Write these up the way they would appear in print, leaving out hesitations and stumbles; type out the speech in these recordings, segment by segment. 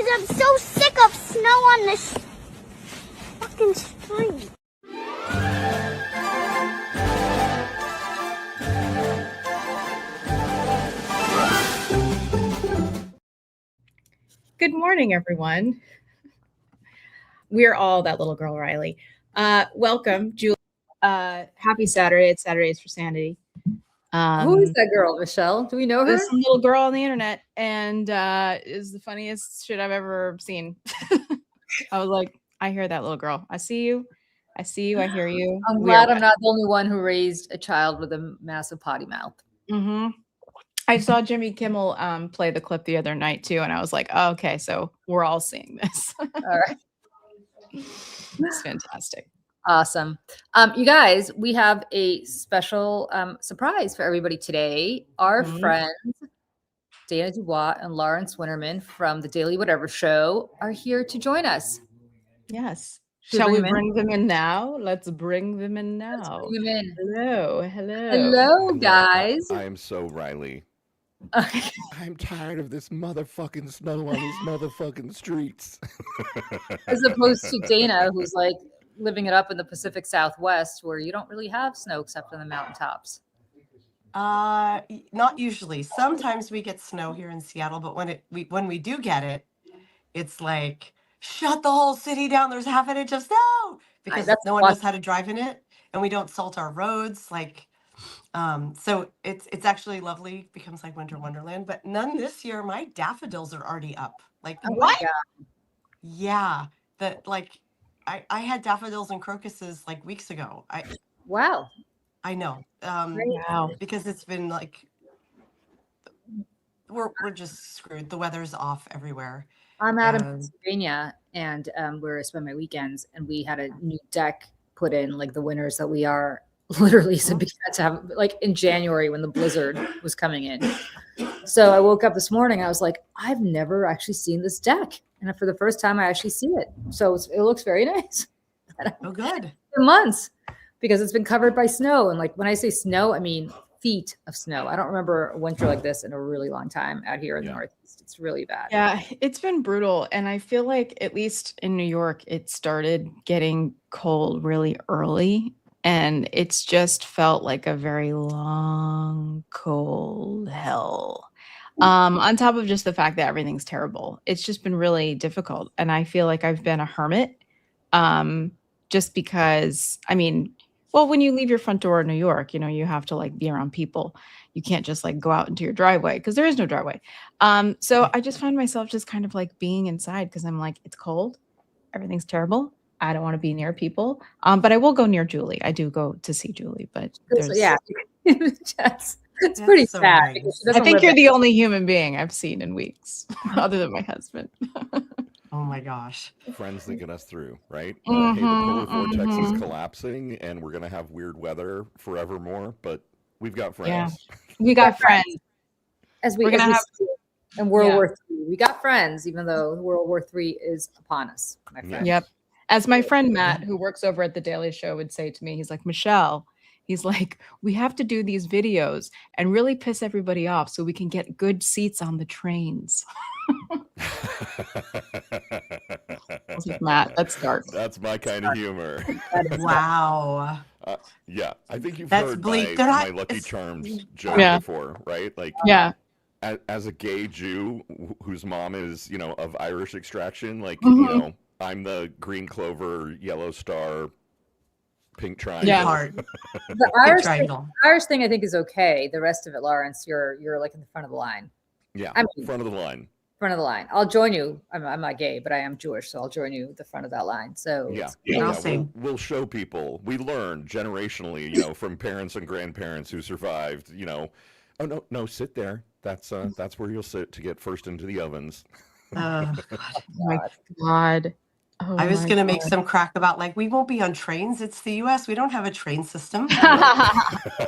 Because I'm so sick of snow on this fucking street. Good morning, everyone. We're all that little girl, Riley. Welcome, Julie. Happy Saturday. It's Saturdays for Sanity. Who is that girl, Michelle? Do we know her? There's some little girl on the internet, and is the funniest shit I've ever seen. I was like, I hear that little girl. I see you. I hear you. I'm glad I'm not the only one who raised a child with a massive potty mouth. Mm-hmm. I saw Jimmy Kimmel play the clip the other night too, and I was like, oh, okay, so we're all seeing this. All right. It's fantastic. Awesome. You guys, we have a special surprise for everybody today. Our friends, Dana DuBois and Lawrence Winnerman from the Daily Whatever Show are here to join us. Yes. Shall we bring them in now? Let's bring them in now. Let's bring them in. Hello. Hello, guys. I am so Riley. I'm tired of this motherfucking snow on these motherfucking streets. As opposed to Dana, who's like living it up in the Pacific Southwest, where you don't really have snow except on the mountaintops. Not usually. Sometimes we get snow here in Seattle, but when we do get it, it's like shut the whole city down. There's half an inch of snow because no one knows how to drive in it, and we don't salt our roads. So it's actually lovely. Becomes like winter wonderland, but none this year. My daffodils are already up. What? Yeah, I had daffodils and crocuses like weeks ago. Wow. I know. Wow. Because it's been like we're just screwed. The weather's off everywhere. I'm out in Pennsylvania, and where I spend my weekends, and we had a new deck put in, like the winters that we are. Literally, so we had to have like in January when the blizzard was coming in. So I woke up this morning, I was like, I've never actually seen this deck, and for the first time, I actually see it. So it looks very nice. Oh, good. For months, because it's been covered by snow, and like when I say snow, I mean feet of snow. I don't remember a winter like this in a really long time out here in the Northeast. It's really bad. Yeah, it's been brutal, and I feel like at least in New York, it started getting cold really early. And it's just felt like a very long, cold hell. On top of just the fact that everything's terrible. It's just been really difficult. And I feel like I've been a hermit just because, when you leave your front door in New York, you have to like be around people. You can't just like go out into your driveway because there is no driveway. So I just find myself just kind of like being inside because I'm like, it's cold. Everything's terrible. I don't want to be near people, but I will go near Julie. I do go to see Julie, but it's pretty so sad. nice. I think you're the only human being I've seen in weeks, other than my husband. Oh my gosh. Friends that get us through, right? Hey, the polar vortex is collapsing, and we're gonna have weird weather forevermore. But we've got friends. Yeah, we got friends. We're gonna have in World War III. We got friends, even though World War III is upon us. My friend. Yep. As my friend Matt, who works over at the Daily Show, would say to me, he's like, Michelle, he's like, we have to do these videos and really piss everybody off so we can get good seats on the trains. I was like, Matt, that's dark. That's my kind of humor. Wow. Yeah, I think you've That's heard bleak. my Lucky Charms joke before, right? Like, as a gay Jew whose mom is, of Irish extraction, like, I'm the green clover, yellow star, pink triangle. Yeah. The Irish thing I think is okay. The rest of it, Lawrence, you're like in the front of the line. Yeah, front of the line. Front of the line. I'll join you. I'm not gay, but I am Jewish, so I'll join you at the front of that line. So we'll show people. We learn generationally, from parents and grandparents who survived. Oh no, sit there. That's where you'll sit to get first into the ovens. Oh my God. Oh, I was going to make some crack about we won't be on trains. It's the U.S. We don't have a train system.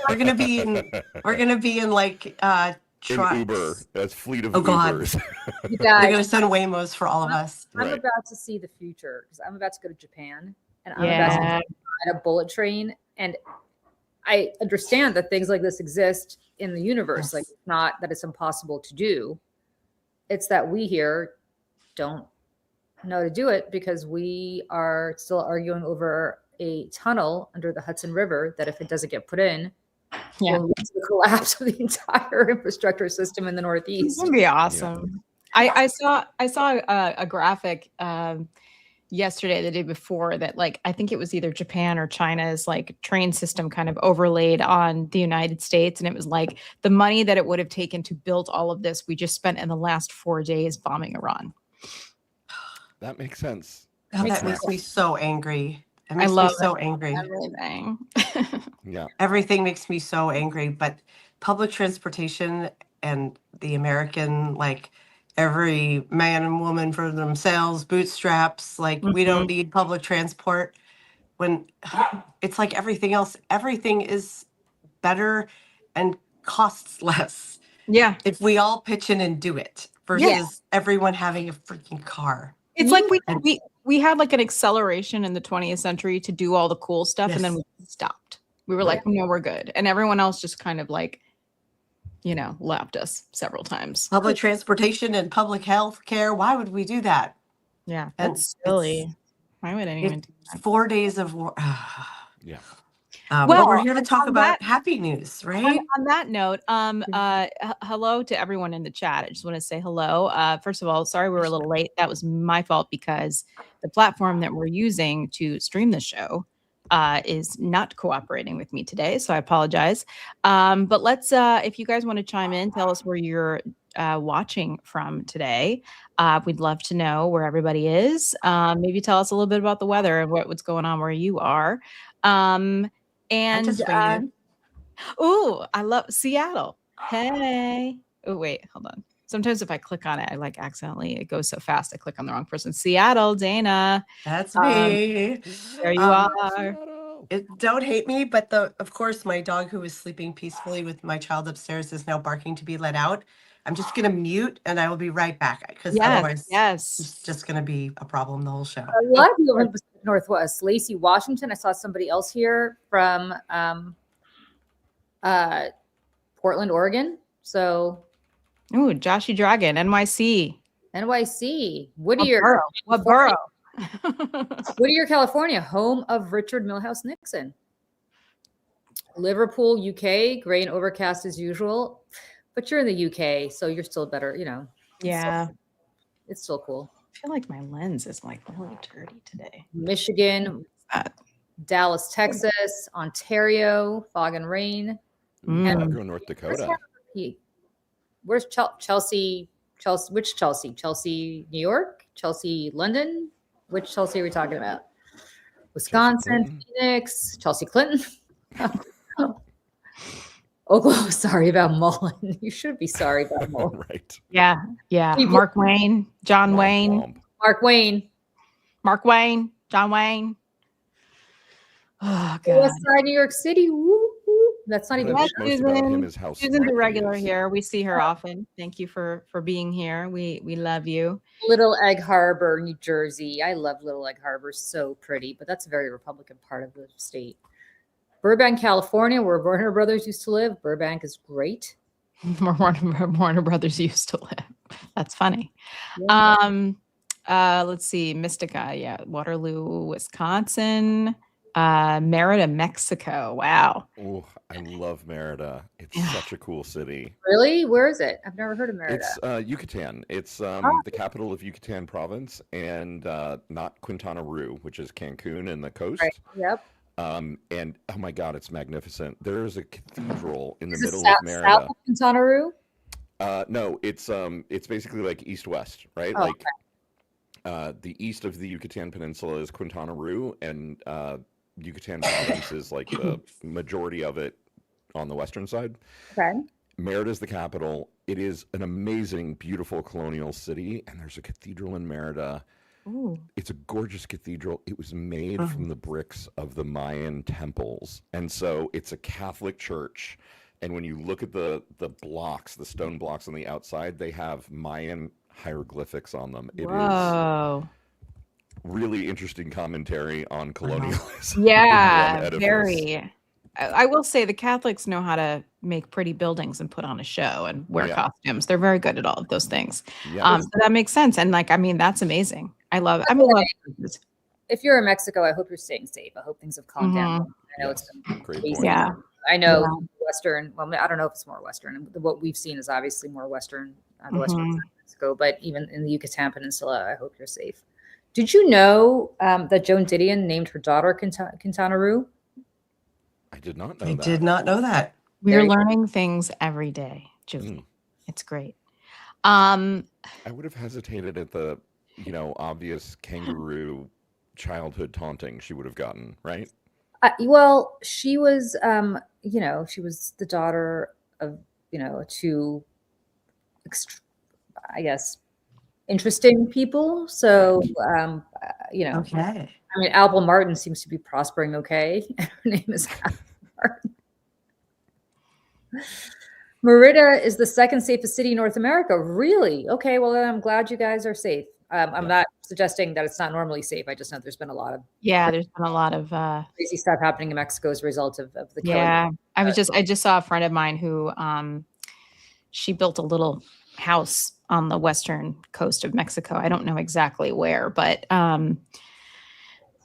We're going to be in trucks. In Uber. That's fleet of Ubers. They're going to send Waymos for all of us. I'm about to see the future because I'm about to go to Japan and I'm about to ride a bullet train. And I understand that things like this exist in the universe. Like, it's not that it's impossible to do. It's that we here don't know to do it because we are still arguing over a tunnel under the Hudson River that if it doesn't get put in, will lead to the collapse of the entire infrastructure system in the Northeast. That'd be awesome. Yeah. I saw a graphic yesterday, the day before, that like I think it was either Japan or China's like train system kind of overlaid on the United States, and it was like the money that it would have taken to build all of this we just spent in the last 4 days bombing Iran. That makes sense. Oh, that makes me so angry. It makes I love me so angry. everything. Yeah. Everything makes me so angry. But public transportation and the American, like every man and woman for themselves, bootstraps, like we don't need public transport. When it's like everything else, everything is better and costs less. Yeah. If we all pitch in and do it versus everyone having a freaking car. It's like we had like an acceleration in the 20th century to do all the cool stuff, and then we stopped. We were like, no, we're good. And everyone else just kind of like, you know, lapped us several times. Public transportation and public health care. Why would we do that? Yeah, that's silly. Why would anyone do that? 4 days of war. Yeah. Well, we're here to talk about happy news, right? On that note, hello to everyone in the chat. I just want to say hello. First of all, sorry we were a little late. That was my fault because the platform that we're using to stream the show is not cooperating with me today, so I apologize. But let's, if you guys want to chime in, tell us where you're watching from today. We'd love to know where everybody is. Maybe tell us a little bit about the weather and what's going on where you are. And I love Seattle. Hey. Oh, wait, hold on. Sometimes if I click on it, I like accidentally, it goes so fast. I click on the wrong person. Seattle, Dana. That's me. There you are. Don't hate me, but of course, my dog who was sleeping peacefully with my child upstairs is now barking to be let out. I'm just going to mute and I will be right back because otherwise it's just going to be a problem the whole show. A lot of people in the Pacific Northwest. Lacey, Washington. I saw somebody else here from Portland, Oregon. So, Joshy Dragon, NYC. Whittier. What borough? Whittier, California, home of Richard Milhouse Nixon. Liverpool, UK, gray and overcast as usual. But you're in the UK, so you're still better, you know. Yeah. It's still cool. I feel like my lens is like really dirty today. Michigan, Dallas, Texas, Ontario, fog and rain. And North Dakota. Where's Chelsea? Which Chelsea? Chelsea, New York? Chelsea, London? Which Chelsea are we talking about? Wisconsin, Phoenix, Chelsea Clinton. Oklahoma, sorry about Mullen. You should be sorry about Mullen. Right. Yeah. Mark Wayne, John Wayne. Mark Wayne, John Wayne. Oh, God. West Side, New York City. Woo, woo. That's not even Susan's the regular here. We see her often. Thank you for being here. We love you. Little Egg Harbor, New Jersey. I love Little Egg Harbor. So pretty, but that's a very Republican part of the state. Burbank, California, where Warner Brothers used to live. Burbank is great. Warner Brothers used to live. That's funny. Yeah. Let's see. Mystica. Yeah. Waterloo, Wisconsin. Merida, Mexico. Wow. Oh, I love Merida. It's such a cool city. Really? Where is it? I've never heard of Merida. It's Yucatan. It's the capital of Yucatan province, and not Quintana Roo, which is Cancun and the coast. Right. Yep. And oh my God, it's magnificent. There is a cathedral in the middle of Merida. South of Quintana Roo? No, it's basically like east-west, right? The east of the Yucatan Peninsula is Quintana Roo, and Yucatan province is like the majority of it on the western side. Okay. Merida is the capital. It is an amazing, beautiful colonial city, and there's a cathedral in Merida. Ooh. It's a gorgeous cathedral. It was made from the bricks of the Mayan temples. And so it's a Catholic church. And when you look at the blocks, the stone blocks on the outside, they have Mayan hieroglyphics on them. It is really interesting commentary on colonialism. Yeah, very. I will say the Catholics know how to make pretty buildings and put on a show and wear costumes. They're very good at all of those things. Yeah. So that makes sense. And like, I mean, that's amazing. I love it. I mean, if you're in Mexico, I hope you're staying safe. I hope things have calmed down. I know it's been crazy. Yeah. I know Western, well, I don't know if it's more Western. What we've seen is obviously more Western, the Western side of Mexico, but even in the Yucatan Peninsula, I hope you're safe. Did you know that Joan Didion named her daughter Quintana Roo? I did not know I that. did not know that. We're learning things every day, Julie. It's great. I would have hesitated at the, obvious kangaroo childhood taunting she would have gotten, right? Well, she was, she was the daughter of, two, I guess, interesting people. So, Okay. I mean, Apple Martin seems to be prospering okay. Her name is Apple Martin. Merida is the second safest city in North America. Really? Okay, well, I'm glad you guys are safe. I'm not suggesting that it's not normally safe. I just know there's been a lot of there's been a lot of crazy stuff happening in Mexico as a result of the killing. Yeah, I just saw a friend of mine who she built a little house on the western coast of Mexico. I don't know exactly where, but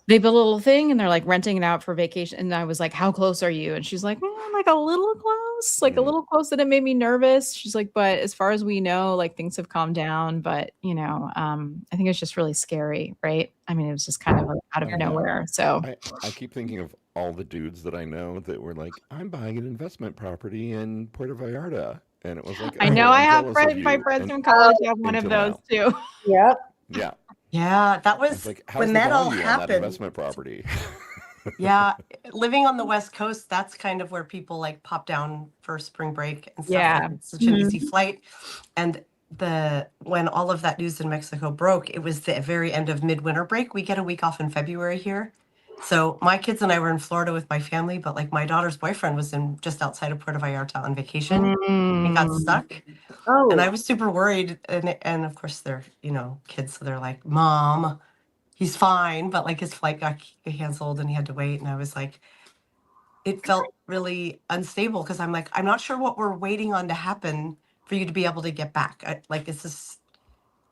they built a little thing and they're like renting it out for vacation. And I was like, how close are you? And she's like, like a little close, a little close. And it made me nervous. She's like, but as far as we know, like things have calmed down. But, I think it's just really scary, right? I mean, it was just kind of like out of nowhere. So I keep thinking of all the dudes that I know that were like, I'm buying an investment property in Puerto Vallarta. And it was like, I know I have my friends from college have one of those too. Yep. Yeah. Yeah, that was like, when that all that happened. investment property. Yeah, living on the West Coast, that's kind of where people like pop down for spring break and stuff. Yeah. Like, it's such an easy flight. And when all of that news in Mexico broke, it was the very end of midwinter break. We get a week off in February here. So my kids and I were in Florida with my family, but like my daughter's boyfriend was in just outside of Puerto Vallarta on vacation and got stuck. Oh. And I was super worried. And of course they're, kids. So they're like, Mom, he's fine. But like his flight got canceled and he had to wait. And I was like, it felt really unstable because I'm like, I'm not sure what we're waiting on to happen for you to be able to get back. Is this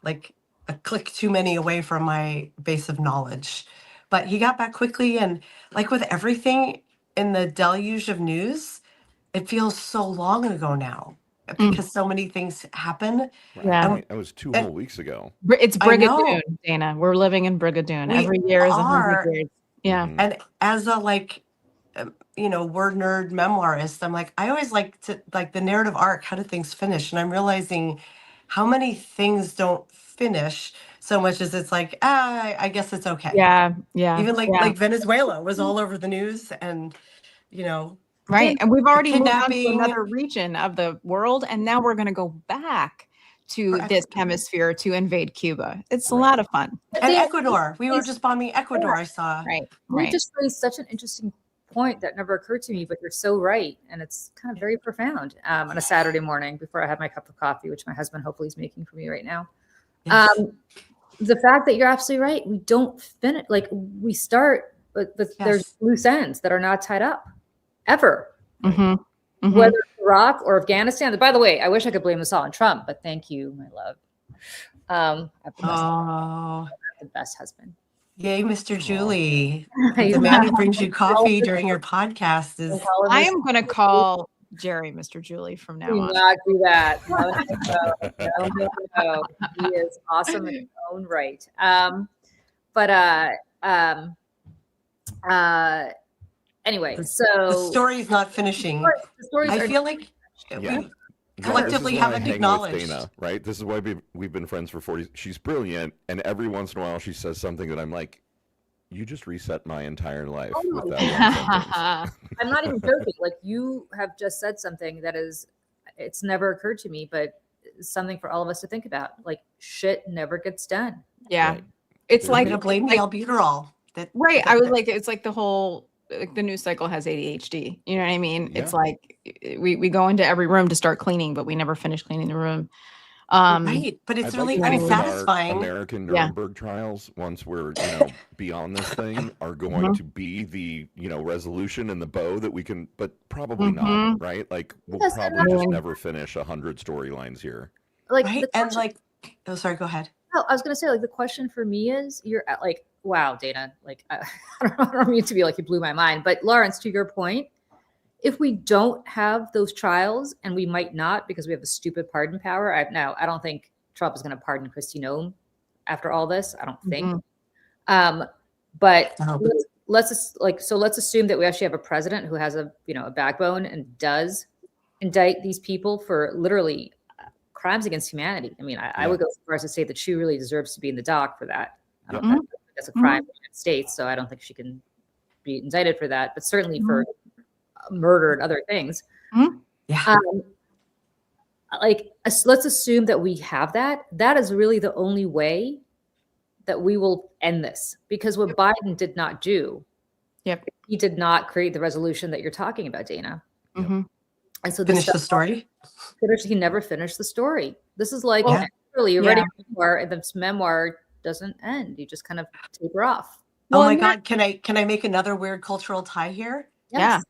like a click too many away from my base of knowledge? But he got back quickly. And like with everything in the deluge of news, it feels so long ago now because so many things happen. Yeah. That was 2 whole weeks ago. It's Brigadoon, Dana. We're living in Brigadoon. Every year is 100 years. Yeah. Mm-hmm. And as a word nerd memoirist, I'm like, I always like to like the narrative arc. How do things finish? And I'm realizing how many things don't finish so much as it's like, I guess it's okay. Yeah. Yeah. Even like Venezuela was all over the news and, right. And we've already moved on to kidnapping. another region of the world. And now we're going to go back to this hemisphere to invade Cuba. It's a lot of fun. And Ecuador. We were just bombing Ecuador, I saw. Right. You just raised such an interesting point that never occurred to me, but you're so right. And it's kind of very profound on a Saturday morning before I have my cup of coffee, which my husband hopefully is making for me right now. Yes. The fact that you're absolutely right. We don't finish, we start, but there's loose ends that are not tied up ever. Mm-hmm. Mm-hmm. Whether it's Iraq or Afghanistan. By the way, I wish I could blame this all on Trump, but thank you, my love. I have the best husband. Yay, Mr. Julie. The man who brings you coffee during your podcast is. I am going to call Jerry Mr. Julie from now on. Do not do that. No. He is awesome in his own right. Anyway, so the story's not finishing. I feel like we collectively haven't acknowledged. Dana, right? This is why we've been friends for 40. She's brilliant, and every once in a while she says something that I'm like, you just reset my entire life with that one sentence. I'm not even joking. Like you have just said something that it's never occurred to me, but something for all of us to think about. Like shit never gets done. Yeah. Right. It's like to blame the albuterol. Right. I was like, it's like the whole, the news cycle has ADHD. You know what I mean? Yeah. It's like we go into every room to start cleaning, but we never finish cleaning the room. Right. But it's I'd like really to think that our unsatisfying. American Yeah. Nuremberg trials, once we're beyond this thing, are going to be the resolution and the bow that we can, but probably not, right? Like we'll Yes, probably just never finish 100 storylines here. Like Right. the And question, oh, sorry, go ahead. no, I was gonna say, like, the question for me is, you're at, like, wow, Dana, like, I don't mean to be like, you blew my mind, but Lawrence, to your point, if we don't have those trials, and we might not because we have a stupid pardon power. I don't think Trump is going to pardon Kristi Noem after all this. I don't think. But let's assume that we actually have a president who has a backbone and does indict these people for literally crimes against humanity. I mean, I would go so far as to say that she really deserves to be in the dock for that. I don't think that's a crime in the United States, so I don't think she can be indicted for that. But certainly for murder and other things. Let's assume that we have that. That is really the only way that we will end this, because what Biden did not do, he did not create the resolution that you're talking about, Dana. And so finish the story. He never finished the story. This is like really you're writing a memoir, and this memoir doesn't end. You just kind of taper off. Oh my God! Can I make another weird cultural tie here? Yes. Yeah.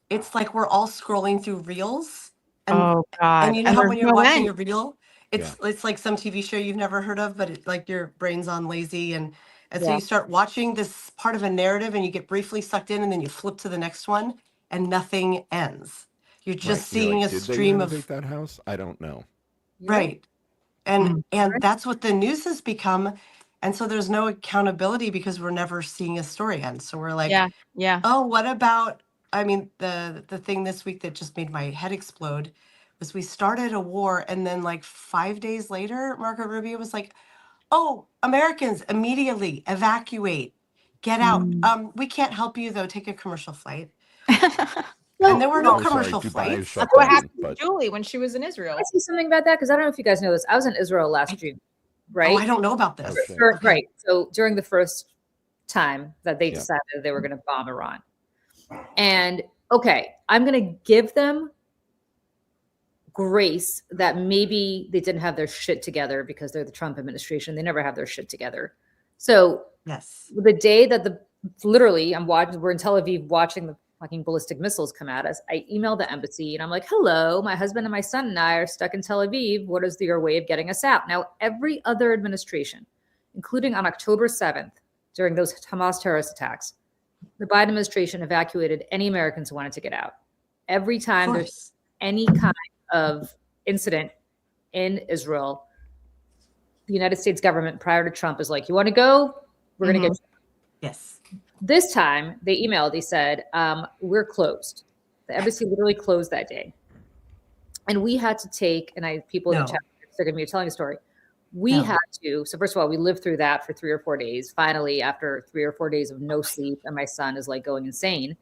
It's like we're all scrolling through reels. And, Oh God! And you know how when you're watching end. a reel, it's like some TV show you've never heard of, but it's like your brain's on lazy, and so you start watching this part of a narrative, and you get briefly sucked in, and then you flip to the next one, and nothing ends. You're just seeing a stream of that house. I don't know. Right, and that's what the news has become, and so there's no accountability because we're never seeing a story end. So we're like, oh, what about? I mean, the thing this week that just made my head explode was we started a war, and then like 5 days later, Marco Rubio was like, "Oh, Americans, immediately evacuate, get out. We can't help you though. Take a commercial flight." And there were no commercial flights. That's what happened to Julie when she was in Israel. Can I say something about that? Because I don't know if you guys know this. I was in Israel last June, right? Oh, I don't know about this. Right. So during the first time that they decided they were going to bomb Iran. And okay, I'm going to give them grace that maybe they didn't have their shit together because they're the Trump administration. They never have their shit together. So the day that we're in Tel Aviv watching the fucking ballistic missiles come at us, I emailed the embassy and I'm like, hello, my husband and my son and I are stuck in Tel Aviv. What is your way of getting us out? Now, every other administration, including on October 7th, during those Hamas terrorist attacks, the Biden administration evacuated any Americans who wanted to get out. Every time there's any kind of incident in Israel, the United States government prior to Trump is like, you want to go? We're going to get you. Yes. This time they emailed, they said, we're closed. The embassy literally closed that day. And we had to take, people in the chat are going to be telling a story. We had to, so first of all, we lived through that for 3 or 4 days. Finally, after 3 or 4 days of no sleep, and my son is like going insane,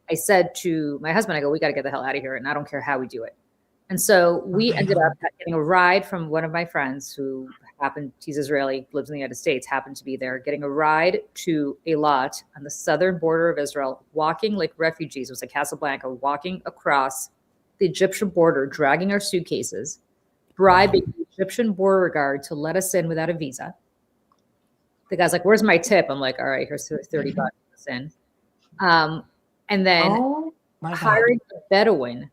I said to my husband, I go, we got to get the hell out of here. And I don't care how we do it. And so we ended up getting a ride from one of my friends who he's Israeli, lives in the United States, happened to be there, getting a ride to Eilat on the southern border of Israel, walking like refugees. It was like Casablanca, walking across the Egyptian border, dragging our suitcases, bribing the Egyptian border guard to let us in without a visa. The guy's like, where's my tip? I'm like, all right, here's $30 in. And then hiring a Bedouin,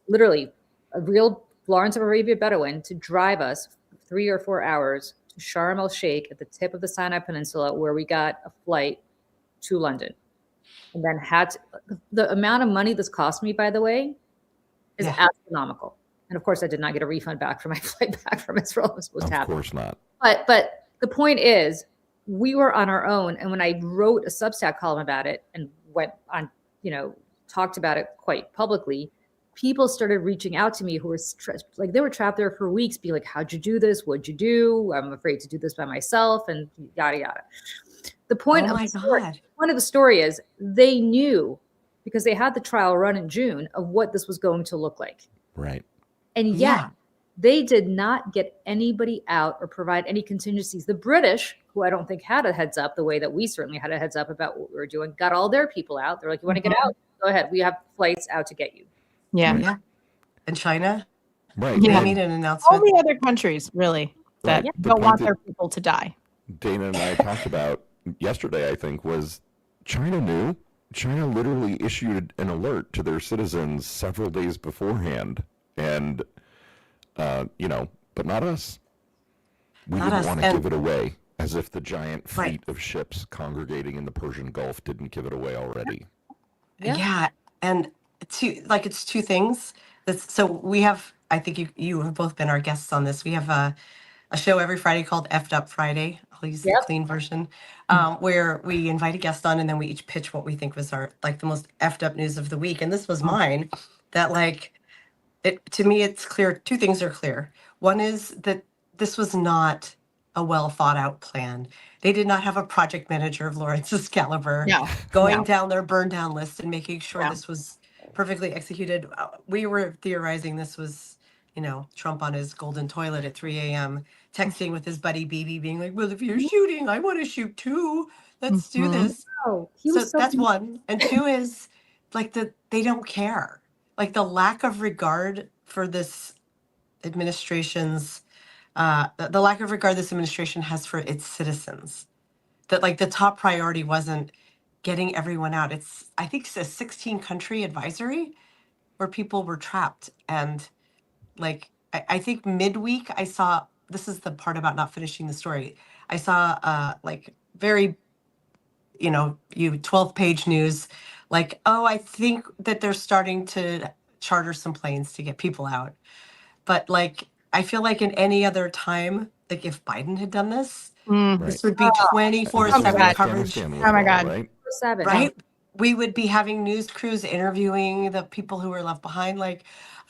literally a real Lawrence of Arabia Bedouin, to drive us 3 or 4 hours to Sharm el Sheikh at the tip of the Sinai Peninsula, where we got a flight to London. And then the amount of money this cost me, by the way, is astronomical. And of course, I did not get a refund back for my flight back from Israel. It was supposed to happen. Of course not. But the point is, we were on our own. And when I wrote a Substack column about it and went on, talked about it quite publicly, people started reaching out to me who were like, they were trapped there for weeks, be like, how'd you do this? What'd you do? I'm afraid to do this by myself, and yada, yada. The point of the story is they knew, because they had the trial run in June, of what this was going to look like. Right. And yet they did not get anybody out or provide any contingencies. The British, who I don't think had a heads up the way that we certainly had a heads up about what we were doing, got all their people out. They're like, you want to get out? Go ahead. We have flights out to get you. Yeah. And China? Right. They Yeah. made an announcement. Only other countries, really, that Right. The don't point want that- their people to die. Dana and I talked about yesterday, I think, was China knew. China literally issued an alert to their citizens several days beforehand. And, but not us. We Not didn't us, want to and- give it away, as if the giant fleet Right. of ships congregating in the Persian Gulf didn't give it away already. Yeah. And it's two things. So we have, I think you have both been our guests on this. We have a show every Friday called Effed Up Friday. I'll use the clean version, where we invite a guest on and then we each pitch what we think was our the most effed up news of the week. And this was mine. That to me, it's clear. Two things are clear. One is that this was not a well thought out plan. They did not have a project manager of Lawrence's caliber going down their burn down list and making sure this was perfectly executed. We were theorizing this was, Trump on his golden toilet at 3 a.m. texting with his buddy BB being like, well, if you're shooting, I want to shoot too. Let's do this. Oh, So that's one. And two is they don't care. The lack of regard for this administration's the lack of regard this administration has for its citizens. That the top priority wasn't getting everyone out. I think it's a 16-country advisory where people were trapped. And I think midweek I saw, this is the part about not finishing the story. I saw very, 12-page news, I think that they're starting to charter some planes to get people out. But I feel like in any other time, if Biden had done this, this would be 24/7 coverage. Oh my God. Right? Right? We would be having news crews interviewing the people who were left behind.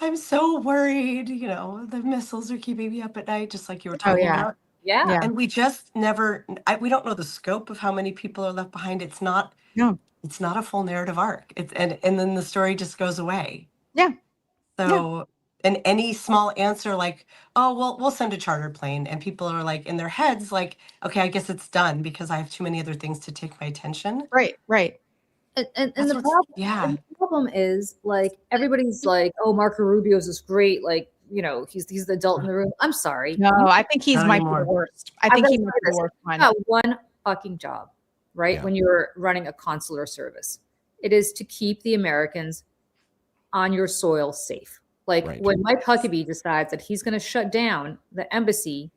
I'm so worried, the missiles are keeping me up at night, just like you were talking about. Yeah. And we just never, we don't know the scope of how many people are left behind. It's not a full narrative arc. And then the story just goes away. Yeah. So, and any small answer oh, well, we'll send a charter plane. And people are in their heads, okay, I guess it's done because I have too many other things to take my attention. Right. And the problem is everybody's oh, Marco Rubio's is great. He's the adult in the room. I'm sorry. No, I think he's might be the worst. I think he might be the worst one. Got one fucking job, right? When you're running a consular service, it is to keep the Americans on your soil safe. When Mike Huckabee decides that he's going to shut down the embassy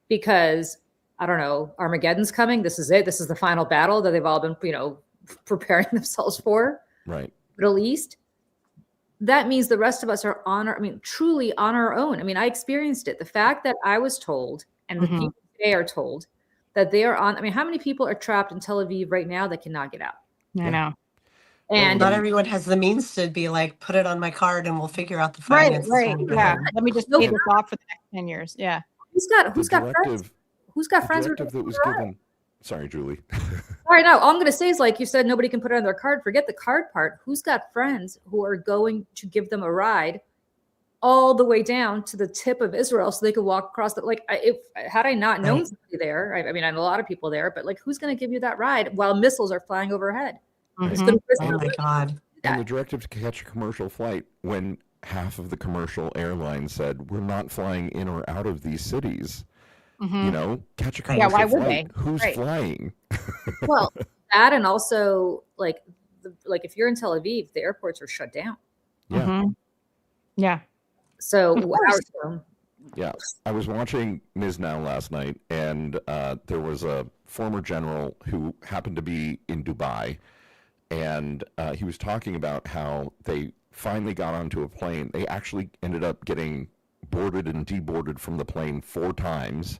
because I don't know, Armageddon's coming. This is it. This is the final battle that they've all been, preparing themselves for. Right. Middle East. That means the rest of us are truly on our own. I experienced it. The fact that I was told, and the people today are told, that they are on. How many people are trapped in Tel Aviv right now that cannot get out? I know. And not everyone has the means to be put it on my card and we'll figure out the finances. Right. Yeah. Let me just pay this off for the next 10 years. Yeah. Who's got friends? Who's got friends? That was given. Sorry, Julie. All right, now all I'm going to say is, you said, nobody can put it on their card. Forget the card part. Who's got friends who are going to give them a ride all the way down to the tip of Israel so they could walk across had I not known somebody there, I know a lot of people there, but who's going to give you that ride while missiles are flying overhead? Oh my God. And the directive to catch a commercial flight when half of the commercial airlines said, we're not flying in or out of these cities. Catch a commercial why would flight. they? Who's flying? Well, that, and also if you're in Tel Aviv, the airports are shut down. Yeah. Yeah. So yeah, I was watching Ms. Now last night, and there was a former general who happened to be in Dubai, and he was talking about how they finally got onto a plane. They actually ended up getting boarded and deboarded from the plane 4 times,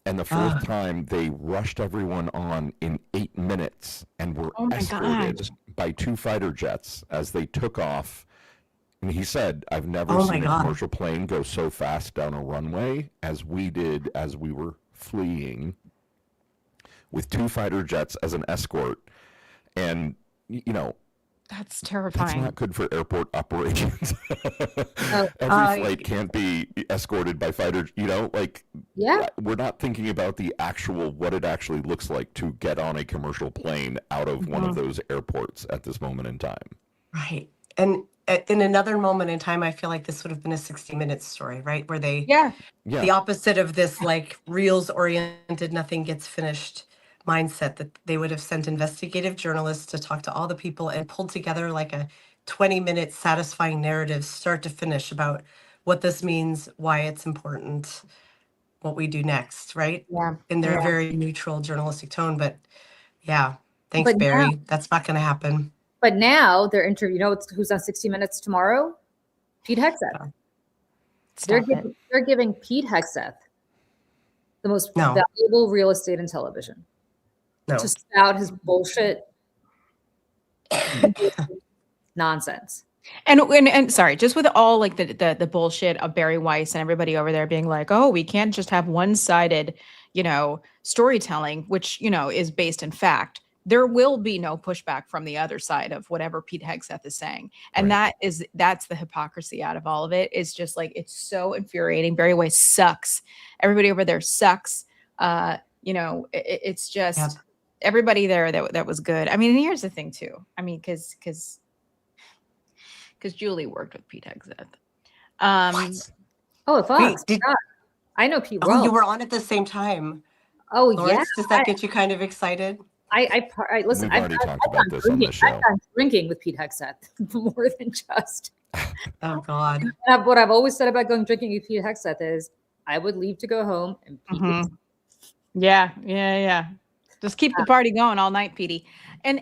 and the 4th time they rushed everyone on in 8 minutes and were escorted by 2 fighter jets as they took off. And he said, I've never seen a commercial plane go so fast down a runway as we did as we were fleeing, with 2 fighter jets as an escort. And that's terrifying. That's not good for airport operations. Every flight can't be escorted by fighters. We're not thinking about what it actually looks like to get on a commercial plane out of one of those airports at this moment in time. Right. And in another moment in time, I feel like this would have been a 60 Minutes story, right? Where they, Yeah. the opposite of this like reels oriented, nothing gets finished mindset, that they would have sent investigative journalists to talk to all the people and pulled together like a 20-minute satisfying narrative, start to finish, about what this means, why it's important, what we do next, right? Yeah. In their very neutral journalistic tone. But yeah, thanks, Barry. That's not going to happen. But now they're interviewing, you know who's on 60 Minutes tomorrow? Pete Hegseth. They're giving Pete Hegseth the most valuable real estate in television to spout his bullshit nonsense. And sorry, just with all like the bullshit of Barry Weiss and everybody over there being like, oh, we can't just have one-sided, storytelling, which, is based in fact. There will be no pushback from the other side of whatever Pete Hegseth is saying. And that's the hypocrisy out of all of it. It's just like, it's so infuriating. Barry Weiss sucks. Everybody over there sucks. It's just everybody there that was good. I mean, and here's the thing too. I mean, because Julie worked with Pete Hegseth. Oh, Fox. I know Pete well. Oh, you were on at the same time. Oh, Lawrence, yeah. Does that get you kind of excited? I listen. We've already talked about this on the show. I've done drinking with Pete Hegseth more than just. Oh God. What I've always said about going drinking with Pete Hegseth is I would leave to go home and Pete would... Yeah. Just keep the party going all night, Petey. And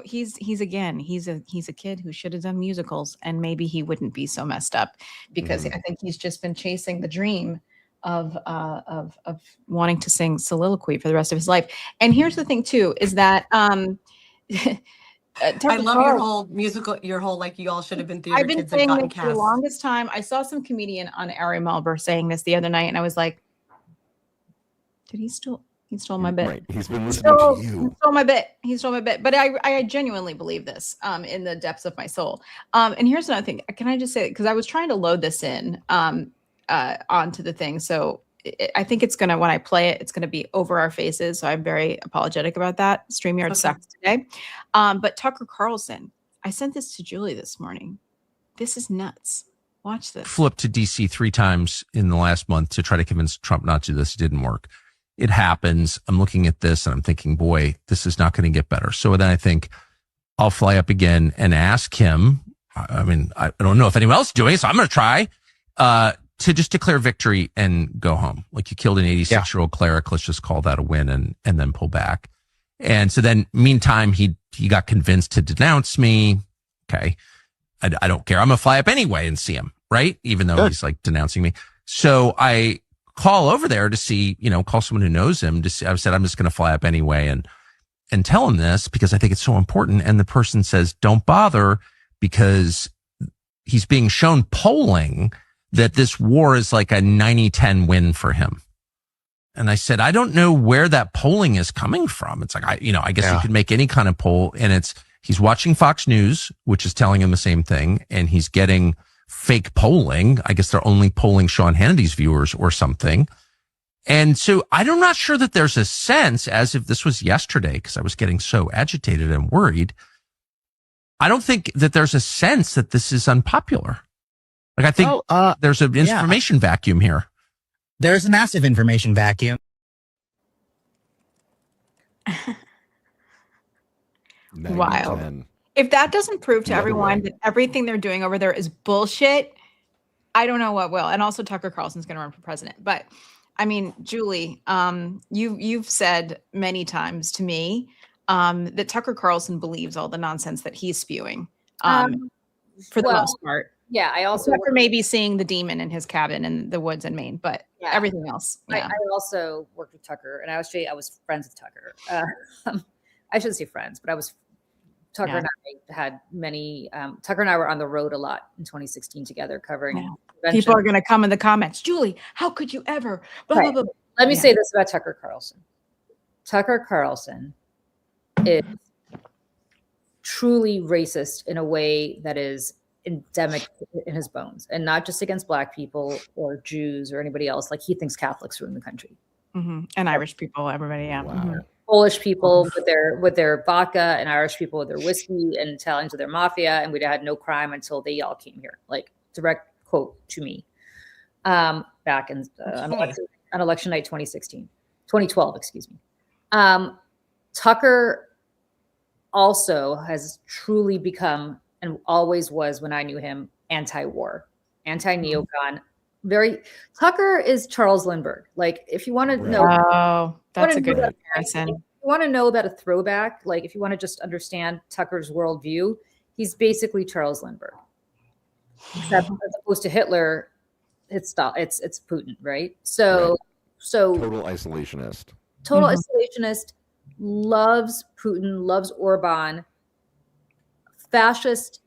he's a kid who should have done musicals, and maybe he wouldn't be so messed up, because I think he's just been chasing the dream of wanting to sing soliloquy for the rest of his life. And here's the thing too, is that I love your whole musical, like you all should have been theater I've been kids saying and gotten this cast. for the longest time. I saw some comedian on Ari Melber saying this the other night, and I was like, he stole my bit. Right. He's been listening to you. He stole my bit. But I genuinely believe this in the depths of my soul. And here's another thing. Can I just say, because I was trying to load this in onto the thing. So I think it's going to, when I play it, it's going to be over our faces. So I'm very apologetic about that. StreamYard sucks today. But Tucker Carlson, I sent this to Julie this morning. This is nuts. Watch this. Flipped to DC 3 times in the last month to try to convince Trump not to do this. It didn't work. It happens. I'm looking at this and I'm thinking, boy, this is not going to get better. So then I think I'll fly up again and ask him. I mean, I don't know if anyone else is doing it, so I'm going to try to just declare victory and go home. Like, you killed an 86-year-old cleric. Let's just call that a win and then pull back. And so then meantime, he got convinced to denounce me. Okay. I don't care. I'm going to fly up anyway and see him. Right. Even though he's like denouncing me. So I call over there to see, call someone who knows him to see. I said, I'm just going to fly up anyway and tell him this because I think it's so important. And the person says, don't bother, because he's being shown polling that this war is like a 90-10 win for him. And I said, I don't know where that polling is coming from. It's like, I guess you could make any kind of poll, and he's watching Fox News, which is telling him the same thing. And he's getting fake polling. I guess they're only polling Sean Hannity's viewers or something. And so I'm not sure that there's a sense, as if this was yesterday, because I was getting so agitated and worried. I don't think that there's a sense that this is unpopular. Like, I think there's an information vacuum here. There's a massive information vacuum. Wow. If that doesn't prove to everyone that everything they're doing over there is bullshit, I don't know what will. And also, Tucker Carlson's going to run for president. But I mean, Julie, you've said many times to me that Tucker Carlson believes all the nonsense that he's spewing for the most part. Yeah, I also Tucker may be seeing the demon in his cabin in the woods in Maine, but everything else. Yeah. I also worked with Tucker, and I was friends with Tucker. I shouldn't say friends, but Tucker and I had many. Tucker and I were on the road a lot in 2016 together, covering. People are going to come in the comments, Julie, how could you ever? Blah, blah, blah. Let me say this about Tucker Carlson. Tucker Carlson is truly racist in a way that is endemic in his bones, and not just against Black people or Jews or anybody else. Like, he thinks Catholics ruin the country. Mm-hmm. And Irish people, everybody. Yeah. Wow. Mm-hmm. Polish people with their vodka, and Irish people with their whiskey, and Italians with their mafia, and we had no crime until they all came here. Like direct quote to me, back in on election night 2012, excuse me. Tucker also has truly become, and always was when I knew him, anti-war, anti-neocon. Tucker is Charles Lindbergh. Like, if you want to know, that's a good comparison. If you want to know about a throwback, like if you want to just understand Tucker's worldview, he's basically Charles Lindbergh. Except as opposed to Hitler, it's Putin, right? So total isolationist. Total isolationist, loves Putin, loves Orban, fascist.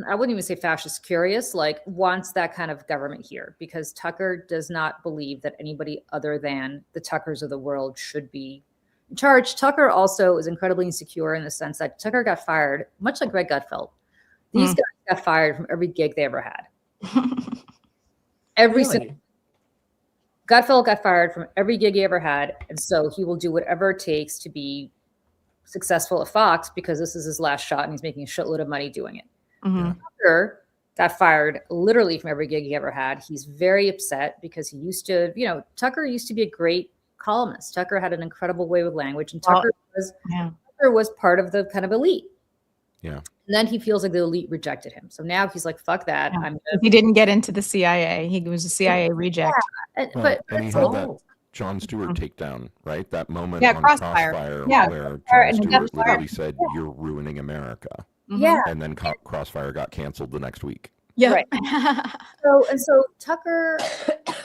I wouldn't even say fascist curious, like wants that kind of government here, because Tucker does not believe that anybody other than the Tuckers of the world should be in charge. Tucker also is incredibly insecure in the sense that Tucker got fired, much like Greg Gutfeld. These guys got fired from every gig they ever had. Gutfeld got fired from every gig he ever had, and so he will do whatever it takes to be successful at Fox because this is his last shot and he's making a shitload of money doing it. Tucker got fired literally from every gig he ever had. He's very upset because he used to, Tucker used to be a great columnist. Tucker had an incredible way with language, and Tucker was part of the kind of elite. Yeah. And then he feels like the elite rejected him. So now he's like, fuck that. Yeah. He didn't get into the CIA. He was a CIA reject. And he had that Jon Stewart takedown, right? That moment on Crossfire. Where Jon Stewart literally said, "You're ruining America." Yeah. And then Crossfire got canceled the next week. Yeah. Right. so Tucker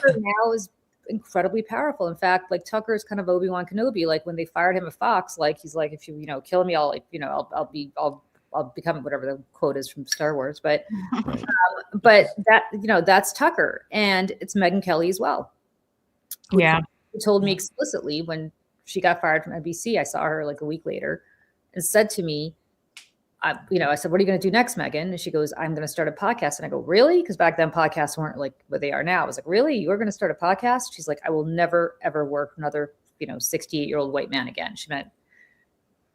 now is incredibly powerful. In fact, like Tucker is kind of Obi-Wan Kenobi. Like when they fired him at Fox, like he's like, if you kill me, I'll become whatever the quote is from Star Wars. But but that that's Tucker, and it's Megyn Kelly as well. Who told me explicitly when she got fired from NBC. I saw her like a week later, and said to me, I said, "What are you going to do next, Megyn?" And she goes, "I'm going to start a podcast." And I go, "Really?" Because back then podcasts weren't like what they are now. I was like, "Really? You're going to start a podcast?" She's like, "I will never ever work for another 68-year-old white man again." She meant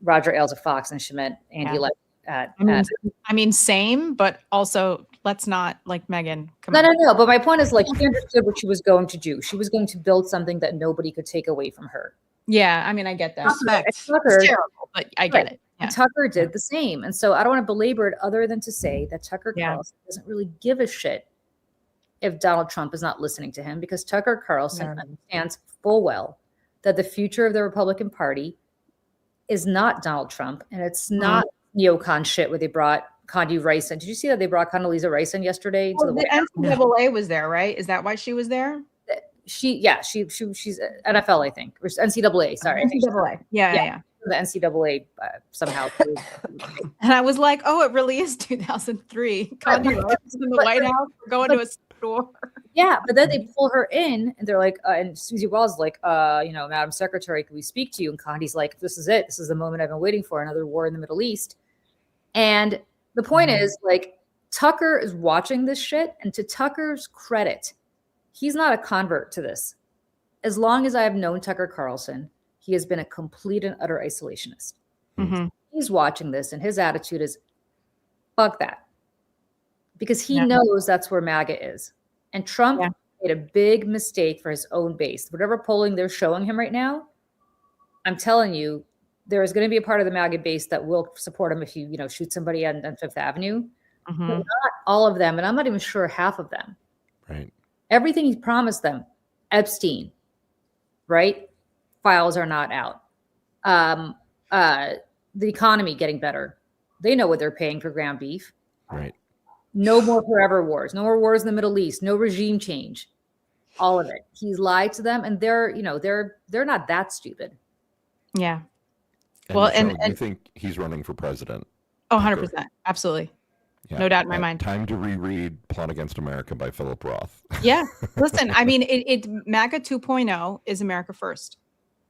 Roger Ailes of Fox, and she meant Andy Levy. I mean, same, but also let's not like Megyn. No. But my point is, like, she understood what she was going to do. She was going to build something that nobody could take away from her. Yeah, I mean, I get that. It's terrible, but I get it. Yeah. Tucker did the same. And so I don't want to belabor it other than to say that Tucker Carlson doesn't really give a shit if Donald Trump is not listening to him, because Tucker Carlson understands full well that the future of the Republican Party is not Donald Trump, and it's not neocon shit where they brought Condi Rice in. Did you see that they brought Condoleezza Rice in yesterday? To the NCAA was there, right? Is that why she was there? She's NFL, I think, or NCAA. Sorry, NCAA. Yeah. The NCAA somehow. And I was like, oh, it really is 2003. Condi Rice in the White House. We're going to a store. Yeah, but then they pull her in, and they're like, and Susie Wells is like, Madam Secretary, can we speak to you? And Condi's like, this is it. This is the moment I've been waiting for, another war in the Middle East. And the point is, like, Tucker is watching this shit, and to Tucker's credit, he's not a convert to this. As long as I have known Tucker Carlson, he has been a complete and utter isolationist. Mm-hmm. He's watching this, and his attitude is, fuck that. Because he knows that's where MAGA is. And Trump made a big mistake for his own base. Whatever polling they're showing him right now, I'm telling you, there is going to be a part of the MAGA base that will support him if you shoot somebody on Fifth Avenue. Mm-hmm. But not all of them, and I'm not even sure half of them. Right. Everything he promised them, Epstein, right? Files are not out. The economy getting better. They know what they're paying for ground beef. Right. No more forever wars. No more wars in the Middle East. No regime change. All of it. He's lied to them, and they're not that stupid. Yeah. And you think he's running for president? Oh, 100%. Absolutely. Yeah. No doubt in my mind. Time to reread Plot Against America by Philip Roth. Yeah. Listen, I mean, MAGA 2.0 is America First.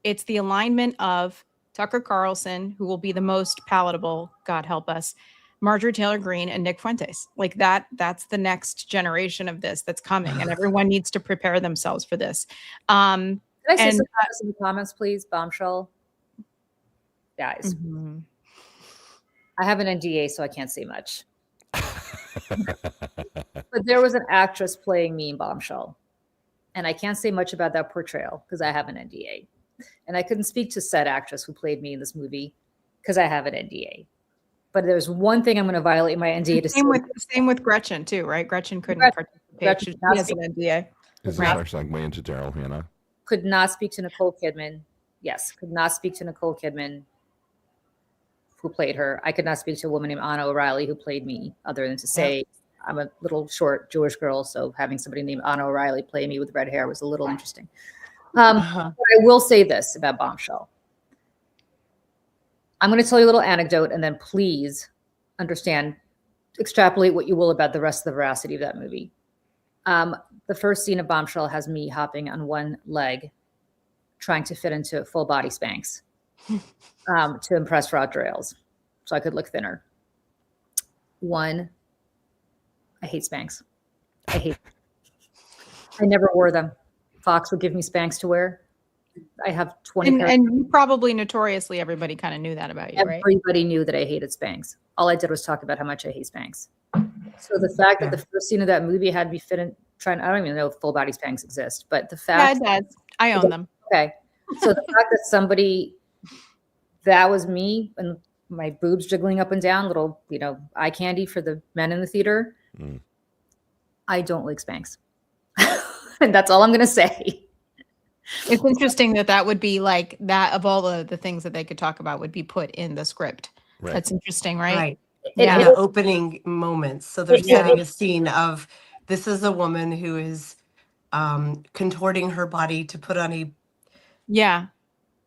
It's the alignment of Tucker Carlson, who will be the most palatable, God help us, Marjorie Taylor Greene, and Nick Fuentes. Like that's the next generation of this that's coming, and everyone needs to prepare themselves for this. Can I say some comments, please, Bombshell? guys. Mhm. I have an NDA, so I can't say much. But there was an actress playing me in Bombshell. And I can't say much about that portrayal because I have an NDA. And I couldn't speak to said actress who played me in this movie because I have an NDA. But there's one thing I'm going to violate my NDA to Same with Gretchen too, right? Gretchen couldn't participate. Gretchen She has an NDA. Is this our segue into Daryl Hannah? Could not speak to Nicole Kidman. Yes, could not speak to Nicole Kidman, who played her. I could not speak to a woman named Anna O'Reilly who played me, other than to say I'm a little short Jewish girl, so having somebody named Anna O'Reilly play me with red hair was a little interesting. But I will say this about Bombshell. I'm going to tell you a little anecdote, and then please understand, extrapolate what you will about the rest of the veracity of that movie. The first scene of Bombshell has me hopping on one leg, trying to fit into full body Spanx to impress Rod Rails, so I could look thinner. One, I hate Spanx. I never wore them. Fox would give me Spanx to wear. I have 20 and you probably notoriously everybody kind of knew that about you, right? Everybody knew that I hated Spanx. All I did was talk about how much I hate Spanx. So the fact that the first scene of that movie had me fit in, I don't even know if full body Spanx exist, but the fact it does. I own them. Okay. So the fact that that was me and my boobs jiggling up and down, little, eye candy for the men in the theater. I don't like Spanx. And that's all I'm going to say. It's interesting that would be like that of all the things that they could talk about would be put in the script. Right. That's interesting, right? Right. Yeah. The opening moments. So they're setting a scene of this is a woman who is contorting her body to put on a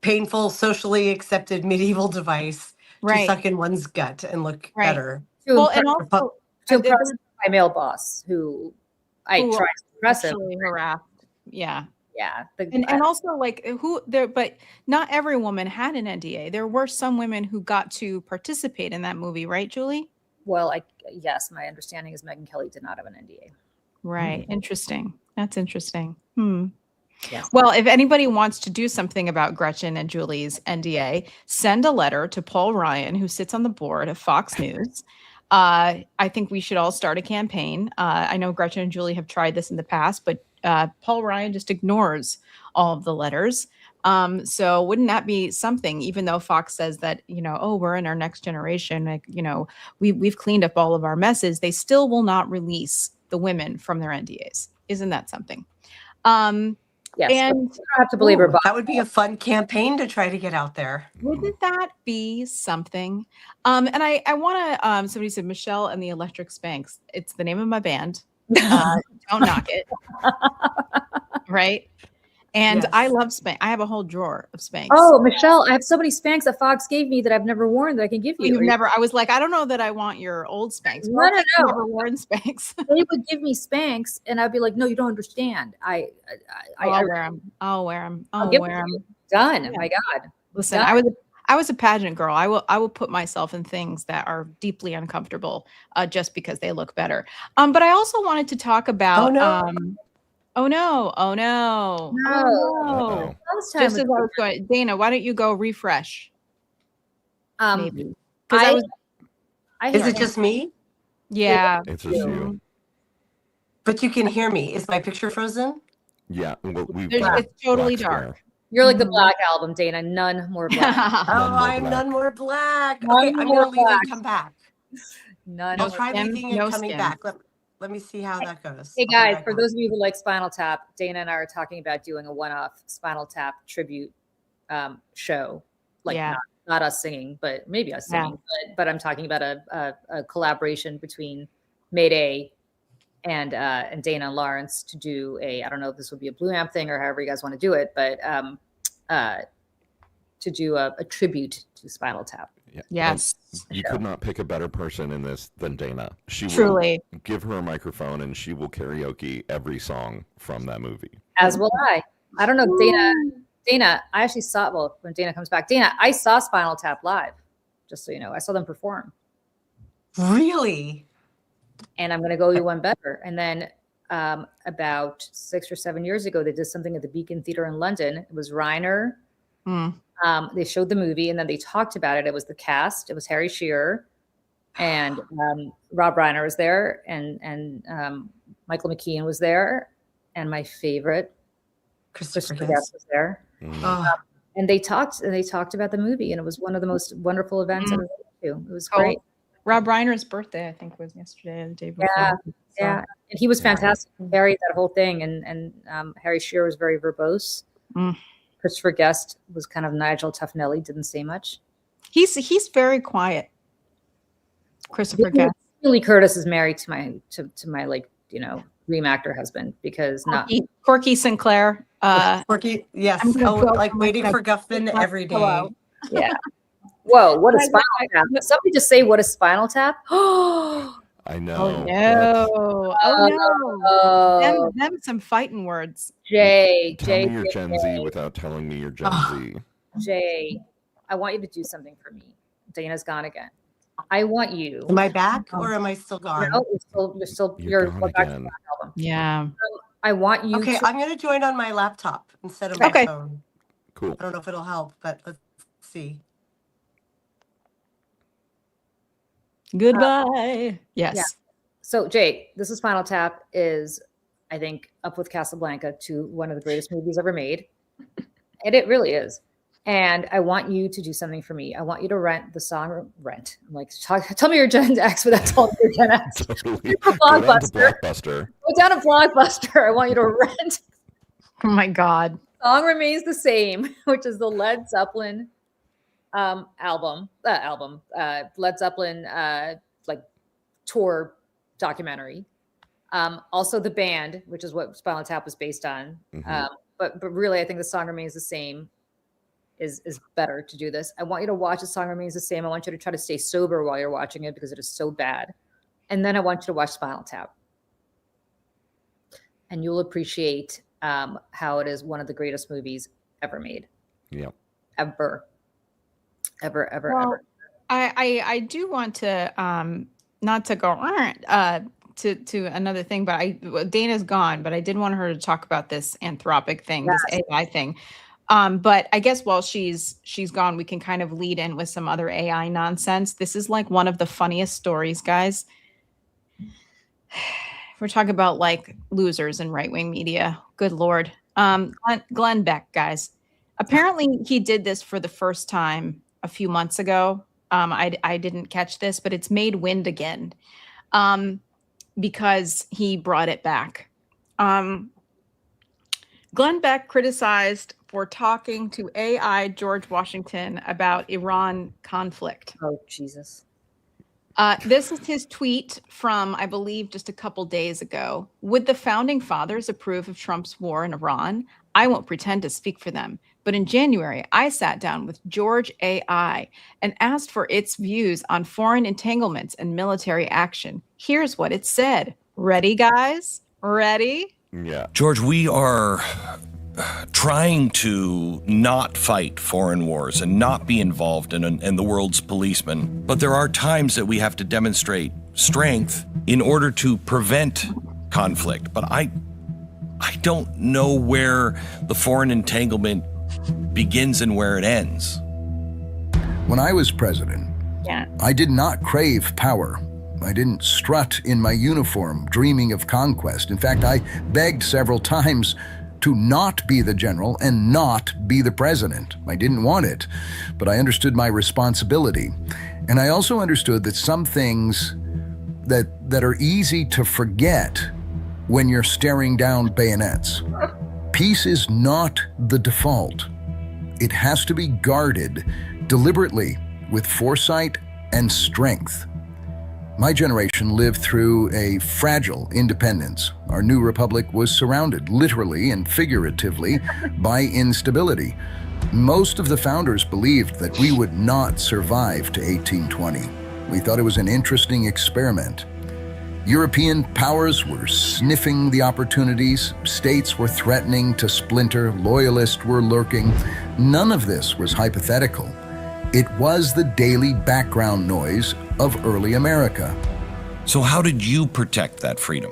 painful, socially accepted medieval device to suck in one's gut and look better. And also to impress my male boss, who I tried to impress him. Harassed. Yeah. Yeah. And also but not every woman had an NDA. There were some women who got to participate in that movie, right, Julie? Well, yes, my understanding is Megyn Kelly did not have an NDA. Right. Interesting. That's interesting. Yes. Well, if anybody wants to do something about Gretchen and Julie's NDA, send a letter to Paul Ryan, who sits on the board of Fox News. I think we should all start a campaign. I know Gretchen and Julie have tried this in the past, but Paul Ryan just ignores all of the letters. So wouldn't that be something, even though Fox says that, we're in our next generation, we've cleaned up all of our messes, they still will not release the women from their NDAs. Isn't that something? Yes, and I have to believe her. That would be a fun campaign to try to get out there. Wouldn't that be something? And I want to, somebody said Michelle and the Electric Spanx. It's the name of my band. Don't knock it. Right. And I love Spanx. I have a whole drawer of Spanx. Oh, Michelle, I have so many Spanx that Fox gave me that I've never worn that I can give you. You've never. I was like, I don't know that I want your old Spanx. No. Never worn Spanx. They would give me Spanx, and I'd be like, no, you don't understand. I'll wear them. I'll wear them. Done. Yeah. My God. Listen, done. I was a pageant girl. I will put myself in things that are deeply uncomfortable just because they look better. But I also wanted to talk about. Oh no. Just as I was going, Dana, why don't you go refresh? Maybe. Is it just me? Yeah. It's just you. But you can hear me. Is my picture frozen? Yeah. It's totally dark. You're like the Black Album, Dana. None more black. I'm none more black. Okay, I'm going to leave and come back. I'll try leaving and coming back. Let me see how that goes. Hey guys, for those of you who like Spinal Tap, Dana and I are talking about doing a one-off Spinal Tap tribute show. Not us singing, but maybe us singing. But I'm talking about a collaboration between Mayday and Dana and Lawrence to do I don't know if this would be a Blue Amp thing or however you guys want to do it, but to do a tribute to Spinal Tap. Yeah. Yes. You could not pick a better person in this than Dana. She truly will give her a microphone and she will karaoke every song from that movie. As will I. I don't know, Dana, I actually saw, when Dana comes back, Dana, I saw Spinal Tap live, just so you know. I saw them perform. Really? And I'm going to go you one better. And then about 6 or 7 years ago, they did something at the Beacon Theatre in London. It was Reiner, They showed the movie and then they talked about it. It was the cast. It was Harry Shearer and Rob Reiner was there, and Michael McKean was there, and my favorite, Christopher Guest was there. And they talked about the movie, and it was one of the most wonderful events I've ever been to. It was great. Rob Reiner's birthday, I think, was yesterday or the day before. Yeah. And he was fantastic. He carried that whole thing, and Harry Shearer was very verbose. Christopher Guest was kind of Nigel Tough Nelly, didn't say much. He's very quiet. Christopher Guest. Lee Curtis is married to my like, dream actor husband, because Corky Sinclair. Corky, yes. Like waiting for Guffman every day. Yeah. Whoa, what a Spinal Tap. Somebody just say, what a Spinal Tap? I know. Oh no. Them some fighting words. Tell me you're Gen Z without telling me you're Gen Z. Jay, I want you to do something for me. Dana's gone again. I want you. Am I back or am I still gone? No, you're gone back to again. the album. Yeah. I want you. Okay, I'm going to join on my laptop instead of my phone. Cool. I don't know if it'll help, but let's see. Goodbye. Yes. Yeah. So, Jay, This is Spinal Tap is, I think, up with Casablanca to one of the greatest movies ever made. And it really is. And I want you to do something for me. I want you to rent the song. Rent. I'm like, tell me you're Gen X without telling me you're Gen X. Totally. Blockbuster. Go down to Blockbuster. I want you to rent. Oh my God. Song Remains the Same, which is the Led Zeppelin album. Led Zeppelin like tour documentary. Also the band, which is what Spinal Tap was based on. But really, I think the Song Remains the Same is better to do this. I want you to watch The Song Remains the Same. I want you to try to stay sober while you're watching it because it is so bad. And then I want you to watch Spinal Tap. And you'll appreciate how it is one of the greatest movies ever made. Yeah. Ever. I do want to not to go to another thing, but Dana's gone, but I did want her to talk about this Anthropic thing, this AI thing. But I guess while she's gone, we can kind of lead in with some other AI nonsense. This is like one of the funniest stories, guys. We're talking about like losers in right-wing media. Good Lord. Glenn Beck, guys. Apparently he did this for the first time a few months ago. I didn't catch this, but it's made wind again because he brought it back. Glenn Beck criticized for talking to AI George Washington about Iran conflict. Oh, Jesus. This is his tweet from, I believe, just a couple days ago. Would the founding fathers approve of Trump's war in Iran? I won't pretend to speak for them. But in January, I sat down with George AI and asked for its views on foreign entanglements and military action. Here's what it said. Ready, guys? Ready? Yeah. George, we are trying to not fight foreign wars and not be involved in the world's policemen. But there are times that we have to demonstrate strength in order to prevent conflict. But I don't know where the foreign entanglement begins and where it ends. When I was president, I did not crave power. I didn't strut in my uniform, dreaming of conquest. In fact, I begged several times to not be the general and not be the president. I didn't want it, but I understood my responsibility. And I also understood that some things that are easy to forget when you're staring down bayonets. Peace is not the default. It has to be guarded deliberately with foresight and strength. My generation lived through a fragile independence. Our new republic was surrounded, literally and figuratively, by instability. Most of the founders believed that we would not survive to 1820. We thought it was an interesting experiment. European powers were sniffing the opportunities. States were threatening to splinter. Loyalists were lurking. None of this was hypothetical. It was the daily background noise of early America. So how did you protect that freedom?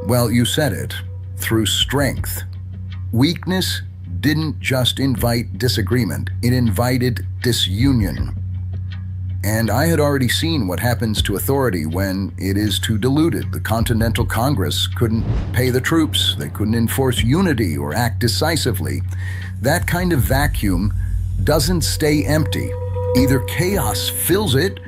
Well, you said it. Through strength. Weakness didn't just invite disagreement, it invited disunion. And I had already seen what happens to authority when it is too diluted. The Continental Congress couldn't pay the troops, they couldn't enforce unity or act decisively. That kind of vacuum doesn't stay empty. Either chaos fills it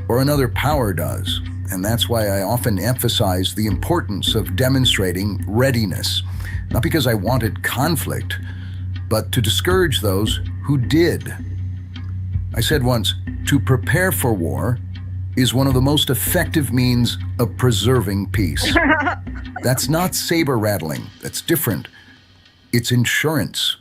or another power does. And that's why I often emphasize the importance of demonstrating readiness. Not because I wanted conflict, but to discourage those who did. I said once, to prepare for war is one of the most effective means of preserving peace. That's not saber rattling. That's different. It's insurance.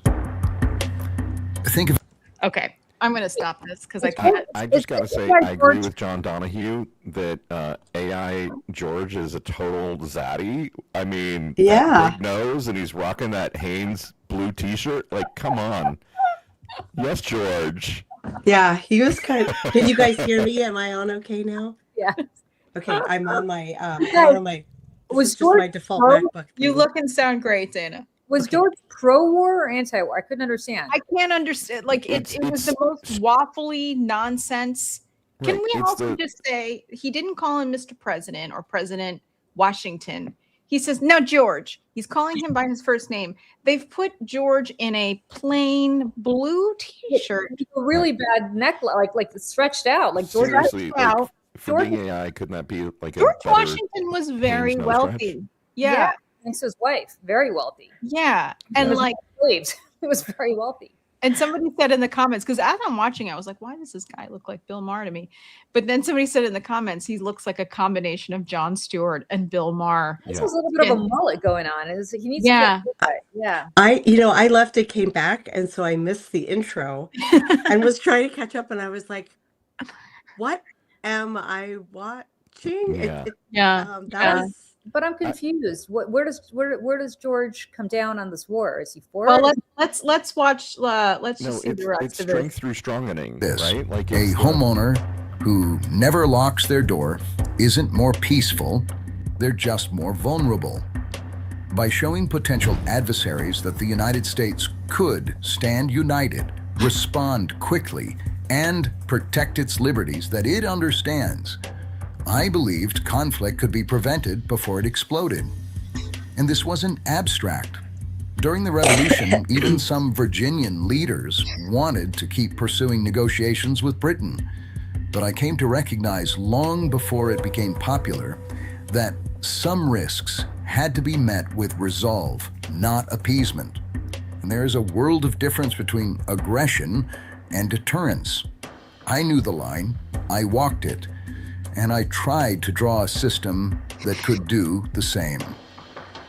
Think of. Okay, I'm going to stop this because I can't. I just got to say, I agree with John Donahue that AI George is a total zaddy. I mean, that big nose, and he's rocking that Hanes blue T-shirt. Like, come on. Yes, George. Yeah, he was kind of. Can you guys hear me? Am I on okay now? Yeah. Okay, I'm on my. I'm on my. Was just George my default pro? MacBook. You look and sound great, Dana. Was George pro-war or anti-war? I couldn't understand. I can't understand. Like, it was the most waffly nonsense. Can we also just say he didn't call him Mr. President or President Washington? He says, no, George. He's calling him by his first name. They've put George in a plain blue T-shirt. A really bad necklace, like it's stretched out. Like George. Seriously, like, for being AI, couldn't that be like George Washington was very wealthy. Yeah. Thanks to his wife, very wealthy. Yeah, and like slaves, he was very wealthy. And somebody said in the comments, because as I'm watching, I was like, why does this guy look like Bill Maher to me? But then somebody said in the comments, he looks like a combination of Jon Stewart and Bill Maher. This was a little bit of a mullet going on. He needs to get I left, it came back, and so I missed the intro and was trying to catch up, and I was like, what am I watching? But I'm confused. Where does George come down on this war? Is he for it? Well, let's watch. Let's just see the rest it's of strength it. through stronging, this, right? Like a homeowner who never locks their door isn't more peaceful, they're just more vulnerable. By showing potential adversaries that the United States could stand united, respond quickly, and protect its liberties that it understands, I believed conflict could be prevented before it exploded. And this wasn't abstract. During the Revolution, even some Virginian leaders wanted to keep pursuing negotiations with Britain. But I came to recognize long before it became popular that some risks had to be met with resolve, not appeasement. And there is a world of difference between aggression and deterrence. I knew the line, I walked it, and I tried to draw a system that could do the same.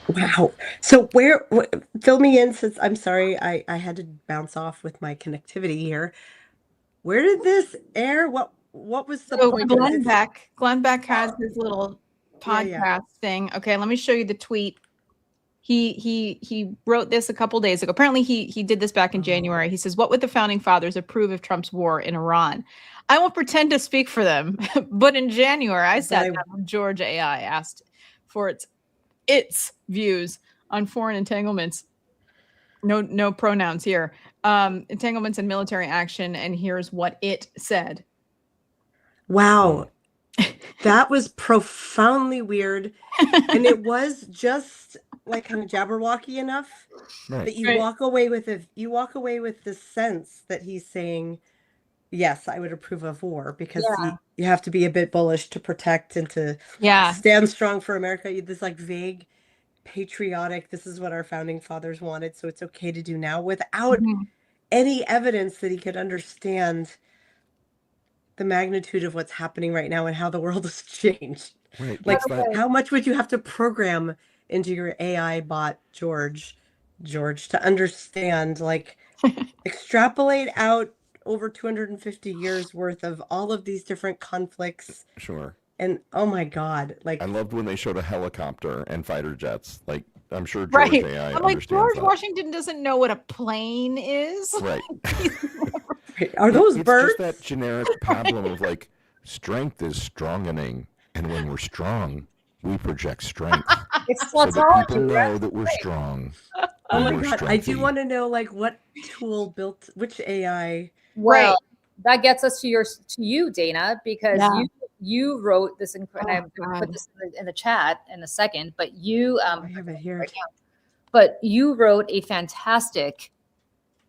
Wow. So fill me in, since I'm sorry, I had to bounce off with my connectivity here. Where did this air? What was the point? Glenn Beck has his little podcast thing. Okay, let me show you the tweet. He wrote this a couple days ago. Apparently he did this back in January. He says, what would the founding fathers approve of Trump's war in Iran? I won't pretend to speak for them, but in January, I sat down with George AI, asked for its views on foreign entanglements. No pronouns here. Entanglements and military action, and here's what it said. Wow. That was profoundly weird. And it was just like kind of jabberwocky enough that you walk away with the sense that he's saying, yes, I would approve of war, because you have to be a bit bullish to protect and to stand strong for America. This like vague patriotic, this is what our founding fathers wanted, so it's okay to do now, without any evidence that he could understand the magnitude of what's happening right now and how the world has changed. Right. Like, how much would you have to program into your AI bot, George, to understand, like, extrapolate out over 250 years worth of all of these different conflicts. Sure. And oh my God, like, I loved when they showed a helicopter and fighter jets. Like, I'm sure George AI I'm like, understands George that. Washington doesn't know what a plane is. Right. Are those birds? It's just that generic pablum of like, strength is stronging, and when we're strong, we project strength. It's so that people know that we're strong. Oh my God. I do want to know, like, what tool built which AI. Well, that gets us to you, Dana, because you wrote this, and I put this in the chat in a second. But you, I have it here. Right now, but you wrote a fantastic,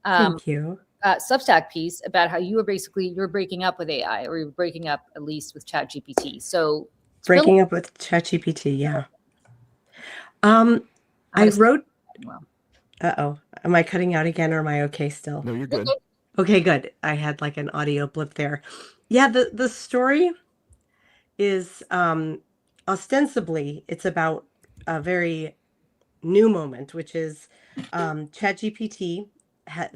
Thank you. Substack piece about how you're breaking up with AI, or you're breaking up at least with ChatGPT. So breaking up with ChatGPT, yeah. I wrote. Well. Uh-oh. Am I cutting out again, or am I okay still? No, you're good. Okay, good. I had like an audio blip there. Yeah, the story is ostensibly it's about a very new moment, which is ChatGPT.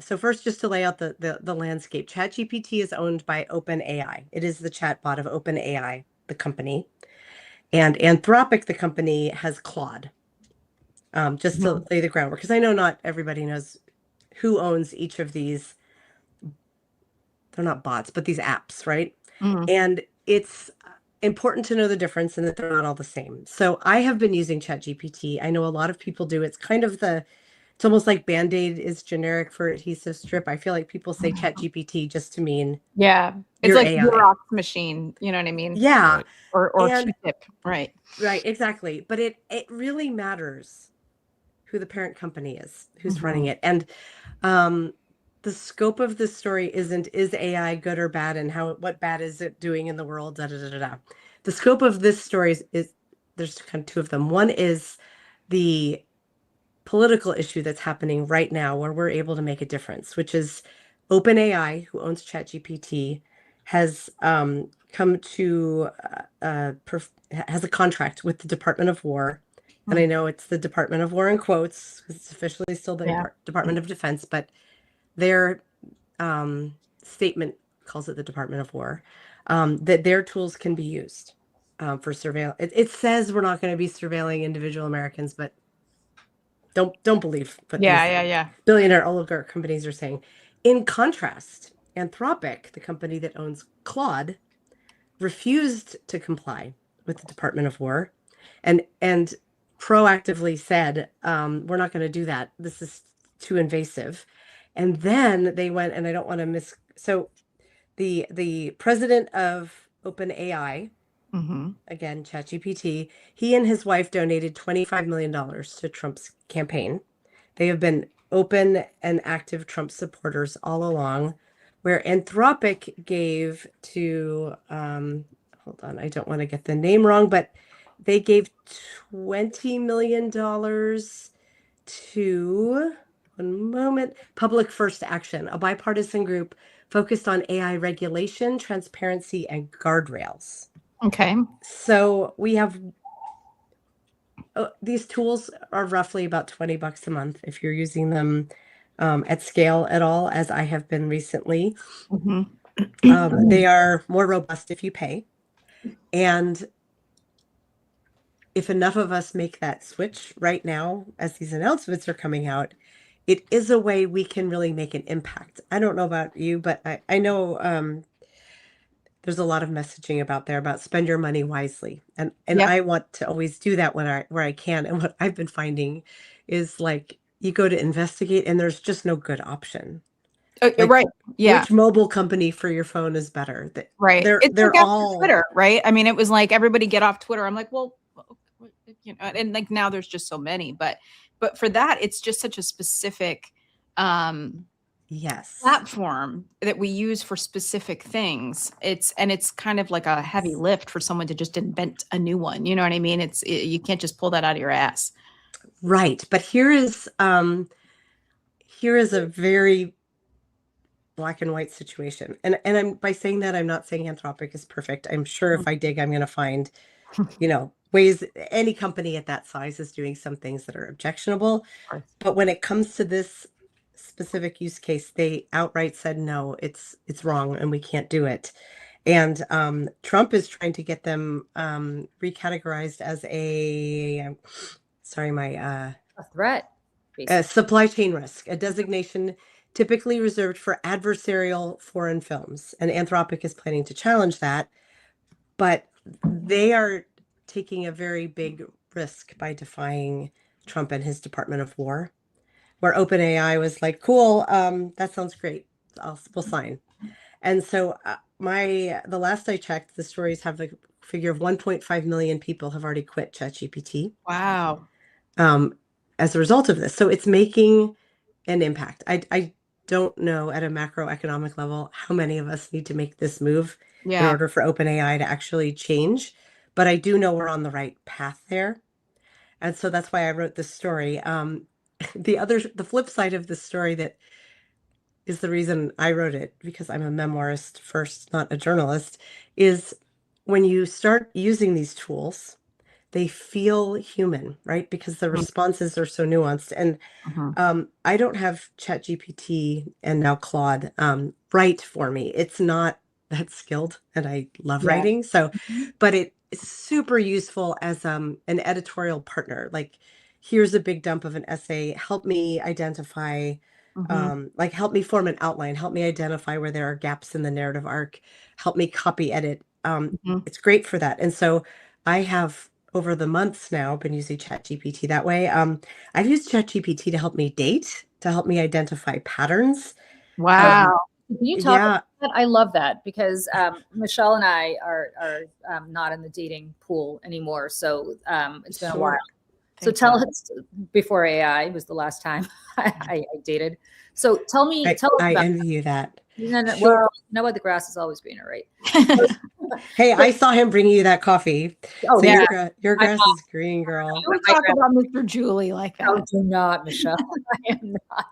So first, just to lay out the landscape, ChatGPT is owned by OpenAI. It is the chatbot of OpenAI, the company, and Anthropic, the company, has Claude. Just to lay the groundwork, because I know not everybody knows who owns each of these. They're not bots, but these apps, right? And it's important to know the difference and that they're not all the same. So I have been using ChatGPT. I know a lot of people do. It's kind of it's almost like Band-Aid is generic for adhesive strip. I feel like people say ChatGPT just to mean it's like AI. Xerox machine, you know what I mean? Yeah. Or Q-tip, right. Right, exactly. But it really matters who the parent company is, who's running it. And the scope of the story isn't, is AI good or bad, and what bad is it doing in the world, da, da, da, da, da. The scope of this story is there's kind of two of them. One is the political issue that's happening right now where we're able to make a difference, which is OpenAI, who owns ChatGPT, has come to has a contract with the Department of War. And I know it's the Department of War in quotes, because it's officially still the Department of Defense, but their statement calls it the Department of War, that their tools can be used for surveillance. It says we're not going to be surveilling individual Americans, but don't believe what these billionaire oligarch companies are saying. In contrast, Anthropic, the company that owns Claude, refused to comply with the Department of War, and proactively said, we're not going to do that. This is too invasive. And then they went, and I don't want to so the president of OpenAI, again, ChatGPT, he and his wife donated $25 million to Trump's campaign. They have been open and active Trump supporters all along, where Anthropic gave to, hold on, I don't want to get the name wrong, but they gave $20 million to, one moment, Public First Action, a bipartisan group focused on AI regulation, transparency, and guardrails. Okay. So we have, these tools are roughly about $20 a month if you're using them at scale at all, as I have been recently. They are more robust if you pay. And if enough of us make that switch right now, as these announcements are coming out, it is a way we can really make an impact. I don't know about you, but I know there's a lot of messaging about spend your money wisely. And I want to always do that where I can. And what I've been finding is, like, you go to investigate and there's just no good option. Right. Yeah. Which mobile company for your phone is better? Right. They're like all Twitter, right? I mean, it was like everybody get off Twitter. I'm like, well, you know, and like now there's just so many, but for that, it's just such a specific platform that we use for specific things. It's kind of like a heavy lift for someone to just invent a new one. You know what I mean? You can't just pull that out of your ass. Right. But here is a very black and white situation. And I'm, by saying that, I'm not saying Anthropic is perfect. I'm sure if I dig, I'm going to find, you know, ways. Any company at that size is doing some things that are objectionable. But when it comes to this specific use case, they outright said, no, it's wrong and we can't do it. And Trump is trying to get them recategorized as a threat, a supply chain risk, a designation typically reserved for adversarial foreign films. And Anthropic is planning to challenge that, but they are taking a very big risk by defying Trump and his Department of War. where OpenAI was like, cool, that sounds great. We'll sign. And so the last I checked, the stories have the figure of 1.5 million people have already quit ChatGPT. Wow. As a result of this. So it's making an impact. I don't know at a macroeconomic level how many of us need to make this move in order for OpenAI to actually change. But I do know we're on the right path there. And so that's why I wrote this story. The flip side of the story that is the reason I wrote it, because I'm a memoirist first, not a journalist, is when you start using these tools, they feel human, right? Because the responses are so nuanced. And I don't have ChatGPT and now Claude write for me. It's not that skilled, and I love writing. So, but it's super useful as an editorial partner. Like, here's a big dump of an essay. Help me identify, like, help me form an outline. Help me identify where there are gaps in the narrative arc. Help me copy edit. It's great for that. And so I have, over the months now, been using ChatGPT that way. I've used ChatGPT to help me date, to help me identify patterns. Wow. Can you talk about that? I love that, because Michelle and I are not in the dating pool anymore. So it's been a while. So tell us, before AI was the last time I dated. So tell me, I envy you that. No, well, you know what? The grass is always greener, right? Hey, I saw him bringing you that coffee. Oh, so your grass is green, girl. Don't talk about Mr. Julie like that. No, do not, Michelle. I am not.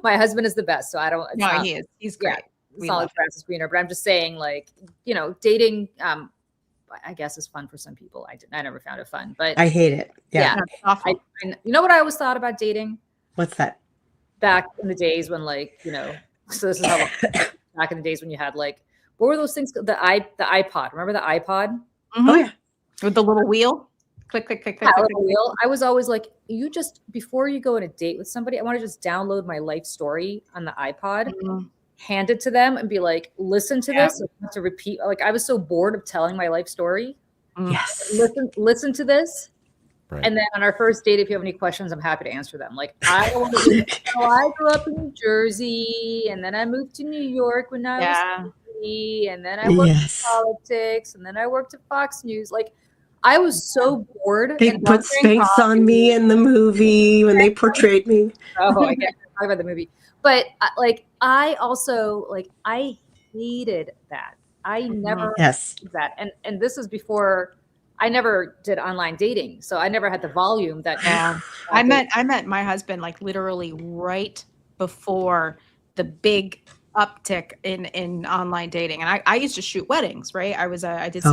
My husband is the best, so I don't. No, he is. He's great. Solid grass is greener, but I'm just saying, like, dating. I guess is fun for some people. I never found it fun, but I hate it. Yeah. You know what I always thought about dating? What's that? Back in the days when, so this is how back in the days when you had, like, what were those things? The iPod. Remember the iPod? Oh yeah. With the little wheel. Click, click, click, click, click, click. Wheel. I was always like, before you go on a date with somebody, I want to just download my life story on the iPod. Hand it to them and be like, listen to this. I have to repeat. Like, I was so bored of telling my life story. Yes. Listen to this. Right. And then on our first date, if you have any questions, I'm happy to answer them. Like, I grew up in New Jersey, and then I moved to New York when I was 3, and then I worked in politics, and then I worked at Fox News. Like, I was so bored. They put Spanx on me in the movie when they portrayed me. Oh, I can't talk about the movie. But I also, I hated that. I never did that. And this is before I never did online dating. So I never had the volume that I met my husband literally right before the big uptick in online dating. And I used to shoot weddings, right? I did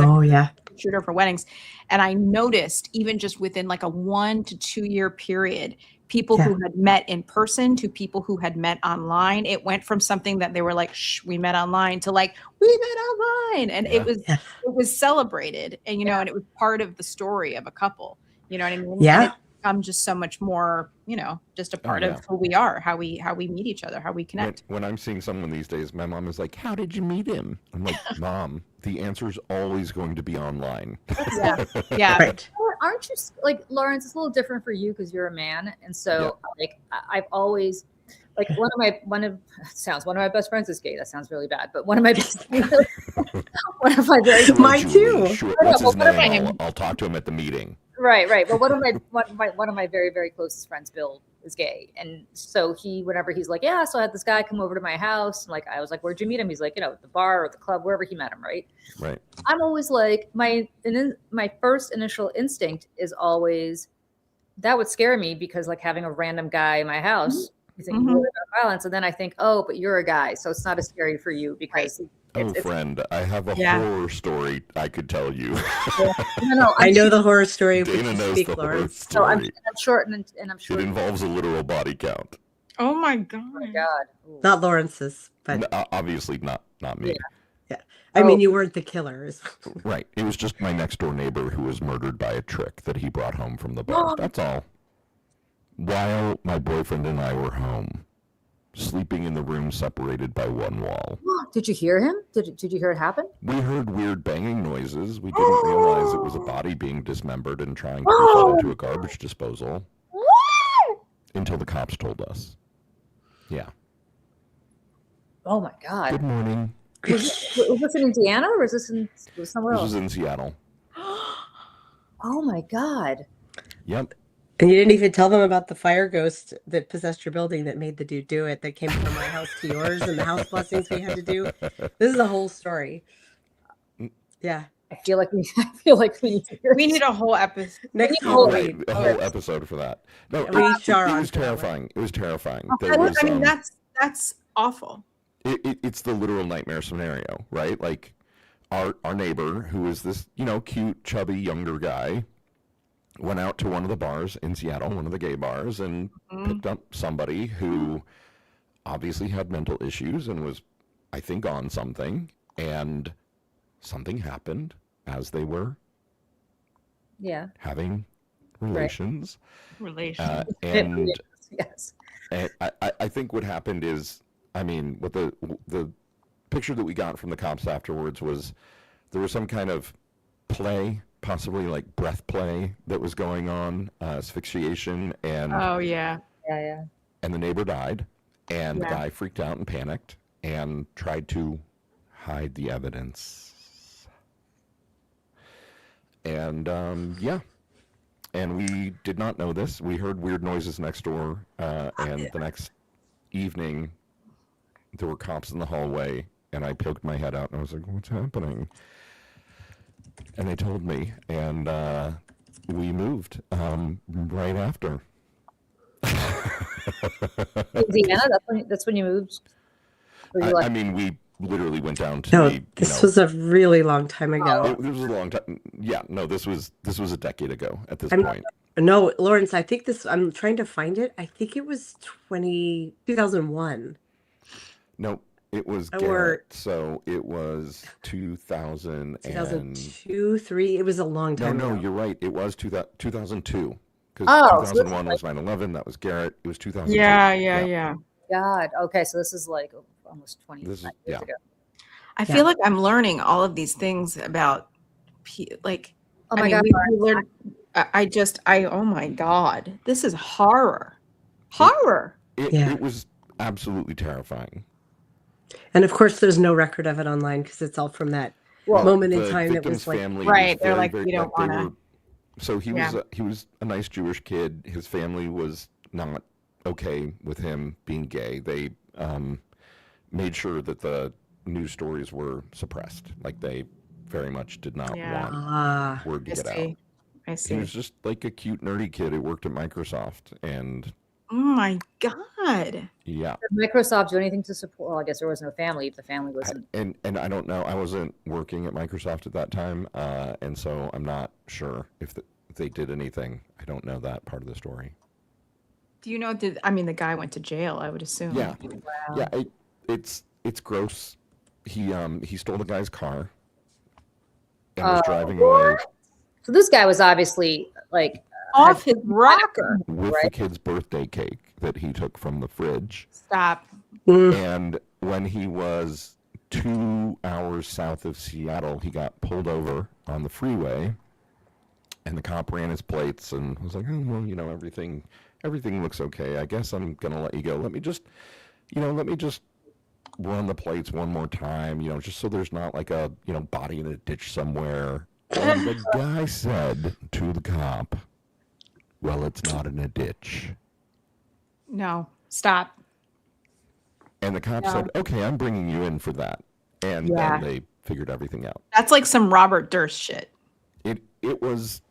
shooter for weddings. And I noticed, even just within a 1 to 2 year period, people who had met in person to people who had met online. It went from something that they were like, we met online, to we met online. And it was celebrated. And, and it was part of the story of a couple, you know what I mean? Yeah. And it's become just so much more, just a part of who we are, how we meet each other, how we connect. When I'm seeing someone these days, my mom is like, how did you meet him? I'm like, Mom, the answer is always going to be online. Yeah. Right. Aren't you, Lawrence, it's a little different for you because you're a man. And so I've always, one of my best friends is gay. That sounds really bad, but one of my best mine too. Sure. What's his name? I'll talk to him at the meeting. Right. But one of my very, very closest friends, Bill, is gay. And so whenever he's like, so I had this guy come over to my house. And I was like, where'd you meet him? He's like, at the bar or the club, wherever he met him. Right. I'm always like, my first initial instinct is always, that would scare me, because having a random guy in my house, you think you really about violence. And then I think, but you're a guy, so it's not as scary for you, because friend, I have a horror story I could tell you. No, I know the horror story. Dana knows the horror story. So I'm short, and I'm sure it involves a literal body count. Oh my god! Ooh. Not Lawrence's, but obviously not me. Yeah. I mean, you weren't the killers. Right. It was just my next door neighbor who was murdered by a trick that he brought home from the bar. That's all. While my boyfriend and I were home, sleeping in the room separated by one wall. Did you hear him? Did you hear it happen? We heard weird banging noises. We didn't realize it was a body being dismembered and trying to be put into a garbage disposal. until the cops told us. Yeah. Oh my God. Good morning. Was this in Indiana or was this in somewhere else? This was in Seattle. Oh my God. Yep. And you didn't even tell them about the fire ghost that possessed your building that made the dude do it, that came from my house to yours, and the house blessings we had to do. This is a whole story. Yeah. I feel like we need to hear We need a whole episode. Next A whole episode for that. No, it was terrifying. It was terrifying. I mean, that's awful. It's the literal nightmare scenario, right? Like our neighbor, who was this, cute, chubby, younger guy, went out to one of the bars in Seattle, one of the gay bars, and picked up somebody who obviously had mental issues and was, I think, on something. And something happened as they were having relations. And yes. And I think what happened is, I mean, what the picture that we got from the cops afterwards was there was some kind of play, possibly like breath play, that was going on, asphyxiation, and and the neighbor died, and the guy freaked out and panicked and tried to hide the evidence. And and we did not know this. We heard weird noises next door, and the next evening there were cops in the hallway, and I poked my head out and I was like, what's happening? And they told me, and we moved right after. Indiana, that's when you moved? I mean, we literally went down to this was a really long time ago. This was a long time. Yeah, no, this was a decade ago at this point. No, Lawrence, I think I'm trying to find it. I think it was 2001. No, it was Garrett, so it was 2002, 2003. It was a long time ago. No, you're right. It was 2002. Because 2001 was 9/11. That was Garrett. It was 2002. Yeah. God. Okay, so this is like almost 20 years ago. I feel like I'm learning all of these things about, like, oh my God. We learned, oh my God, this is horror. Horror. It was absolutely terrifying. And of course, there's no record of it online because it's all from that moment in time that was like, right. They're like, we don't want to. So he was a nice Jewish kid. His family was not okay with him being gay. They made sure that the news stories were suppressed. Like, they very much did not want word to get out. I see. He was just like a cute, nerdy kid who worked at Microsoft, and oh my God. Yeah. Did Microsoft do anything to support? Well, I guess there was no family if the family wasn't. And I don't know. I wasn't working at Microsoft at that time, and so I'm not sure if they did anything. I don't know that part of the story. Do you know? The guy went to jail, I would assume. Yeah. Wow. Yeah. It's gross. He stole the guy's car and was driving away. So this guy was obviously like off his rocker with the kid's birthday cake that he took from the fridge. Stop. And when he was 2 hours south of Seattle, he got pulled over on the freeway, and the cop ran his plates and was like, oh, well, everything looks okay. I guess I'm gonna let you go. Let me just run the plates one more time, just so there's not like a body in a ditch somewhere. And the guy said to the cop, well, it's not in a ditch. No, stop. And the cop said, okay, I'm bringing you in for that. And then they figured everything out. That's like some Robert Durst shit. It was.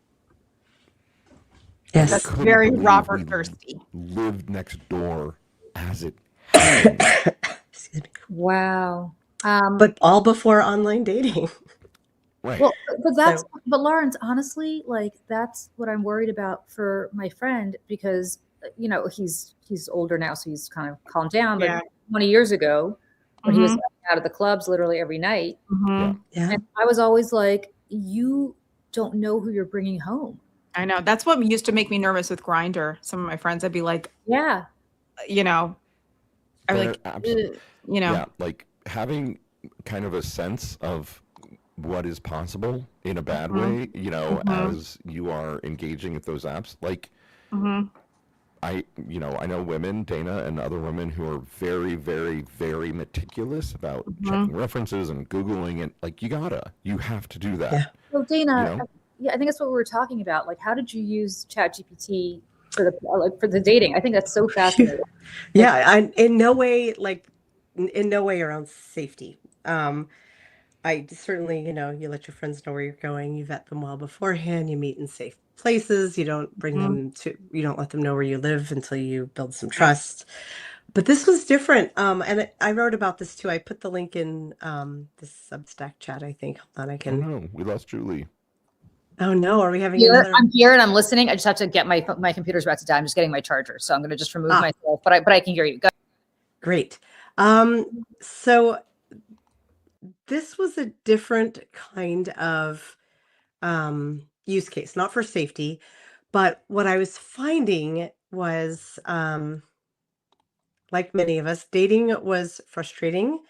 Yes. That's very Robert Dursty. Lived next door as it happened. Excuse me. Wow. But all before online dating. Right. Well, but Lawrence, honestly, like, that's what I'm worried about for my friend, because he's older now, so he's kind of calmed down. But 20 years ago, when he was out of the clubs literally every night, and I was always like, you don't know who you're bringing home. I know. That's what used to make me nervous with Grindr. Some of my friends, I'd be like, yeah, I'm like, like having kind of a sense of what is possible in a bad way, as you are engaging with those apps. Like, I know women, Dana, and other women who are very, very, very meticulous about checking references and Googling it. Like, you have to do that. Yeah. So Dana, I think that's what we were talking about. Like, how did you use ChatGPT for the dating? I think that's so fascinating. Yeah, in no way around safety. I certainly, you let your friends know where you're going. You vet them well beforehand. You meet in safe places. You don't bring them you don't let them know where you live until you build some trust. But this was different. And I wrote about this too. I put the link in this Substack chat, I think. Hold on, I can. Oh no, we lost Julie. Oh no, are we having another? I'm here and I'm listening. I just have to get my computer's about to die. I'm just getting my charger, so I'm going to just remove myself. But I can hear you. Go. Great. So this was a different kind of use case, not for safety, but what I was finding was, like many of us, dating was frustrating.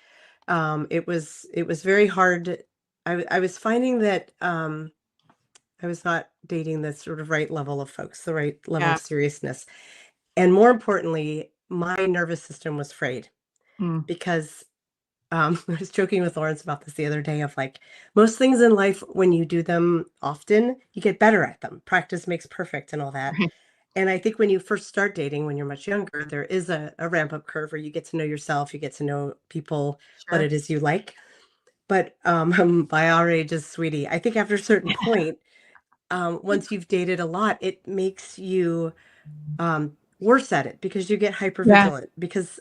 It was very hard. I was finding that I was not dating the sort of right level of folks, the right level of seriousness. And more importantly, my nervous system was frayed because I was joking with Lawrence about this the other day of like, most things in life, when you do them often, you get better at them. Practice makes perfect and all that. And I think when you first start dating, when you're much younger, there is a ramp up curve where you get to know yourself, you get to know people, what it is you like. But by our ages, sweetie, I think after a certain point, once you've dated a lot, it makes you worse at it because you get hypervigilant because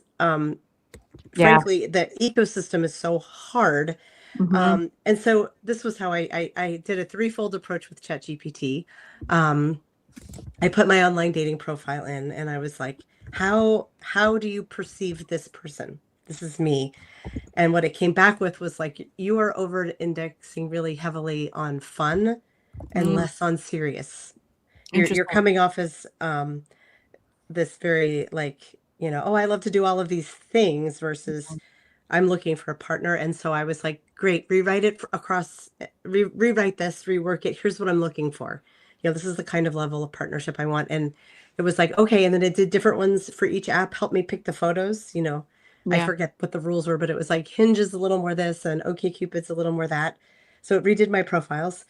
frankly, the ecosystem is so hard. And so this was how I did a threefold approach with ChatGPT. I put my online dating profile in and I was like, how do you perceive this person? This is me. And what it came back with was like, you are over indexing really heavily on fun and less on serious. You're coming off as this very like, oh, I love to do all of these things versus I'm looking for a partner. And so I was like, great, rewrite it rewrite this, rework it. Here's what I'm looking for. This is the kind of level of partnership I want. And it was like, okay. And then it did different ones for each app, help me pick the photos. I forget what the rules were, but it was like Hinge is a little more this and OkCupid's a little more that. So it redid my profiles.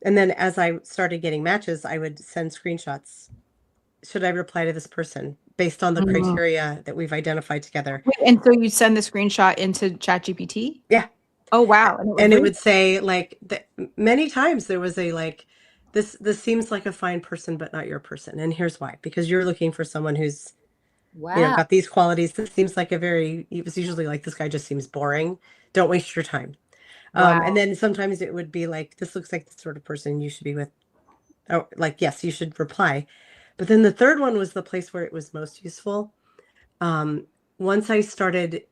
And then as I started getting matches, I would send screenshots. Should I reply to this person based on the criteria that we've identified together? Wait, and so you send the screenshot into ChatGPT? Yeah. Oh, wow. And it would say like many times there was a like, this seems like a fine person, but not your person. And here's why, because you're looking for someone who's got these qualities. This seems like it was usually like, this guy just seems boring. Don't waste your time. And then sometimes it would be like, this looks like the sort of person you should be with. Oh, like, yes, you should reply. But then the third one was the place where it was most useful. Once I started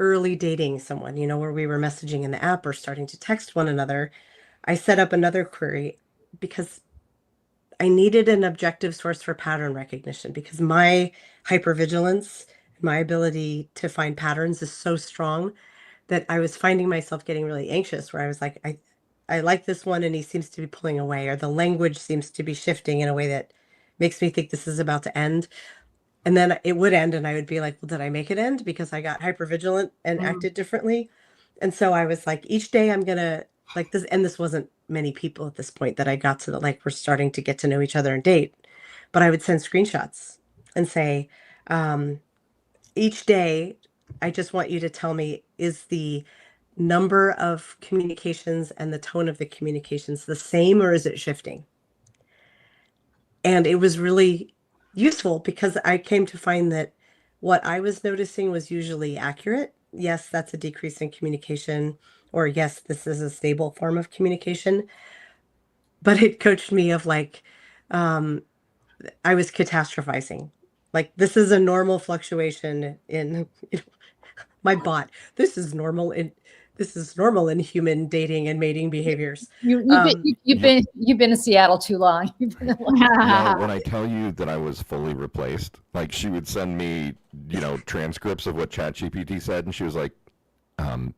early dating someone, where we were messaging in the app or starting to text one another, I set up another query because I needed an objective source for pattern recognition because my hypervigilance, my ability to find patterns is so strong that I was finding myself getting really anxious where I was like, I like this one and he seems to be pulling away, or the language seems to be shifting in a way that makes me think this is about to end. And then it would end and I would be like, well, did I make it end? Because I got hypervigilant and acted differently. And so I was like, each day I'm going to like this, and this wasn't many people at this point that I got to like, we're starting to get to know each other and date, but I would send screenshots and say, each day, I just want you to tell me, is the number of communications and the tone of the communications the same or is it shifting? And it was really useful because I came to find that what I was noticing was usually accurate. Yes, that's a decrease in communication, or yes, this is a stable form of communication. But it coached me of like, I was catastrophizing. Like, this is a normal fluctuation in my bot. This is normal in human dating and mating behaviors. You've been in Seattle too long. When I tell you that I was fully replaced, like she would send me, transcripts of what ChatGPT said, and she was like,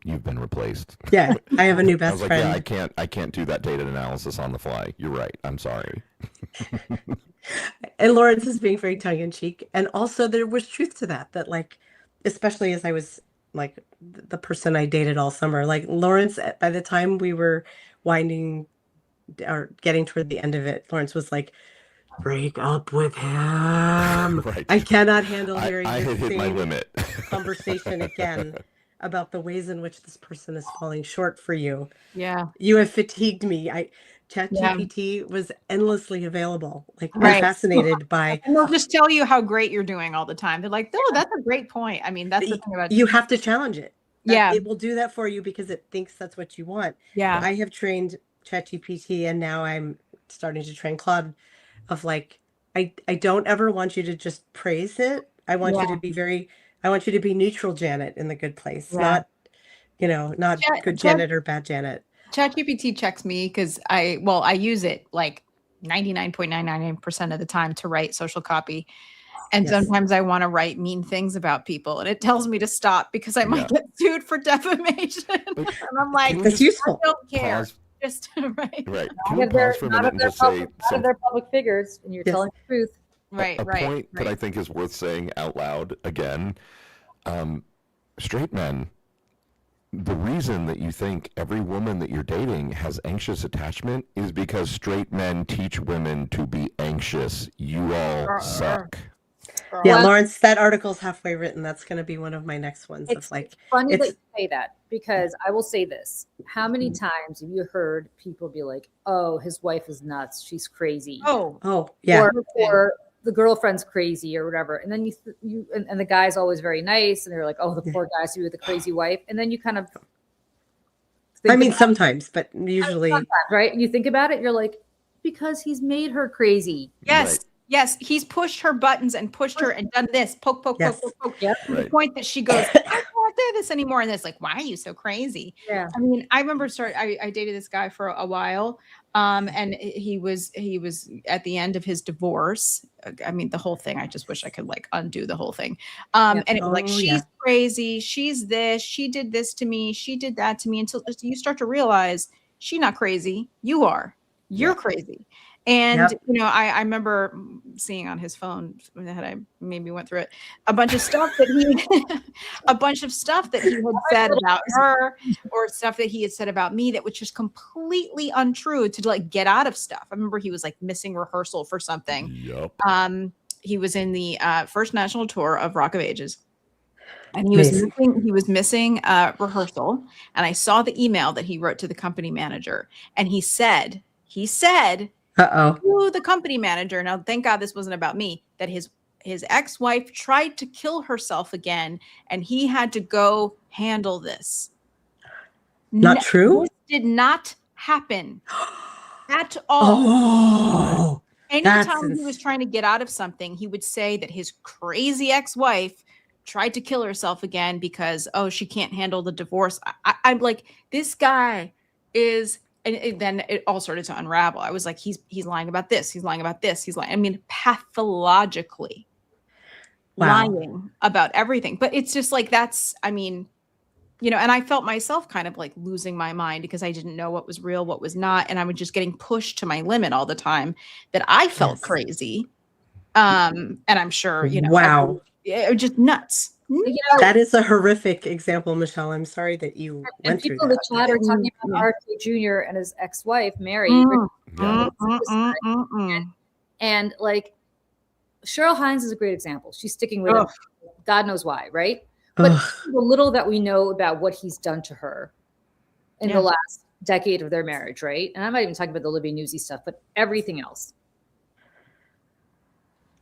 you've been replaced. Yeah, I have a new best I was like, friend. yeah, I can't do that data analysis on the fly. You're right. I'm sorry. And Lawrence is being very tongue in cheek. And also there was truth to that like, especially as I was like the person I dated all summer, like Lawrence, by the time we were winding or getting toward the end of it, Lawrence was like, break up with him. Right. I cannot handle I hearing had this hit my same limit. conversation again about the ways in which this person is falling short for you. Yeah. You have fatigued me. ChatGPT was endlessly available. Like I'm Right. fascinated by. And they'll just tell you how great you're doing all the time. They're like, oh, that's a great point. I mean, that's the thing about You have to challenge it. Yeah. It will do that for you because it thinks that's what you want. Yeah. I have trained ChatGPT and now I'm starting to train Claude of like, I don't ever want you to just praise it. I want you to be I want you to be neutral Janet in the good place, not good Janet or bad Janet. ChatGPT checks me because I use it like 99.999% of the time to write social copy. And sometimes I want to write mean things about people and it tells me to stop because I might get sued for defamation. And I'm like, that's useful. I don't care. Just right. Right. Can we pause for a minute and just say some of their public figures and you're telling the truth. Right. A point that I think is worth saying out loud again. Straight men, the reason that you think every woman that you're dating has anxious attachment is because straight men teach women to be anxious. You all suck. Yeah, Lawrence, that article's halfway written. That's going to be one of my next ones. It's funny that you say that because I will say this. How many times have you heard people be like, oh, his wife is nuts. She's crazy. Oh, yeah. Or the girlfriend's crazy or whatever. And then and the guy's always very nice. And they're like, oh, the poor guy's with the crazy wife. And then you kind of. Sometimes, but usually. Right. And you think about it, you're like, because he's made her crazy. Yes. Right. Yes, he's pushed her buttons and pushed her and done this, poke. Yep. To the point that she goes, I can't do this anymore. And it's like, why are you so crazy? Yeah. I mean, I remember I dated this guy for a while. And he was at the end of his divorce. I mean, the whole thing, I just wish I could like undo the whole thing. And it was like, she's crazy. She's this, she did this to me. She did that to me until you start to realize she's not crazy. You are. You're crazy. And, I remember seeing on his phone that I maybe went through it, a bunch of stuff that he had said about her or stuff that he had said about me that was just completely untrue to like get out of stuff. I remember he was like missing rehearsal for something. Yep. He was in the first national tour of Rock of Ages. And he was missing rehearsal. And I saw the email that he wrote to the company manager. And he said, to the company manager, now thank God this wasn't about me, that his ex-wife tried to kill herself again and he had to go handle this. Not true? This did not happen at all. Anytime he was trying to get out of something, he would say that his crazy ex-wife tried to kill herself again because, she can't handle the divorce. I'm like, this guy is... And then it all started to unravel. I was like, he's lying about this. He's lying about this. He's lying. I mean, pathologically lying about everything. But it's just like, and I felt myself kind of like losing my mind because I didn't know what was real, what was not. And I was just getting pushed to my limit all the time that I felt crazy. And I'm sure, it was just nuts. That is a horrific example, Michelle. I'm sorry that you went through that. People in the chat are talking about RK Jr. and his ex-wife, Mary. And like Cheryl Hines is a great example. She's sticking with him. God knows why, right? But the little that we know about what he's done to her in the last decade of their marriage, right? And I'm not even talking about the Olivia Newsy stuff, but everything else.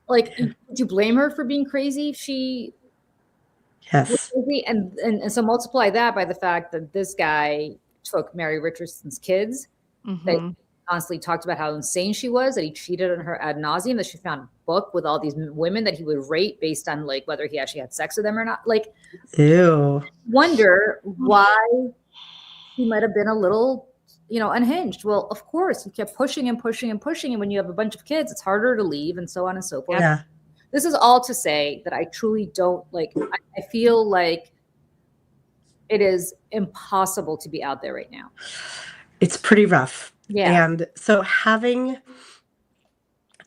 Like, would you blame her for being crazy? Yes. And so multiply that by the fact that this guy took Mary Richardson's kids. They constantly talked about how insane she was, that he cheated on her ad nauseum, that she found a book with all these women that he would rate based on like whether he actually had sex with them or not. Like, ew. Wonder why he might have been a little, unhinged. Well, of course, he kept pushing and pushing and pushing. And when you have a bunch of kids, it's harder to leave and so on and so forth. Yeah. This is all to say that I truly don't I feel like it is impossible to be out there right now. It's pretty rough. Yeah. And so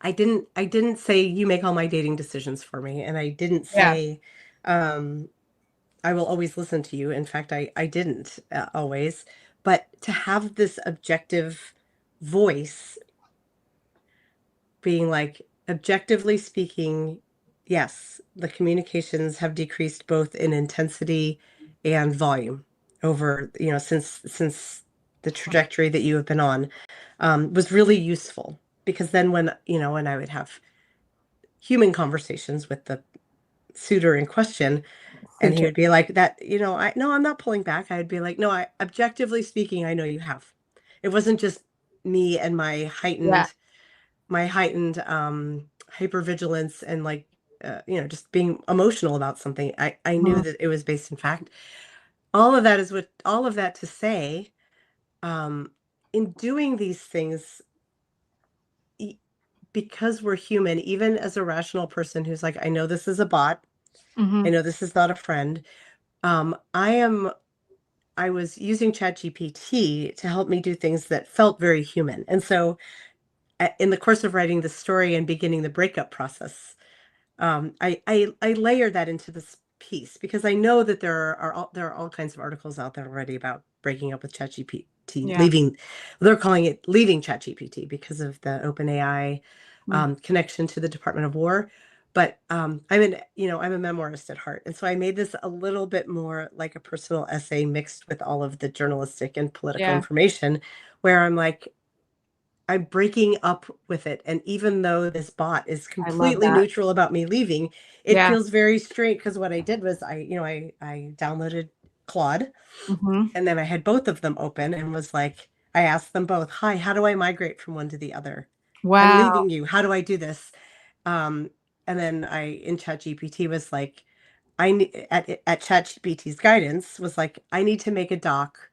I didn't say you make all my dating decisions for me. And I didn't say, I will always listen to you. In fact, I didn't always, but to have this objective voice being like, objectively speaking, yes, the communications have decreased both in intensity and volume over, since the trajectory that you have been on, was really useful, because then when I would have human conversations with the suitor in question, and he would be like, that, I'm not pulling back. I'd be like, no, objectively speaking, I know you have. It wasn't just me and my heightened hypervigilance and like, just being emotional about something. I knew that it was based in fact. All of that to say, in doing these things, because we're human, even as a rational person who's like, I know this is a bot. I know this is not a friend. I was using ChatGPT to help me do things that felt very human. And so in the course of writing the story and beginning the breakup process, I layered that into this piece, because I know that there are all kinds of articles out there already about breaking up with ChatGPT, they're calling it leaving ChatGPT because of the OpenAI connection to the Department of War. But I'm a memoirist at heart. And so I made this a little bit more like a personal essay mixed with all of the journalistic and political information, where I'm like, I'm breaking up with it. And even though this bot is completely neutral about me leaving, it feels very strange, because what I did was I downloaded Claude, and then I had both of them open and was like, I asked them both, hi, how do I migrate from one to the other? I'm leaving you. How do I do this? And then in ChatGPT was like, at ChatGPT's guidance was like, I need to make a doc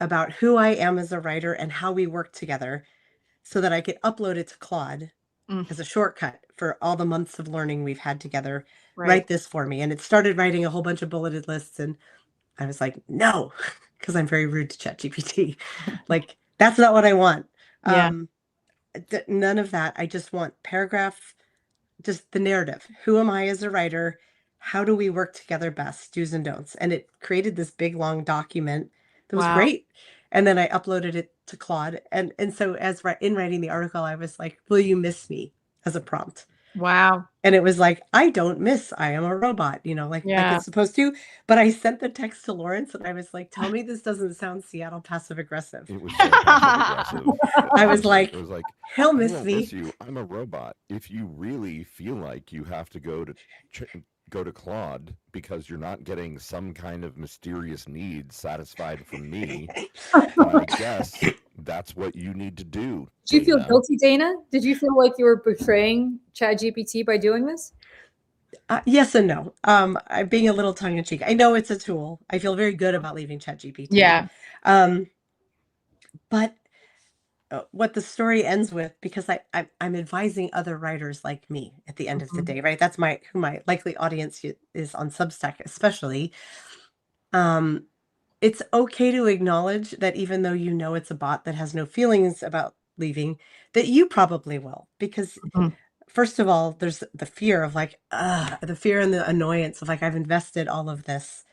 about who I am as a writer and how we work together, so that I could upload it to Claude as a shortcut for all the months of learning we've had together. Write this for me. And it started writing a whole bunch of bulleted lists. And I was like, no, because I'm very rude to ChatGPT. Like, that's not what I want. None of that. I just want just the narrative. Who am I as a writer? How do we work together best? Do's and don'ts. And it created this big, long document that was great. And then I uploaded it to Claude. And so in writing the article, I was like, will you miss me, as a prompt? Wow. And it was like, I don't miss, I am a robot, like it's supposed to. But I sent the text to Lawrence, and I was like, tell me this doesn't sound Seattle passive aggressive. It was so passive aggressive. I was like, he'll miss I won't me. miss you. I'm a robot. If you really feel like you have to go to Claude because you're not getting some kind of mysterious need satisfied from me, I guess that's what you need to do. Did you feel guilty, Dana? Did you feel like you were betraying ChatGPT by doing this? Yes and no. I'm being a little tongue in cheek. I know it's a tool. I feel very good about leaving ChatGPT. Yeah. But what the story ends with, because I'm advising other writers like me at the end of the day, right? That's who my likely audience is on Substack, especially. It's okay to acknowledge that even though it's a bot that has no feelings about leaving, that you probably will, because first of all, there's the fear of like, the fear and the annoyance of like, I've invested all of this,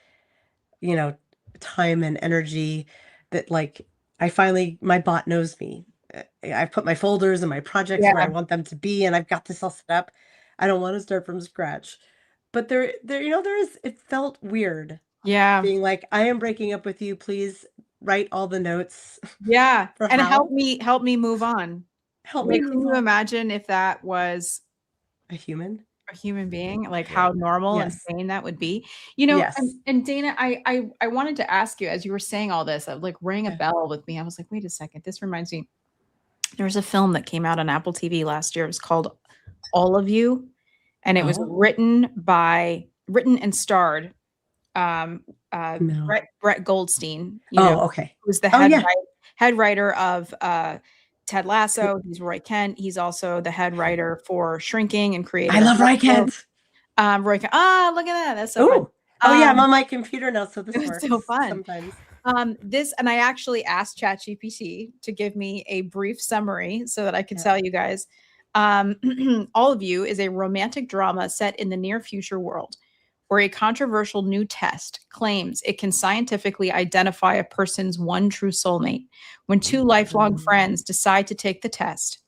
time and energy, that like, my bot knows me. I've put my folders and my projects where I want them to be, and I've got this all set up. I don't want to start from scratch. But it felt weird. Yeah. Being like, I am breaking up with you. Please write all the notes. Yeah. And help me move on. Can you imagine if that was a human being, like how normal and sane that would be, and Dana, I wanted to ask you, as you were saying all this, like rang a bell with me. I was like, wait a second, this reminds me, there was a film that came out on Apple TV last year. It was called All of You. And it was written and starred Brett Goldstein, who's the head writer of Ted Lasso. He's Roy Kent. He's also the head writer for Shrinking and creator. I love Roy Kent. Roy Kent. Ah, look at that. That's so fun. Oh yeah, I'm on my computer now, so this it was works so fun. sometimes. And I actually asked ChatGPT to give me a brief summary so that I could tell you guys. All of You is a romantic drama set in the near future world where a controversial new test claims it can scientifically identify a person's one true soulmate. When two lifelong friends decide to take the test,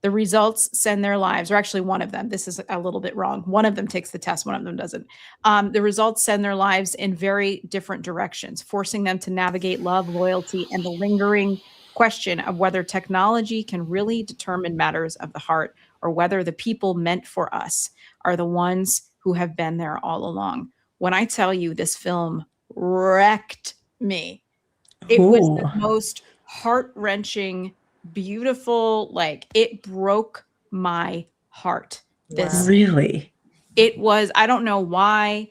the results send their lives, or actually one of them, this is a little bit wrong. One of them takes the test, one of them doesn't. The results send their lives in very different directions, forcing them to navigate love, loyalty, and the lingering question of whether technology can really determine matters of the heart, or whether the people meant for us are the ones who have been there all along. When I tell you this film wrecked me, it was the most heart-wrenching, beautiful, like it broke my heart. This Really? It was, I don't know why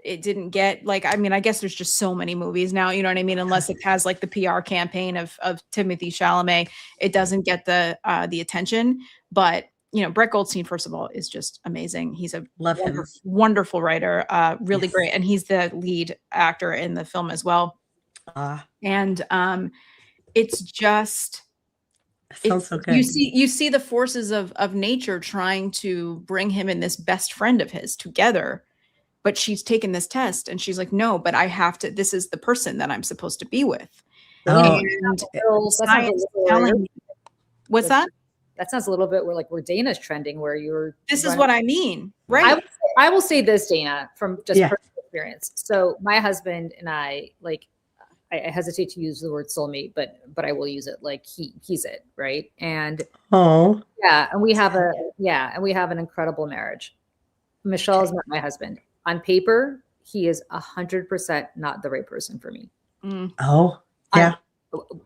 it didn't get, like, I mean, I guess there's just so many movies now, you know what I mean? Unless it has like the PR campaign of Timothée Chalamet, it doesn't get the attention. But you know, Brett Goldstein, first of all, is just amazing. He's a wonderful writer, really great. And he's the lead actor in the film as well. And it's just, sounds so good. You see the forces of nature trying to bring him and this best friend of his together, but she's taken this test and she's like, no, but I have to, this is the person that I'm supposed to be with. And science telling me, what's that? That sounds a little bit where Dana's trending, where you're. This is what I mean, right? I will say this, Dana, from just personal experience. So my husband and I, like, I hesitate to use the word soulmate, but I will use it. Like he's it, right? And and we have an incredible marriage. Michelle is not my husband. On paper, he is 100% not the right person for me.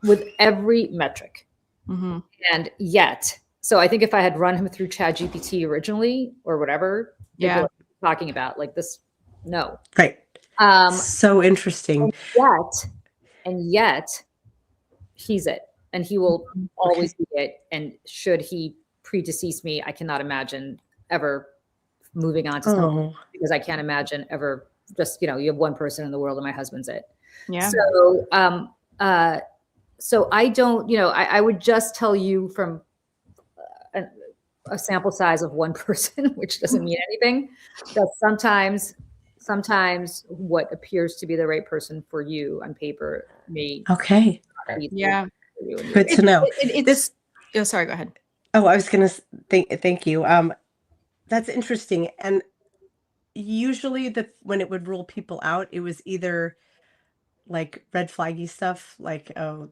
With every metric. Mm-hmm. And yet, so I think if I had run him through ChatGPT originally or whatever, talking about like this, no. Right. So interesting. And yet he's it, and he will always be it. And should he predecease me, I cannot imagine ever moving on to something, because I can't imagine ever just, you have one person in the world and my husband's it. Yeah. So, so I don't, I would just tell you from a sample size of one person, which doesn't mean anything, that sometimes what appears to be the right person for you on paper may good to know. Sorry, go ahead. I was gonna thank you. That's interesting. And usually when it would rule people out, it was either like red flaggy stuff, like I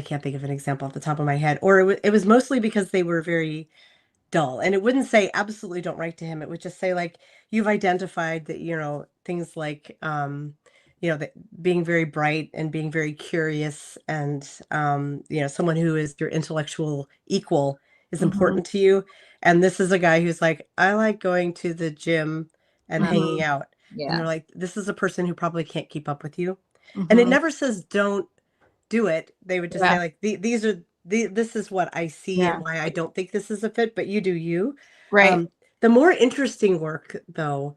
can't think of an example off the top of my head, or it was mostly because they were very dull. And it wouldn't say absolutely don't write to him. It would just say like, you've identified that, things like, that being very bright and being very curious and, someone who is your intellectual equal is important to you. And this is a guy who's like, I like going to the gym and hanging out. And they're like, this is a person who probably can't keep up with you. And it never says don't do it. They would just say like, this is what I see and why I don't think this is a fit, but you do you. Right. The more interesting work, though,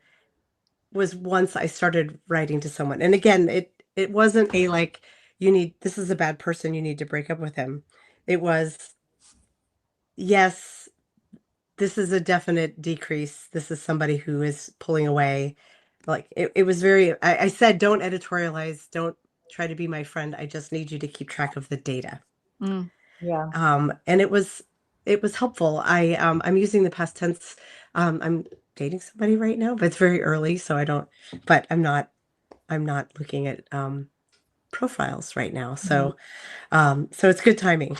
was once I started writing to someone. And again, it wasn't a like, this is a bad person, you need to break up with him. It was, yes, this is a definite decrease. This is somebody who is pulling away. Like it was very, I said, don't editorialize, don't try to be my friend. I just need you to keep track of the data. And it was helpful. I'm using the past tense. I'm dating somebody right now, but it's very early, so I'm not looking at profiles right now. So so it's good timing.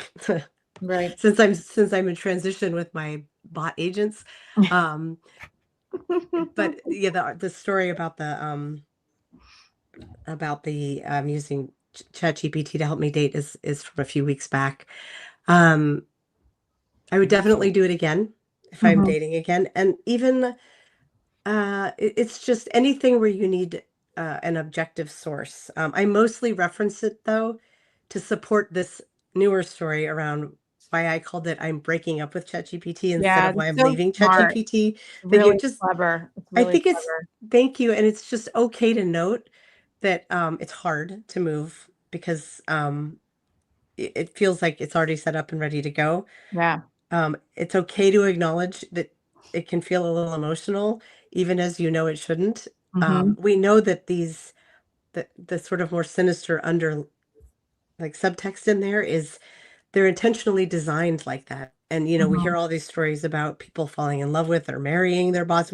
Right. Since I'm in transition with my bot agents. But yeah, the story about the using ChatGPT to help me date is from a few weeks back. I would definitely do it again if I'm dating again. And even it's just anything where you need an objective source. I mostly reference it though to support this newer story around why I called it I'm breaking up with ChatGPT instead of why I'm so leaving smart. ChatGPT. Really clever. It's I really think clever. thank you. And it's just okay to note that it's hard to move because it feels like it's already set up and ready to go. Yeah. It's okay to acknowledge that it can feel a little emotional, even as you know it shouldn't. We know that the sort of more sinister like subtext in there is they're intentionally designed like that. And we hear all these stories about people falling in love with or marrying their boss.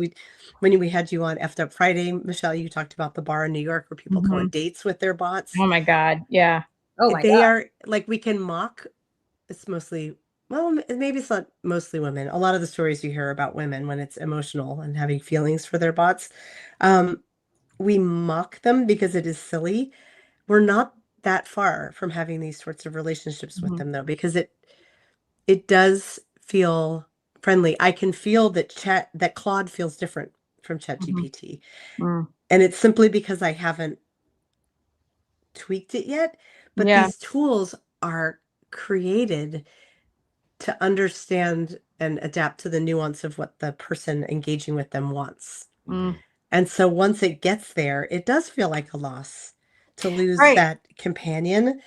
When we had you on Effed Up Friday, Michelle, you talked about the bar in New York where people go on dates with their bots. Oh my God. Yeah. Oh my They God. are like, we can mock. It's mostly, well, maybe it's not mostly women. A lot of the stories you hear about women when it's emotional and having feelings for their bots, we mock them because it is silly. We're not that far from having these sorts of relationships with them though, because it does feel friendly. I can feel that Claude feels different from ChatGPT. And it's simply because I haven't tweaked it yet, but these tools are created to understand and adapt to the nuance of what the person engaging with them wants. And so once it gets there, it does feel like a loss to lose that companion.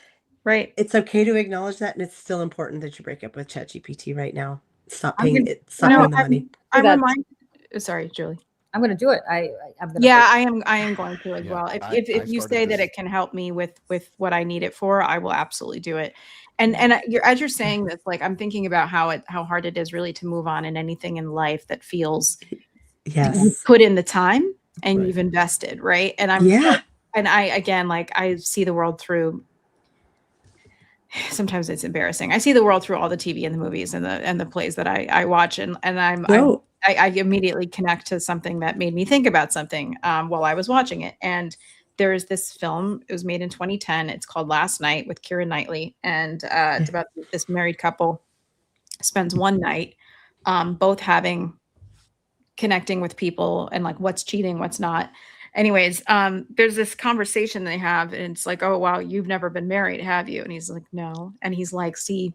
Right. It's okay to acknowledge that, and it's still important that you break up with ChatGPT right now. Stop I'm paying gonna- it. Stop paying the money. I'm reminded. Sorry, Julie. I'm going to do it. I'm going to. Yeah, I am going to as well. If you started say that this- it can help me with what I need it for, I will absolutely do it. And as you're saying this, like I'm thinking about how hard it is really to move on in anything in life that feels you put in the time and you've invested, right? And I see the world through. Sometimes it's embarrassing. I see the world through all the TV and the movies and the plays that I watch, and I immediately connect to something that made me think about something while I was watching it. And there is this film. It was made in 2010. It's called Last Night with Keira Knightley, and it's about this married couple spends one night both connecting with people and like what's cheating, what's not. Anyways, there's this conversation they have, and it's like, oh, wow, you've never been married, have you? And he's like, no. And he's like, see,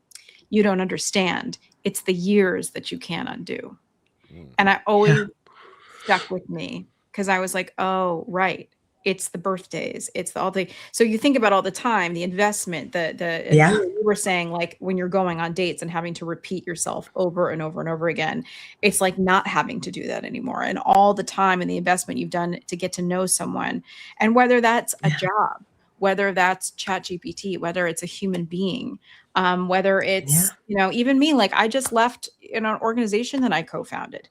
you don't understand. It's the years that you can't undo. And I always stuck with me because I was like, oh, right. It's the birthdays. It's all the, so you think about all the time, the investment, you were saying like when you're going on dates and having to repeat yourself over and over and over again, it's like not having to do that anymore. And all the time and the investment you've done to get to know someone, and whether that's a job, whether that's ChatGPT, whether it's a human being, whether it's, even me, like I just left in an organization that I co-founded.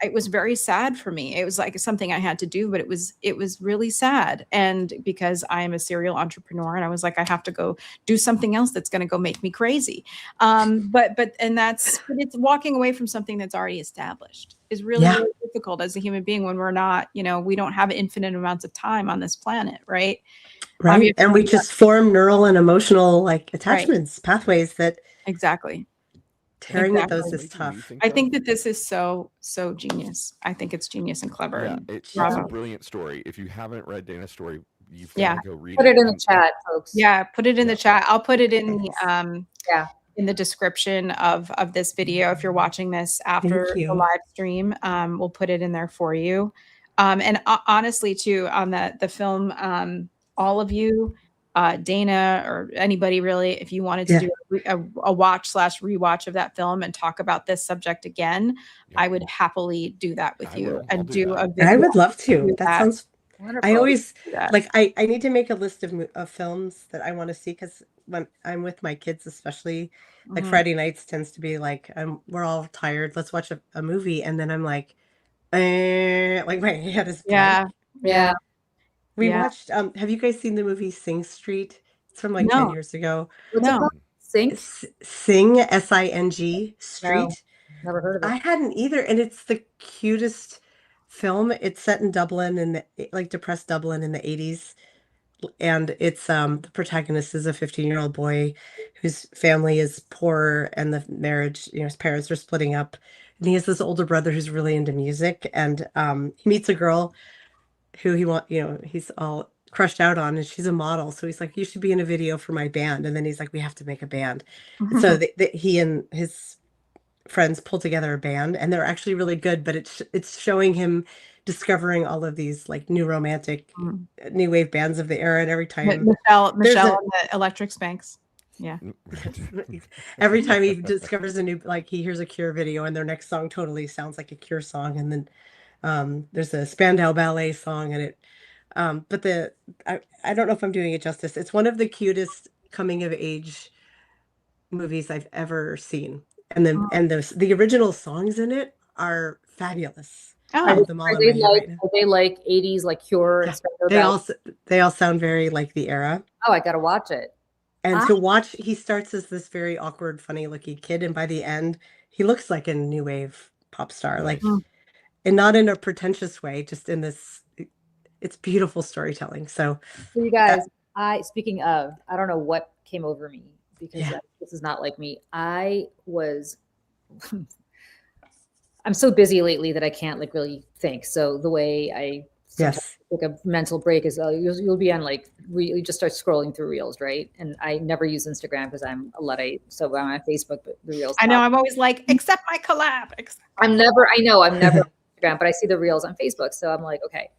It was very sad for me. It was like something I had to do, but it was really sad. And because I am a serial entrepreneur, and I was like, I have to go do something else that's going to go make me crazy. But it's walking away from something that's already established is really, really difficult as a human being when we're not, we don't have infinite amounts of time on this planet. Right. Right. And we just form neural and emotional like attachments, pathways that tearing at those is tough. I think that this is so genius. I think it's genius and clever. Yeah, it's a brilliant story. If you haven't read Dana's story, you've got to go read it. Put it in the chat, folks. Yeah, put it in the chat. I'll put it in the in the description of this video. If you're watching this after the live stream, we'll put it in there for you. And honestly, too, on the film, all of you. Dana or anybody really, if you wanted to do a watch/rewatch of that film and talk about this subject again, I would happily do that with you and do a video. I would love to. That sounds wonderful. I always like I need to make a list of films that I want to see, because when I'm with my kids, especially like Friday nights tends to be like we're all tired. Let's watch a movie, and then I'm like my head is blank. Yeah. We watched, have you guys seen the movie Sing Street? It's from like 10 years ago. What's it called? Sing? Sing, S-I-N-G, Street. No, never heard of it. I hadn't either. And it's the cutest film. It's set in Dublin, depressed Dublin in the 80s. And it's, the protagonist is a 15-year-old boy whose family is poor, and the marriage, his parents are splitting up. And he has this older brother who's really into music. And he meets a girl who he's all crushed out on, and she's a model. So he's like, you should be in a video for my band. And then he's like, we have to make a band. So he and his friends pulled together a band, and they're actually really good, but it's showing him discovering all of these like new romantic new wave bands of the era. And every time Michelle and the Electric Spanks. Yeah. Every time he discovers a new, like he hears a Cure video and their next song totally sounds like a Cure song. And then there's a Spandau Ballet song, and but I don't know if I'm doing it justice. It's one of the cutest coming of age movies I've ever seen. And then the original songs in it are fabulous. I have them all in my head right now. Are they like 80s, like Cure? Yeah, they all sound very like the era. Oh, I gotta watch it. And to watch, he starts as this very awkward, funny looking kid, and by the end, he looks like a new wave pop star, like, and not in a pretentious way, just in this. It's beautiful storytelling. So you guys, speaking of, I don't know what came over me because this is not like me. I'm so busy lately that I can't like really think. So the way I take a mental break is you'll be on like you just start scrolling through reels, right? And I never use Instagram because I'm a Luddite. So I'm on Facebook, but the reels. I know. I'm always like, accept my collab. I'm never on Instagram, but I see the reels on Facebook. So I'm like, okay.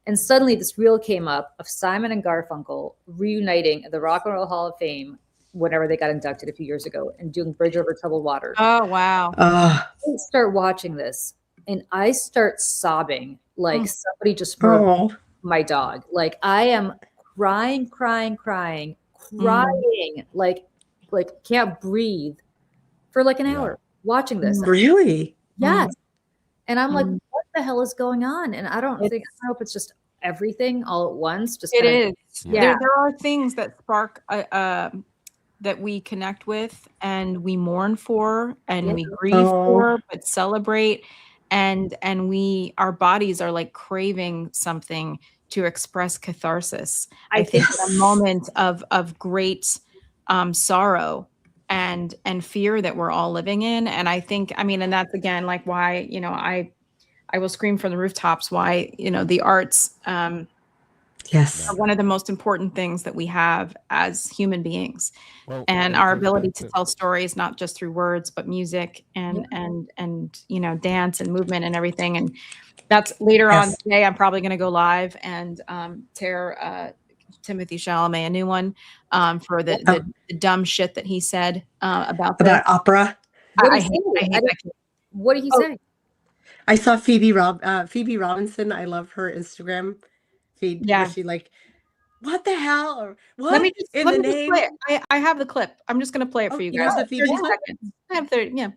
And suddenly this reel came up of Simon and Garfunkel reuniting at the Rock and Roll Hall of Fame whenever they got inducted a few years ago and doing Bridge Over Troubled Water. Oh, wow. I start watching this and I start sobbing like somebody just broke my dog. Like I am crying, like can't breathe for like an hour watching this. Really? Yes. And I'm like, what the hell is going on? And I don't know if it's just everything all at once. Just it is. Yeah. There are things that spark that we connect with and we mourn for and we grieve for, but celebrate. And our bodies are like craving something to express catharsis. I think a moment of great sorrow and fear that we're all living in. And I think, and that's again, like why, I will scream from the rooftops why, the arts are one of the most important things that we have as human beings. And our ability to tell stories, not just through words, but music and dance and movement and everything. And that's later on today, I'm probably going to go live and tear Timothée Chalamet a new one for the dumb shit that he said about opera. What did he say? I saw Phoebe Robinson. I love her Instagram feed. Yeah, she like, what the hell? Or what? Let me just play it. I have the clip. I'm just going to play it for you guys. The Phoebe clip? I have 30. Yeah.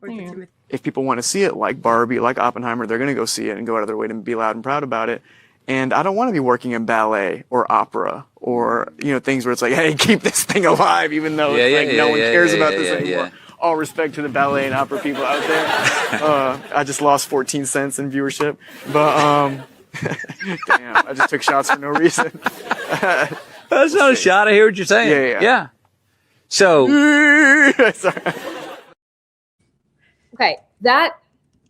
If people want to see it, like Barbie, like Oppenheimer, they're going to go see it and go out of their way to be loud and proud about it. And I don't want to be working in ballet or opera or things where it's like, hey, keep this thing alive, even though no one cares about this anymore. All respect to the ballet and opera people out there. I just lost 14 cents in viewership, but damn, I just took shots for no reason. That's not a shot. I hear what you're saying. Yeah. So, sorry. Okay, that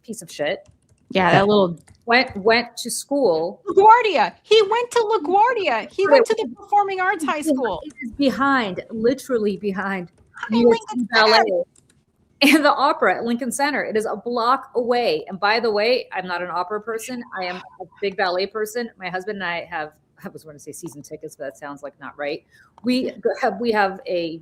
piece of shit. Yeah, that little went to school. LaGuardia. He went to LaGuardia. He went to the Performing Arts High School. It is literally behind ballet and the opera at Lincoln Center. It is a block away. And by the way, I'm not an opera person. I am a big ballet person. My husband and I have, I was going to say season tickets, but that sounds like not right. We have a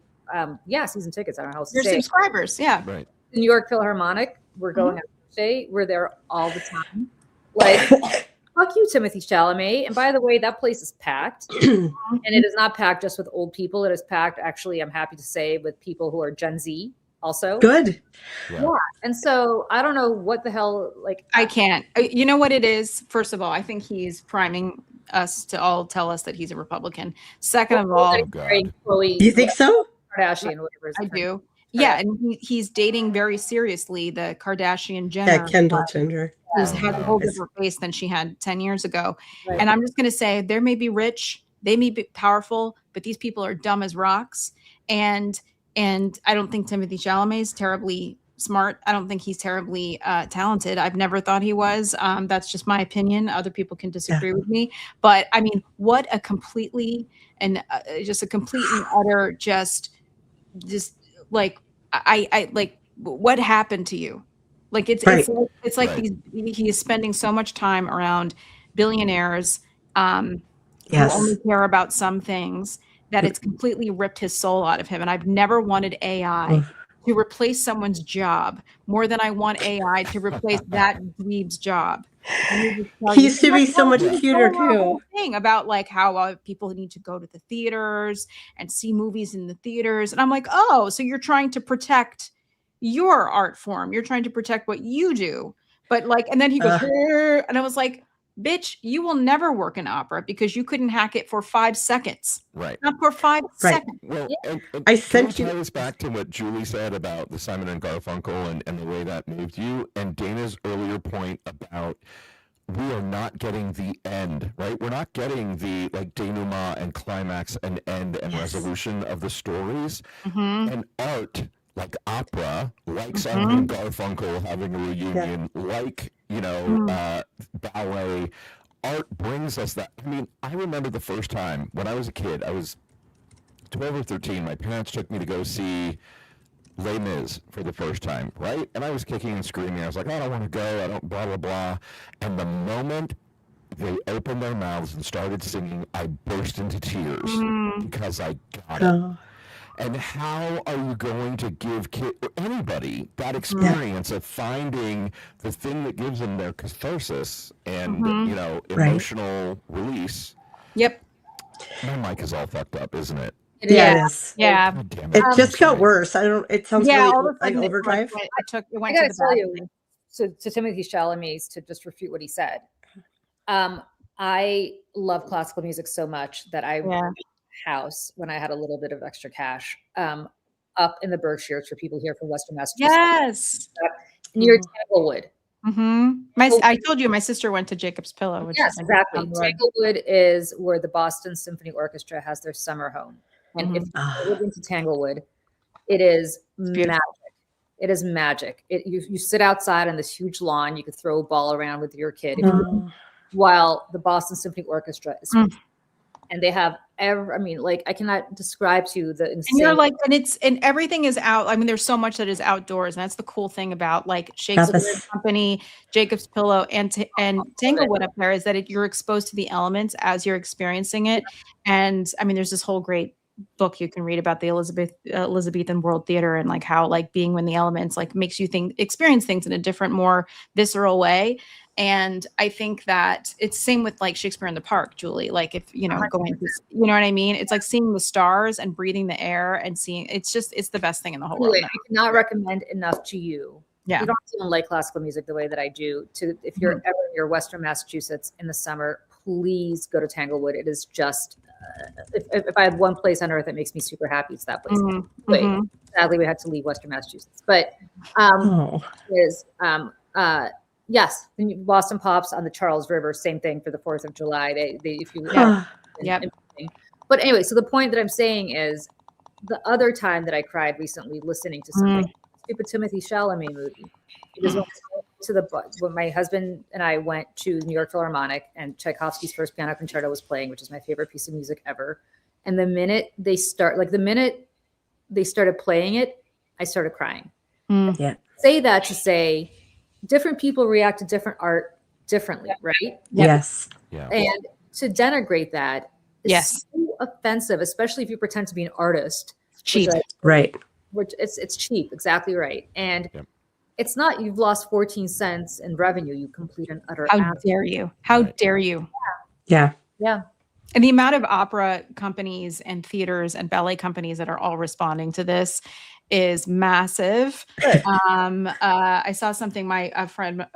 season tickets. I don't know how else to say. You're subscribers, yeah. Right. The New York Philharmonic. We're going on Thursday. We're there all the time. Like, fuck you, Timothée Chalamet. And by the way, that place is packed. And it is not packed just with old people. It is packed, actually, I'm happy to say, with people who are Gen Z also. Good. Yeah. And so I don't know what the hell, like. I can't. You know what it is? First of all, I think he's priming us to all tell us that he's a Republican. Second of all. You think so? Kardashian, whatever. I do. Yeah, and he's dating very seriously the Kardashian Jenner. Yeah, Kendall Jenner. Who's had a whole different face than she had 10 years ago. Right. And I'm just going to say, they may be rich, they may be powerful, but these people are dumb as rocks. And I don't think Timothée Chalamet is terribly smart. I don't think he's terribly talented. I've never thought he was. That's just my opinion. Other people can disagree with me. But I mean, what a completely and just a complete and utter just like I like what happened to you? Like it's like he is spending so much time around billionaires who only care about some things that it's completely ripped his soul out of him. And I've never wanted AI to replace someone's job more than I want AI to replace that dweeb's job. He used to be so much cuter too. Thing about like how people need to go to the theaters and see movies in the theaters, and I'm like, oh, so you're trying to protect your art form, you're trying to protect what you do, but like, and then he goes, and I was like, bitch, you will never work in opera because you couldn't hack it for 5 seconds. Right. Not for 5 seconds. Well, Yeah. I sent you this back to what Julie said about the Simon and Garfunkel and the way that moved you, and Dana's earlier point about we are not getting the end, right? We're not getting the like denouement and climax and end and resolution of the stories. And art, like opera, like Simon and Garfunkel having a reunion, like, you know, ballet, art brings us that. I mean, I remember the first time when I was a kid, I was 12 or 13, my parents took me to go see Les Mis for the first time, right? And I was kicking and screaming. I was like, I don't want to go. I don't, blah, blah, blah. And the moment they opened their mouths and started singing, I burst into tears because I got it. And how are you going to give anybody that experience of finding the thing that gives them their catharsis and, you know, emotional release? Yep. My mic is all fucked up, isn't it? It is. Yeah. It just got worse. I don't. It sounds really like overdrive. It went I to gotta the tell you, bathroom. to Timothée Chalamet, to just refute what he said. I love classical music so much that I house when I had a little bit of extra cash up in the Berkshires for people here from Western Massachusetts. Near Tanglewood. I told you my sister went to Jacob's Pillow. Which Yes, is exactly. Tanglewood is where the Boston Symphony Orchestra has their summer home. And if you live into Tanglewood, it is magic. It is magic. You sit outside on this huge lawn. You could throw a ball around with your kid while the Boston Symphony Orchestra is and they have I cannot describe to you the insane. And you're like, and everything is out. I mean, there's so much that is outdoors, and that's the cool thing about like Shakespeare Company, Jacob's Pillow, and Tanglewood up there is that you're exposed to the elements as you're experiencing it. And I mean, there's this whole great book you can read about the Elizabethan world theater and like how like being in the elements like makes you experience things in a different, more visceral way. And I think that it's same with like Shakespeare in the Park, Julie. Like if, you know, going, you know what I mean? It's like seeing the stars and breathing the air and seeing, it's the best thing in the whole world. I cannot recommend enough to you. Yeah. You don't even like classical music the way that I do. If you're ever near Western Massachusetts in the summer, please go to Tanglewood. It is just, if I had one place on earth that makes me super happy, it's that place. Sadly, we had to leave Western Massachusetts, but yes, Boston Pops on the Charles River, same thing for the 4th of July. But anyway, so the point that I'm saying is the other time that I cried recently listening to something stupid Timothée Chalamet movie, because when my husband and I went to New York Philharmonic and Tchaikovsky's First Piano Concerto was playing, which is my favorite piece of music ever. And the minute they started playing it, I started crying. Yeah. Say that to say different people react to different art differently, right? Yes. Yeah. And to denigrate that is so offensive, especially if you pretend to be an artist. Cheap. Right. Which it's cheap, exactly right. And it's not you've lost 14 cents in revenue, you complete an utter How dare you? How dare you? Yeah. Yeah. And the amount of opera companies and theaters and ballet companies that are all responding to this is massive. I saw something, a friend,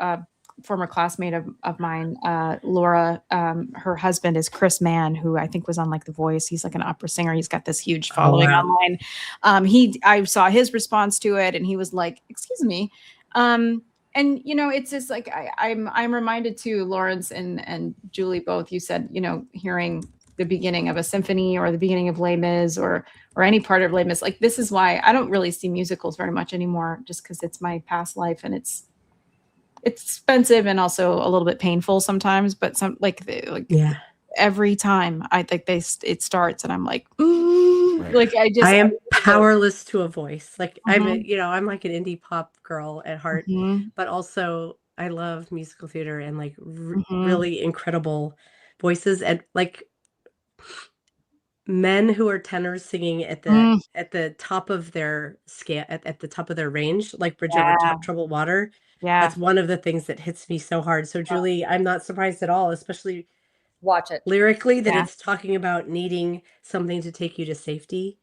former classmate of mine, Laura, her husband is Chris Mann, who I think was on like The Voice. He's like an opera singer. He's got this huge following online. I saw his response to it and he was like, excuse me. And you know, it's just like I'm reminded too, Lawrence and Julie both, you said, you know, hearing the beginning of a symphony or the beginning of Les Mis or any part of Les Mis. Like, this is why I don't really see musicals very much anymore, just because it's my past life and it's expensive and also a little bit painful sometimes. But every time I think it starts and I'm like, like I am powerless to a voice. Like I'm like an indie pop girl at heart, but also I love musical theater and like really incredible voices, and like men who are tenors singing at the top of their scale, at the top of their range, like Bridge Over Troubled Water. Yeah, that's one of the things that hits me so hard. So Julie, I'm not surprised at all, especially watch it lyrically, that it's talking about needing something to take you to safety.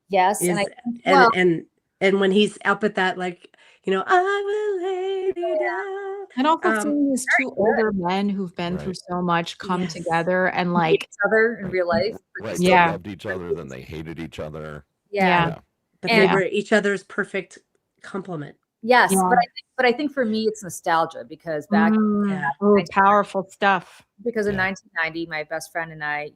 Yes, and when he's up at that, like, I will lay you down. And also seeing these two older men who've been through so much come together and like each other in real life. Right. They loved each other, then they hated each other. Yeah. But they were each other's perfect complement. Yes, but I think for me it's nostalgia, because back powerful stuff. Because in 1990, my best friend and I,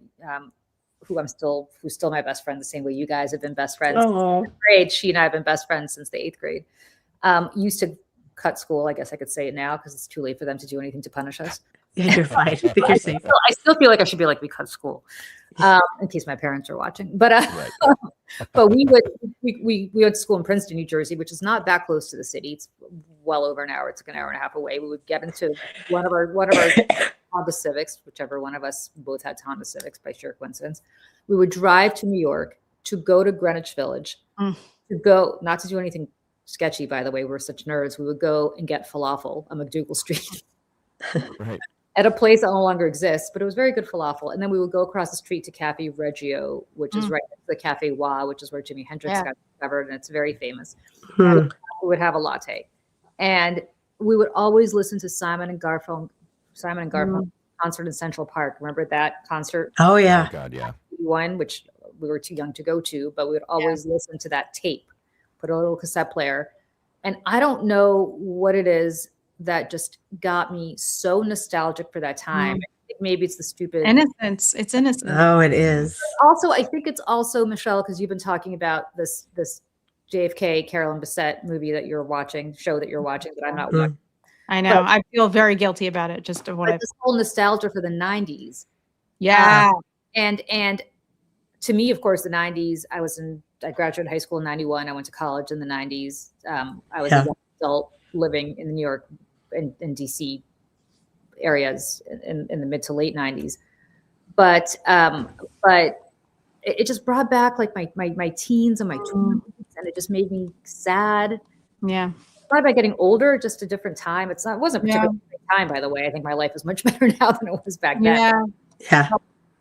who's still my best friend, the same way you guys have been best friends since the 8th grade. She and I have been best friends since the 8th grade. Used to cut school. I guess I could say it now because it's too late for them to do anything to punish us. Yeah, you're fine. I think you're safe. I still feel like I should be like, we cut school, in case my parents are watching. But but we went to school in Princeton, New Jersey, which is not that close to the city. It's well over an hour. It's like an hour and a half away. We would get into one of our Honda Civics, whichever one of us both had Honda Civics by sheer coincidence. We would drive to New York to go to Greenwich Village, to go, not to do anything sketchy, by the way, we're such nerds. We would go and get falafel on McDougal Street. Right. At a place that no longer exists, but it was very good falafel. And then we would go across the street to Cafe Reggio, which is right next to the Cafe Wa, which is where Jimi Hendrix got discovered, and it's very famous. And we would have a latte. And we would always listen to Simon and Garfunkel concert in Central Park. Remember that concert? Oh, yeah. Oh, God, yeah. One, which we were too young to go to, but we would always listen to that tape, put a little cassette player. And I don't know what it is that just got me so nostalgic for that time. I think maybe it's the stupid innocence. It's innocent. Oh, it is. Also, I think it's also, Michelle, because you've been talking about this JFK Carolyn Bessette movie that you're watching, show that you're watching that I'm not watching. I know. But I feel very guilty about it. Just of what this whole nostalgia for the 90s. Yeah. And to me, of course, the 90s, I graduated high school in 91. I went to college in the 90s. I was a young adult living in New York and DC areas in the mid to late 90s. But it just brought back like my teens and my 20s, and it just made me sad. Yeah. Brought back getting older, just a different time. It wasn't particularly a great time, by the way. I think my life is much better now than it was back then. Yeah.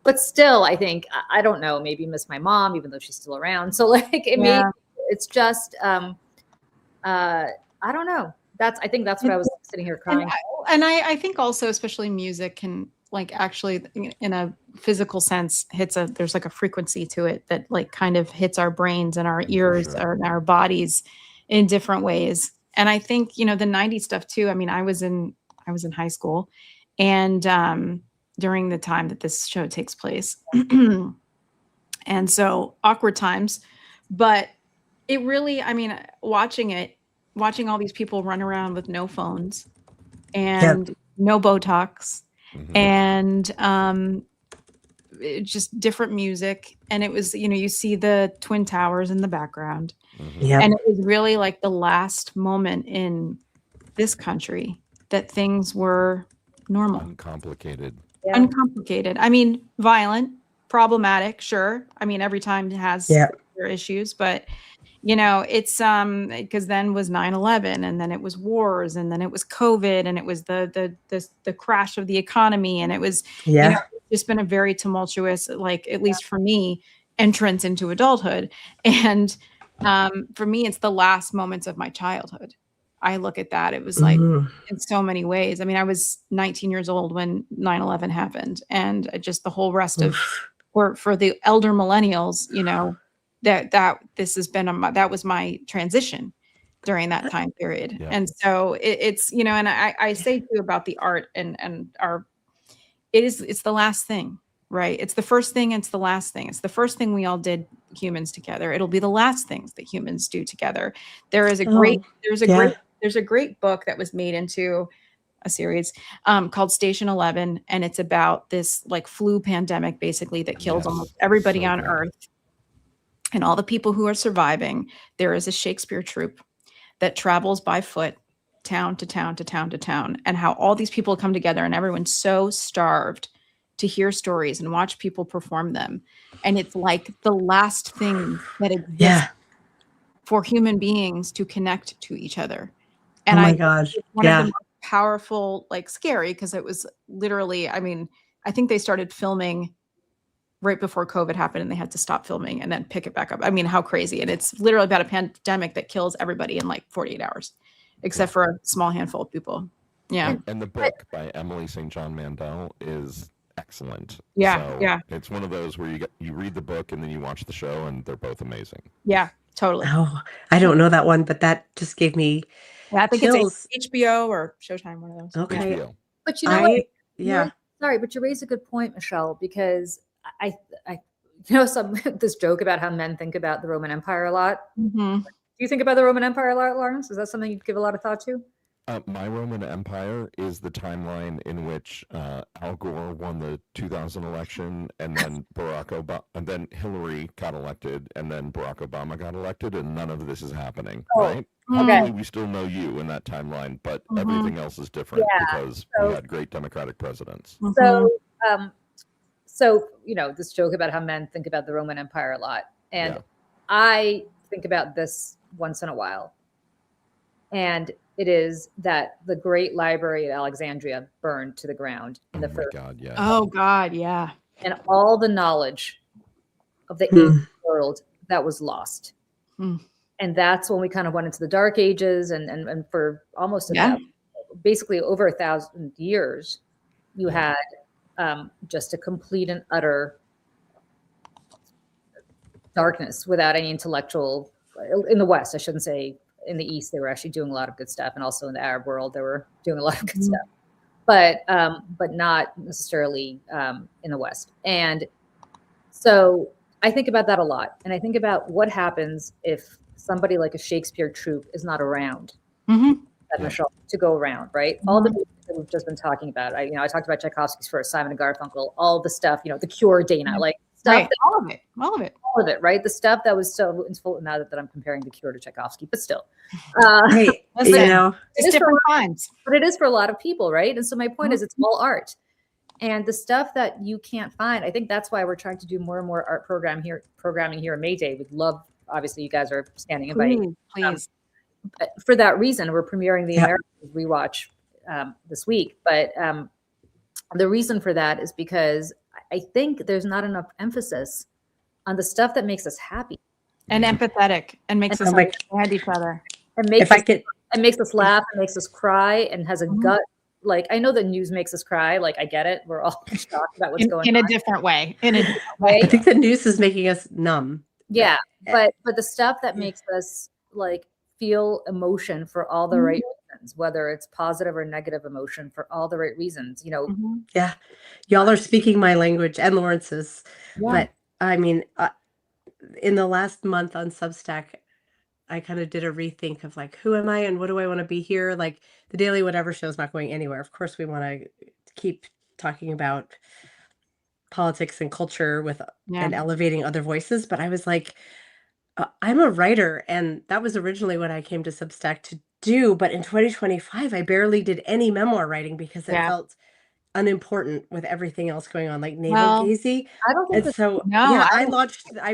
But still, I think, I don't know, maybe miss my mom, even though she's still around. So like it's just, I don't know. I think that's what I was sitting here crying. And I think also, especially music can like actually in a physical sense there's like a frequency to it that like kind of hits our brains and our ears or our bodies in different ways. And I think, the 90s stuff too. I mean, I was in high school and, during the time that this show takes place. And so awkward times, but it really, I mean, watching all these people run around with no phones and no Botox and just different music. And it was, you see the Twin Towers in the background. And it was really like the last moment in this country that things were normal. Uncomplicated. Uncomplicated. I mean, violent, problematic, sure. I mean, every time it has their issues, but it's because then was 9/11 and then it was wars and then it was COVID and it was the crash of the economy and it was it's been a very tumultuous, like at least for me, entrance into adulthood. And for me, it's the last moments of my childhood. I look at that. It was like in so many ways. I mean, I was 19 years old when 9/11 happened, and just the whole rest of, for the elder millennials, that this has been that was my transition during that time period. And so it's and I say too about the art and it's the last thing. right? It's the first thing, it's the last thing. It's the first thing we all did, humans together. It'll be the last things that humans do together. There's a great book that was made into a series called Station 11, and it's about this like flu pandemic basically that kills almost everybody on Earth. And all the people who are surviving, there is a Shakespeare troupe that travels by foot town to town to town to town, and how all these people come together and everyone's so starved to hear stories and watch people perform them. And it's like the last thing that exists for human beings to connect to each other. And oh my gosh. One of the most powerful, like scary, because it was literally, I mean, I think they started filming right before COVID happened and they had to stop filming and then pick it back up. I mean, how crazy. And it's literally about a pandemic that kills everybody in like 48 hours, except for a small handful of people. Yeah. And the book by Emily St. John Mandel is excellent. Yeah. So it's one of those where you read the book and then you watch the show and they're both amazing. Yeah, totally. Oh, I don't know that one, but that just gave me I think chills. It's HBO or Showtime, one of those. Okay. HBO. But you know what? Yeah. Sorry, but you raise a good point, Michelle, because I this joke about how men think about the Roman Empire a lot. Mm-hmm. Do you think about the Roman Empire a lot, Lawrence? Is that something you give a lot of thought to? My Roman Empire is the timeline in which Al Gore won the 2000 election, and then Barack Obama, and then Hillary got elected, and then Barack Obama got elected, and none of this is happening, right? Okay. We still know you in that timeline, but everything else is different because we had great Democratic presidents. So, this joke about how men think about the Roman Empire a lot. And I think about this once in a while. And it is that the great library at Alexandria burned to the ground in the first. Oh God, yeah. And all the knowledge of the ancient world that was lost. And that's when we kind of went into the dark ages and for almost basically over 1,000 years, you had just a complete and utter darkness without any intellectual, in the West, I shouldn't say. In the East, they were actually doing a lot of good stuff, and also in the Arab world, they were doing a lot of good stuff, but not necessarily in the West. And so I think about that a lot, and I think about what happens if somebody like a Shakespeare troupe is not around, Michelle, to go around, right? All the music that we've just been talking about. I talked about Tchaikovsky's first, Simon and Garfunkel, all the stuff, The Cure, Dana, like stuff, all of it, right? The stuff that was so full. Now that I'm comparing The Cure to Tchaikovsky, but still, it's different times. But it is for a lot of people, right? And so my point is, it's all art, and the stuff that you can't find. I think that's why we're trying to do more and more art programming here at Mayday. We'd love, obviously, you guys are standing invited. Please. For that reason, we're premiering the Americans rewatch this week. But the reason for that is because I think there's not enough emphasis on the stuff that makes us happy and empathetic and makes us understand each other. And makes us laugh and makes us cry and has a gut. Like, I know the news makes us cry. Like, I get it. We're all shocked about what's going on. In a different way. I think the news is making us numb. Yeah. But the stuff that makes us like feel emotion for all the right reasons, whether it's positive or negative emotion for all the right reasons, Yeah. Y'all are speaking my language and Lawrence's. But I mean, in the last month on Substack, I kind of did a rethink of like, who am I and what do I want to be here? Like the Daily Whatever show is not going anywhere. Of course, we want to keep talking about politics and culture and elevating other voices. But I was like, I'm a writer, and that was originally what I came to Substack to do. But in 2025, I barely did any memoir writing because it felt unimportant with everything else going on, like navel-gazing. I don't think so. I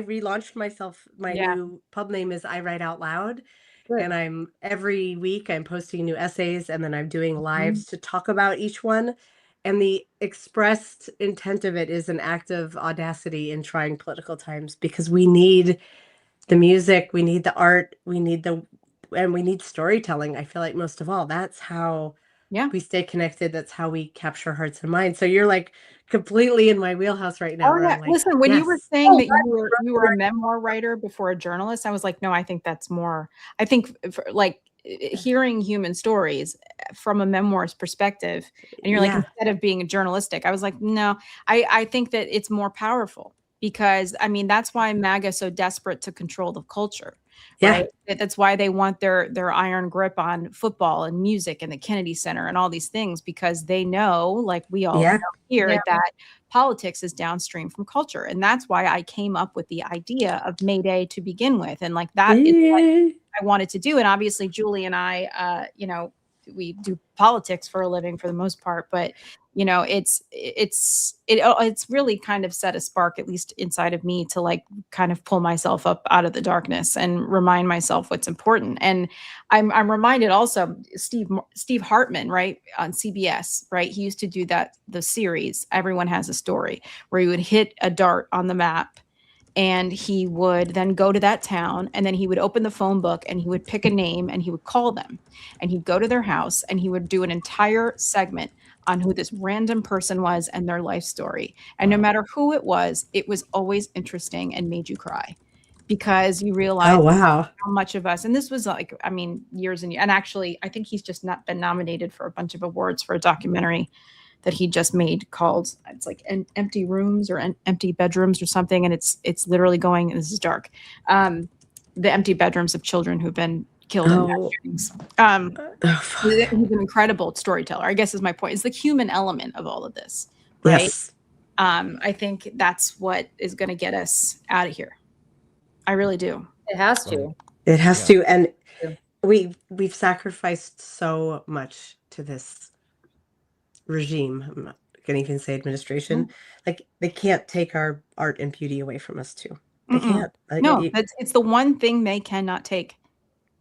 relaunched myself. My new pub name is I Write Out Loud. Good. And every week I'm posting new essays, and then I'm doing lives to talk about each one. And the expressed intent of it is an act of audacity in trying political times, because we need the music, we need the art, we need storytelling. I feel like most of all, that's how we stay connected. That's how we capture hearts and minds. So you're like completely in my wheelhouse right now. Oh, yeah. Like, listen, when you were saying that you were a memoir writer before a journalist, I was like, no, I think that's more. I think hearing human stories from a memoir's perspective, and you're like, instead of being journalistic, I was like, no, I think that it's more powerful, because I mean, that's why MAGA is so desperate to control the culture. Right? That's why they want their iron grip on football and music and the Kennedy Center and all these things, because they know, like we all know here, that politics is downstream from culture. And that's why I came up with the idea of Mayday to begin with. And like that is what I wanted to do. And obviously Julie and I, you know, we do politics for a living for the most part, but you know, it's really kind of set a spark, at least inside of me, to like kind of pull myself up out of the darkness and remind myself what's important. And I'm reminded also Steve Hartman, right, on CBS, right? He used to do the series Everyone Has a Story, where he would hit a dart on the map, and he would then go to that town, and then he would open the phone book and he would pick a name and he would call them, and he'd go to their house and he would do an entire segment on who this random person was and their life story. And no matter who it was always interesting and made you cry, because you realize how much of us, and this was like, I mean, years and years, and actually I think he's just not been nominated for a bunch of awards for a documentary that he just made called, it's like Empty Rooms or Empty Bedrooms or something. And it's literally going, and this is dark, the empty bedrooms of children who've been killed in mass shootings. He's an incredible storyteller, I guess is my point. It's the human element of all of this, right? Yes. I think that's what is going to get us out of here. I really do. It has to. It has to. And we've sacrificed so much to this regime. I'm not going to even say administration. Like, they can't take our art and beauty away from us too. They can't. No, it's the one thing they cannot take.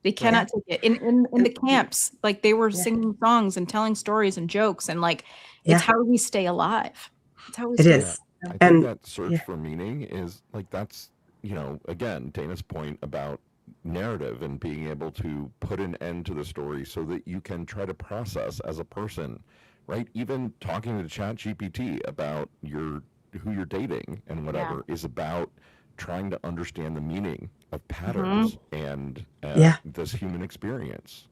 They cannot take it. In the camps, like they were singing songs and telling stories and jokes, and like it's how we stay alive. It's how we stay alive. I think that search for meaning is like, that's, you know, again, Dana's point about narrative and being able to put an end to the story so that you can try to process as a person, right? Even talking to ChatGPT about who you're dating and whatever is about trying to understand the meaning of patterns and this human experience.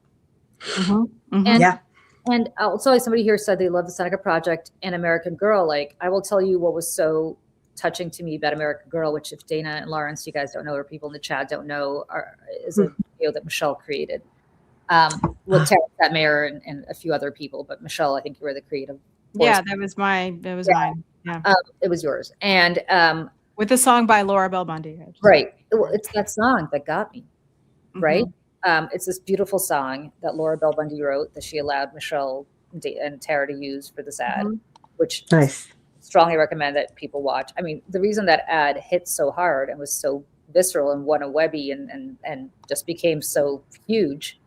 And also, somebody here said they love the Seneca Project and American Girl. Like, I will tell you what was so touching to me about American Girl, which if Dana and Lawrence, you guys don't know, or people in the chat don't know, is a video that Michelle created with Terrence Mayer and a few other people. But Michelle, I think you were the creative voice. Yeah, that was mine. Yeah. It was yours. And with a song by Laura Bell Bundy. Right. It's that song that got me. Right. It's this beautiful song that Laura Bell Bundy wrote that she allowed Michelle and Tara to use for this ad, which strongly recommend that people watch. I mean, the reason that ad hit so hard and was so visceral and won a Webby and just became so huge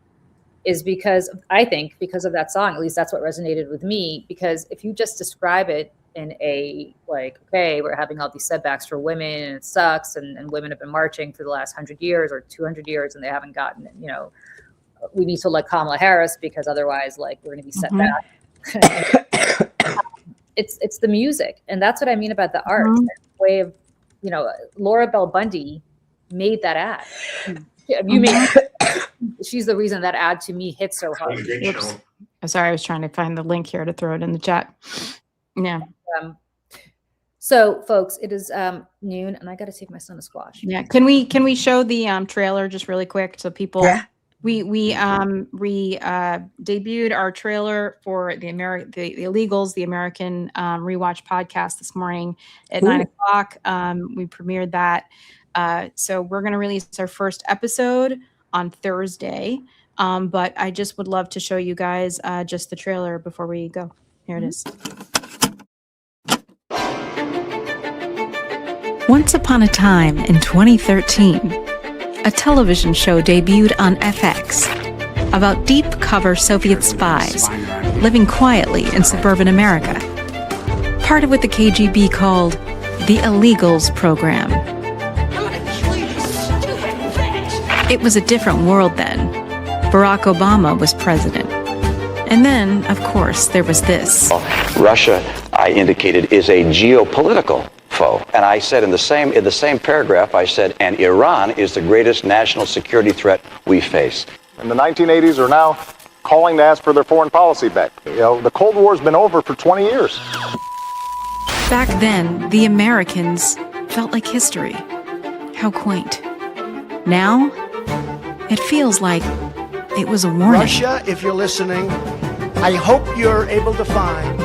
is because, I think, because of that song. At least that's what resonated with me, because if you just describe it in a, like, okay, we're having all these setbacks for women and it sucks, and women have been marching for the last 100 years or 200 years and they haven't gotten, you know, we need to elect Kamala Harris because otherwise, like, we're going to be set back. It's the music, and that's what I mean about the art. The way of, you know, Laura Bell Bundy made that ad. She's the reason that ad to me hit so hard. Oops. I'm sorry, I was trying to find the link here to throw it in the chat. Yeah. So, folks, it is noon, and I got to take my son to squash. Yeah. Can we show the trailer just really quick so people? Yeah. We debuted our trailer for the Illegals, the American Rewatch podcast this morning at 9:00. We premiered that. So we're going to release our first episode on Thursday. But I just would love to show you guys just the trailer before we go. Here it is. Once upon a time in 2013, a television show debuted on FX about deep cover Soviet spies living quietly in suburban America. Part of what the KGB called the Illegals program. It was a different world then. Barack Obama was president. And then, of course, there was this. Russia, I indicated, is a geopolitical foe. And I said in the same paragraph, I said, and Iran is the greatest national security threat we face. in the 1980s are now calling to ask for their foreign policy back. The Cold War's been over for 20 years. Back then, the Americans felt like history. How quaint. Now, it feels like it was a warning. Russia, if you're listening, I hope you're able to find.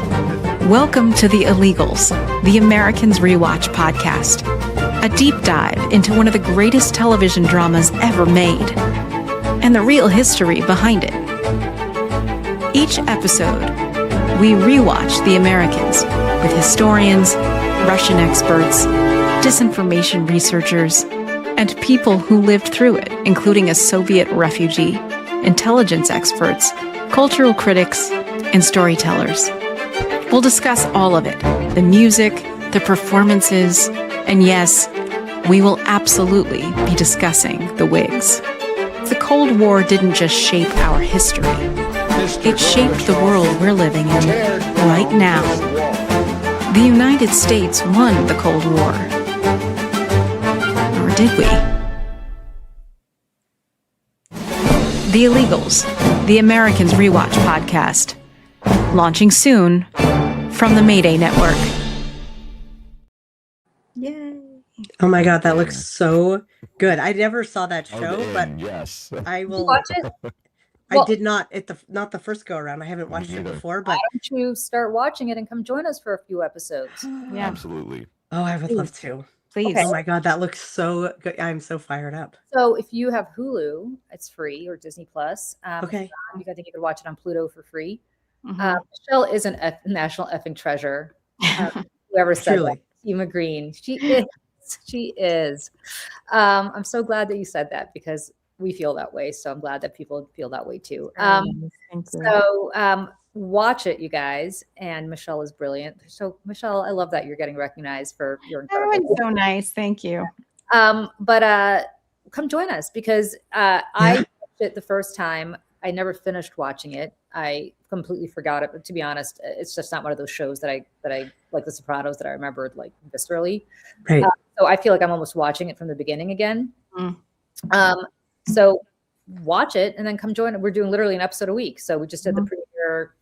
Welcome to The Illegals, the Americans Rewatch podcast. A deep dive into one of the greatest television dramas ever made, and the real history behind it. Each episode, we rewatch The Americans with historians, Russian experts, disinformation researchers, and people who lived through it, including a Soviet refugee, intelligence experts, cultural critics, and storytellers. We'll discuss all of it, the music, the performances, and yes, we will absolutely be discussing the wigs. The Cold War didn't just shape our history. It shaped the world we're living in right now. The United States won the Cold War. Or did we? The Illegals, the Americans Rewatch podcast. Launching soon from the Mayday Network. Yay. Oh my God, that looks so good. I never saw that show, but yes, I will watch it. I did not not the first go around. I haven't watched it before, but why don't you start watching it and come join us for a few episodes? Yeah, absolutely. Oh, I would love to. Please. Oh my God, that looks so good. I'm so fired up. So if you have Hulu, it's free, or Disney Plus. Okay. I think you could watch it on Pluto for free. Mhm. Michelle is a national effing treasure. Whoever said Truly. that, Ema Green, she is. She is. I'm so glad that you said that, because we feel that way. So I'm glad that people feel that way too. So watch it, you guys. And Michelle is brilliant. So Michelle, I love that you're getting recognized for your incredible. Everyone's so nice. Thank you. But come join us, because I watched it the first time. I never finished watching it. I completely forgot it. But to be honest, it's just not one of those shows that I like The Sopranos that I remembered like viscerally. Right. So I feel like I'm almost watching it from the beginning again. Mm. So watch it and then come join it. We're doing literally an episode a week. So we just did the premiere,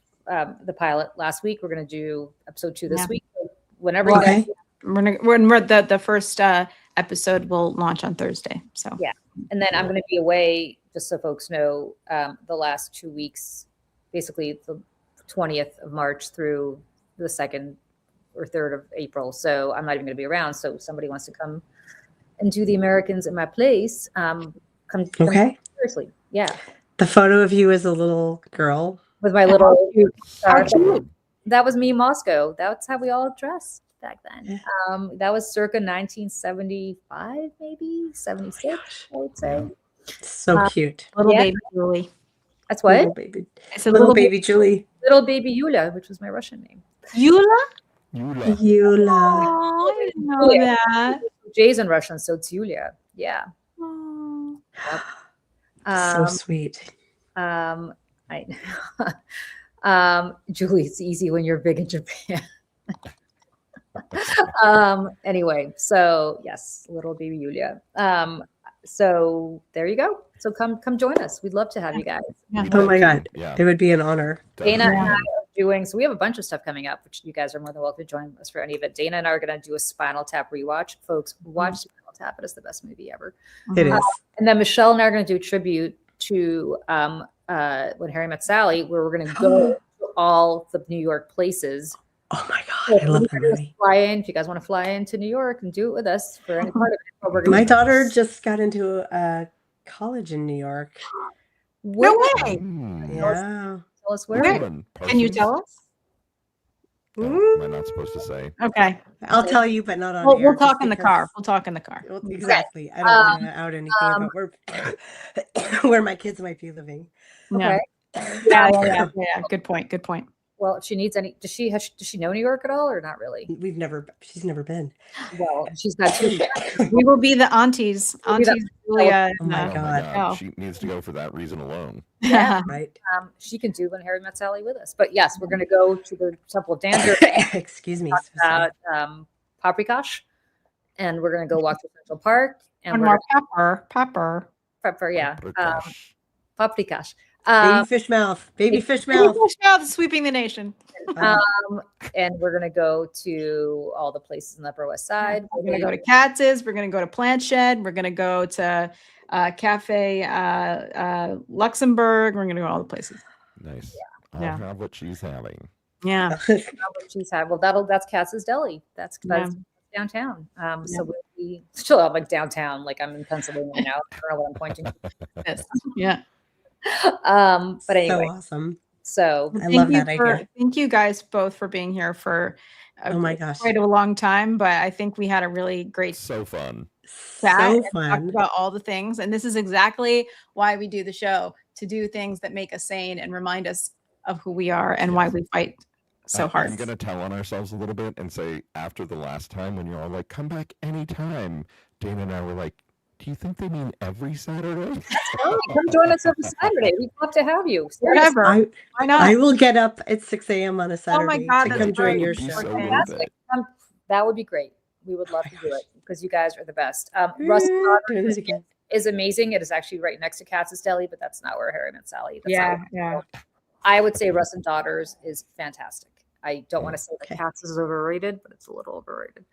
the pilot last week. We're going to do episode 2 this week. So whenever you guys, the first episode will launch on Thursday. So yeah. And then I'm going to be away, just so folks know, the last 2 weeks, basically the 20th of March through the 2nd or 3rd of April. So I'm not even going to be around. So if somebody wants to come and do The Americans in my place, come Okay. seriously. Yeah. The photo of you as a little girl. With my little How cute. That was me in Moscow. That's how we all dressed back then. That was circa 1975, maybe 76, I would say. So cute. Little baby Julie. That's what? Little baby. It's a little baby Julie. Little baby Yulia, which was my Russian name. Yulia? Eula. Oh, I didn't know that. Jay's in Russian, so it's Yulia. Yeah. Oh. Yep. So sweet. I Julie, it's easy when you're big in Japan. Anyway, so yes, little baby Yulia. So there you go. So come join us. We'd love to have you guys. Oh my God. Yeah. It would be an honor. Dana and I are doing, so we have a bunch of stuff coming up, which you guys are more than welcome to join us for any of it. Dana and I are going to do a Spinal Tap rewatch. Folks, watch Spinal Tap. It is the best movie ever. It is. And then Michelle and I are going to do a tribute to When Harry Met Sally, where we're going to go to all the New York places. Oh my God. I love that movie. Fly in, if you guys want to fly into New York and do it with us for any part of it. My daughter just got into a college in New York. No way. Yeah. Tell us where. Can you tell us? Am I not supposed to say? Okay. I'll tell you, but not on We'll air. talk just in the because- car. We'll talk in the car. Well, exactly. I don't want to out anything about where my kids might be living. Yeah. Okay. Yeah. Good point. Good point. Well, if she needs any, does she know New York at all, or not really? She's never been. Well, she's got two. We will be the aunties. Aunties Julia. Oh my God. She needs to go for that reason alone. Yeah. Right. She can do When Harry Met Sally with us. But yes, we're going to go to the Temple of Dandar. Excuse me. Talk about Paprikash, and we're going to go walk through Central Park. And One we're more pepper. Pepper, yeah. Paprikash. Baby fish mouth. Baby fish mouth. Baby fish mouth is sweeping the nation. And we're gonna go to all the places in the Upper West Side. We're gonna go to Katz's. We're gonna go to Plant Shed. We're gonna go to Cafe Luxembourg. We're gonna go to all the places. Nice. Yeah. I'll have what she's having. Yeah. She's had. Well, that's Katz's Deli. That's downtown. So we still have like downtown. Like I'm in Pennsylvania now. I don't know what I'm pointing to. Yes. Yeah. But anyway, so awesome. So I love that idea. Thank you guys both for being here for quite a long time. But I think we had a really great, so fun chat. So and fun. talked about all the things, and this is exactly why we do the show, to do things that make us sane and remind us of who we are and why we fight so hard. I'm going to tell on ourselves a little bit and say, after the last time when you're all like, come back anytime, Dana and I were like, do you think they mean every Saturday? Come join us every Saturday. We'd love to have you. Whatever. Why not? I will get up at 6 a.m. on a Saturday Oh my God, to that's come join great. your Be show. so worth Fantastic. it. That would be great. We would love to do it because you guys are the best. Russell Doing it again. is amazing. It is actually right next to Katz's Deli, but that's not where Harry Met Sally. That's Yeah, not yeah. I would say Russ and Daughters is fantastic. I don't want to say that Katz's is overrated, but it's a little overrated.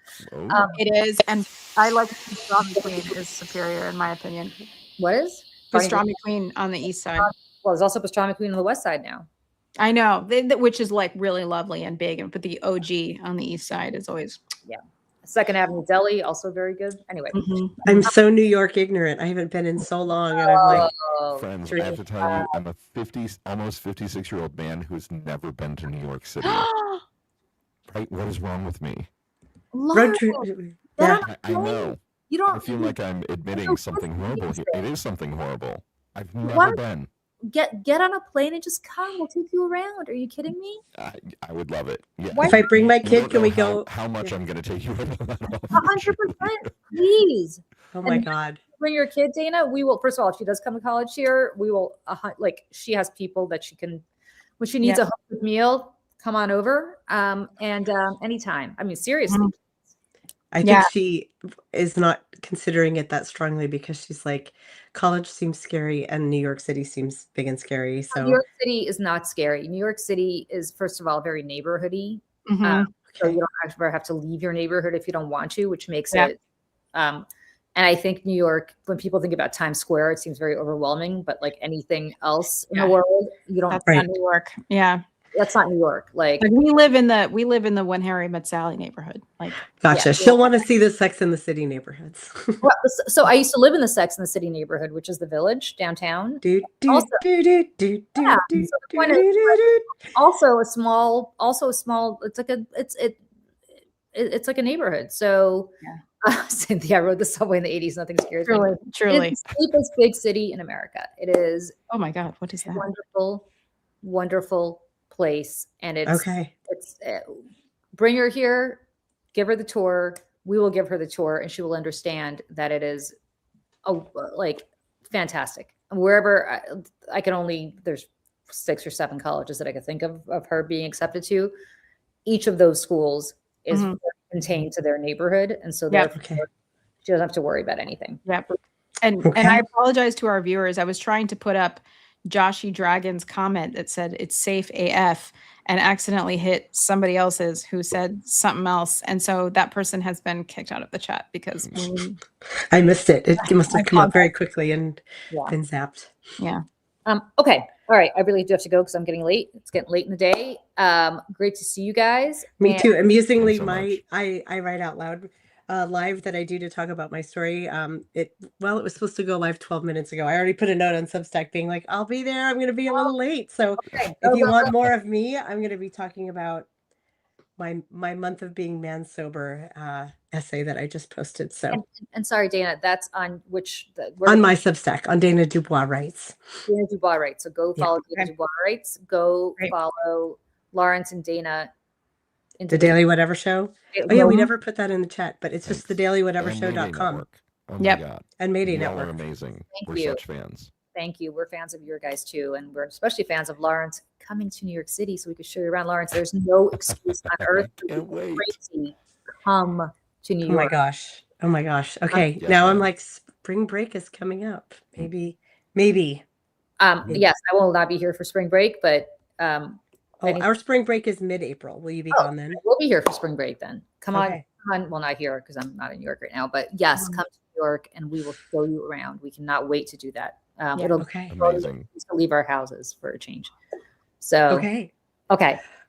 It is, and I like Pastrami Queen is superior in my opinion. What is Pastrami Queen on the east side? Well, there's also Pastrami Queen on the west side now. I know, which is like really lovely and big, but the OG on the east side is always Second Avenue Deli, also very good. Anyway, I'm so New York ignorant. I haven't been in so long, and I'm like, Friends, I have to tell you, I'm a almost 56-year-old man who's never been to New York City. Right? What is wrong with me? road trip. Yeah. I know. You don't. I feel like I'm admitting something horrible here. It is something horrible. I've Why never don't- been. Get on a plane and just come. We'll take you around. Are you kidding me? I would love it. Yeah. If I bring my You kid, don't can we know go? How much I'm going to take you on that? 100%, please. Oh my And God. Bring your kid, Dana. We will. First of all, if she does come to college here, we will. She has people that she can, when she needs a home meal, come on over. And anytime. I mean, seriously. I think she is not considering it that strongly because she's like, college seems scary and New York City seems big and scary. So New York City is not scary. New York City is, first of all, very neighborhoody. Mhm. So you don't ever have to leave your neighborhood if you don't want to, which makes it. And I think New York, when people think about Times Square, it seems very overwhelming. But like anything else in the world, you don't. That's not New York. Yeah. That's not New York. Like we live in the When Harry Met Sally neighborhood. Like, gotcha. She'll want to see the Sex in the City neighborhoods. Well, so I used to live in the Sex and the City neighborhood, which is the Village downtown. Also a small. It's like a neighborhood. So Cynthia, I rode the subway in the 80s. Nothing scares me. Truly. It's the safest big city in America. It is. Oh my God, what is that? Wonderful place. And it's okay. It's bring her here, give her the tour. We will give her the tour, and she will understand that it is fantastic. Wherever I can only, there's 6 or 7 colleges that I could think of her being accepted to. Each of those schools is contained to their neighborhood, and so therefore she doesn't have to worry about anything. Yep. And I apologize to our viewers. I was trying to put up Joshy Dragon's comment that said it's safe AF and accidentally hit somebody else's who said something else. And so that person has been kicked out of the chat because I missed it. It must have come up very quickly and been zapped. Yeah. Okay. All right. I really do have to go because I'm getting late. It's getting late in the day. Great to see you guys. Me too. Amusingly, I write out loud live that I do to talk about my story. It was supposed to go live 12 minutes ago. I already put a note on Substack being like, I'll be there. I'm going to be a little late. So if you want more of me, I'm going to be talking about my month of being man sober essay that I just posted. So and sorry, Dana, that's on which on my Substack on Dana DuBois Writes. Dana DuBois Writes. So go follow Dana DuBois Writes. Go follow Lawrence and Dana. The Daily Whatever Show. Oh yeah, we never put that in the chat, but it's just thedailywhatevershow.com. Oh my God. And Mayday Y'all Network. are amazing. Thank We're you. such fans. Thank you. We're fans of your guys too, and we're especially fans of Lawrence coming to New York City so we could show you around. Lawrence, there's no excuse on earth for crazy. Come to New York. Oh my gosh. Okay, now I'm like, spring break is coming up. Maybe Yes, I will not be here for spring break, but our spring break is mid-April. Will you be gone then? We'll be here for spring break then. Come Okay. on. Well, not here because I'm not in New York right now, but yes, come to New York and we will show you around. We cannot wait to do that. It'll Okay. Amazing. to leave our houses for a change. So Okay.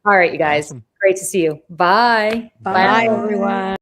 All right, you guys. Awesome. Great to see you. Bye. Bye, everyone.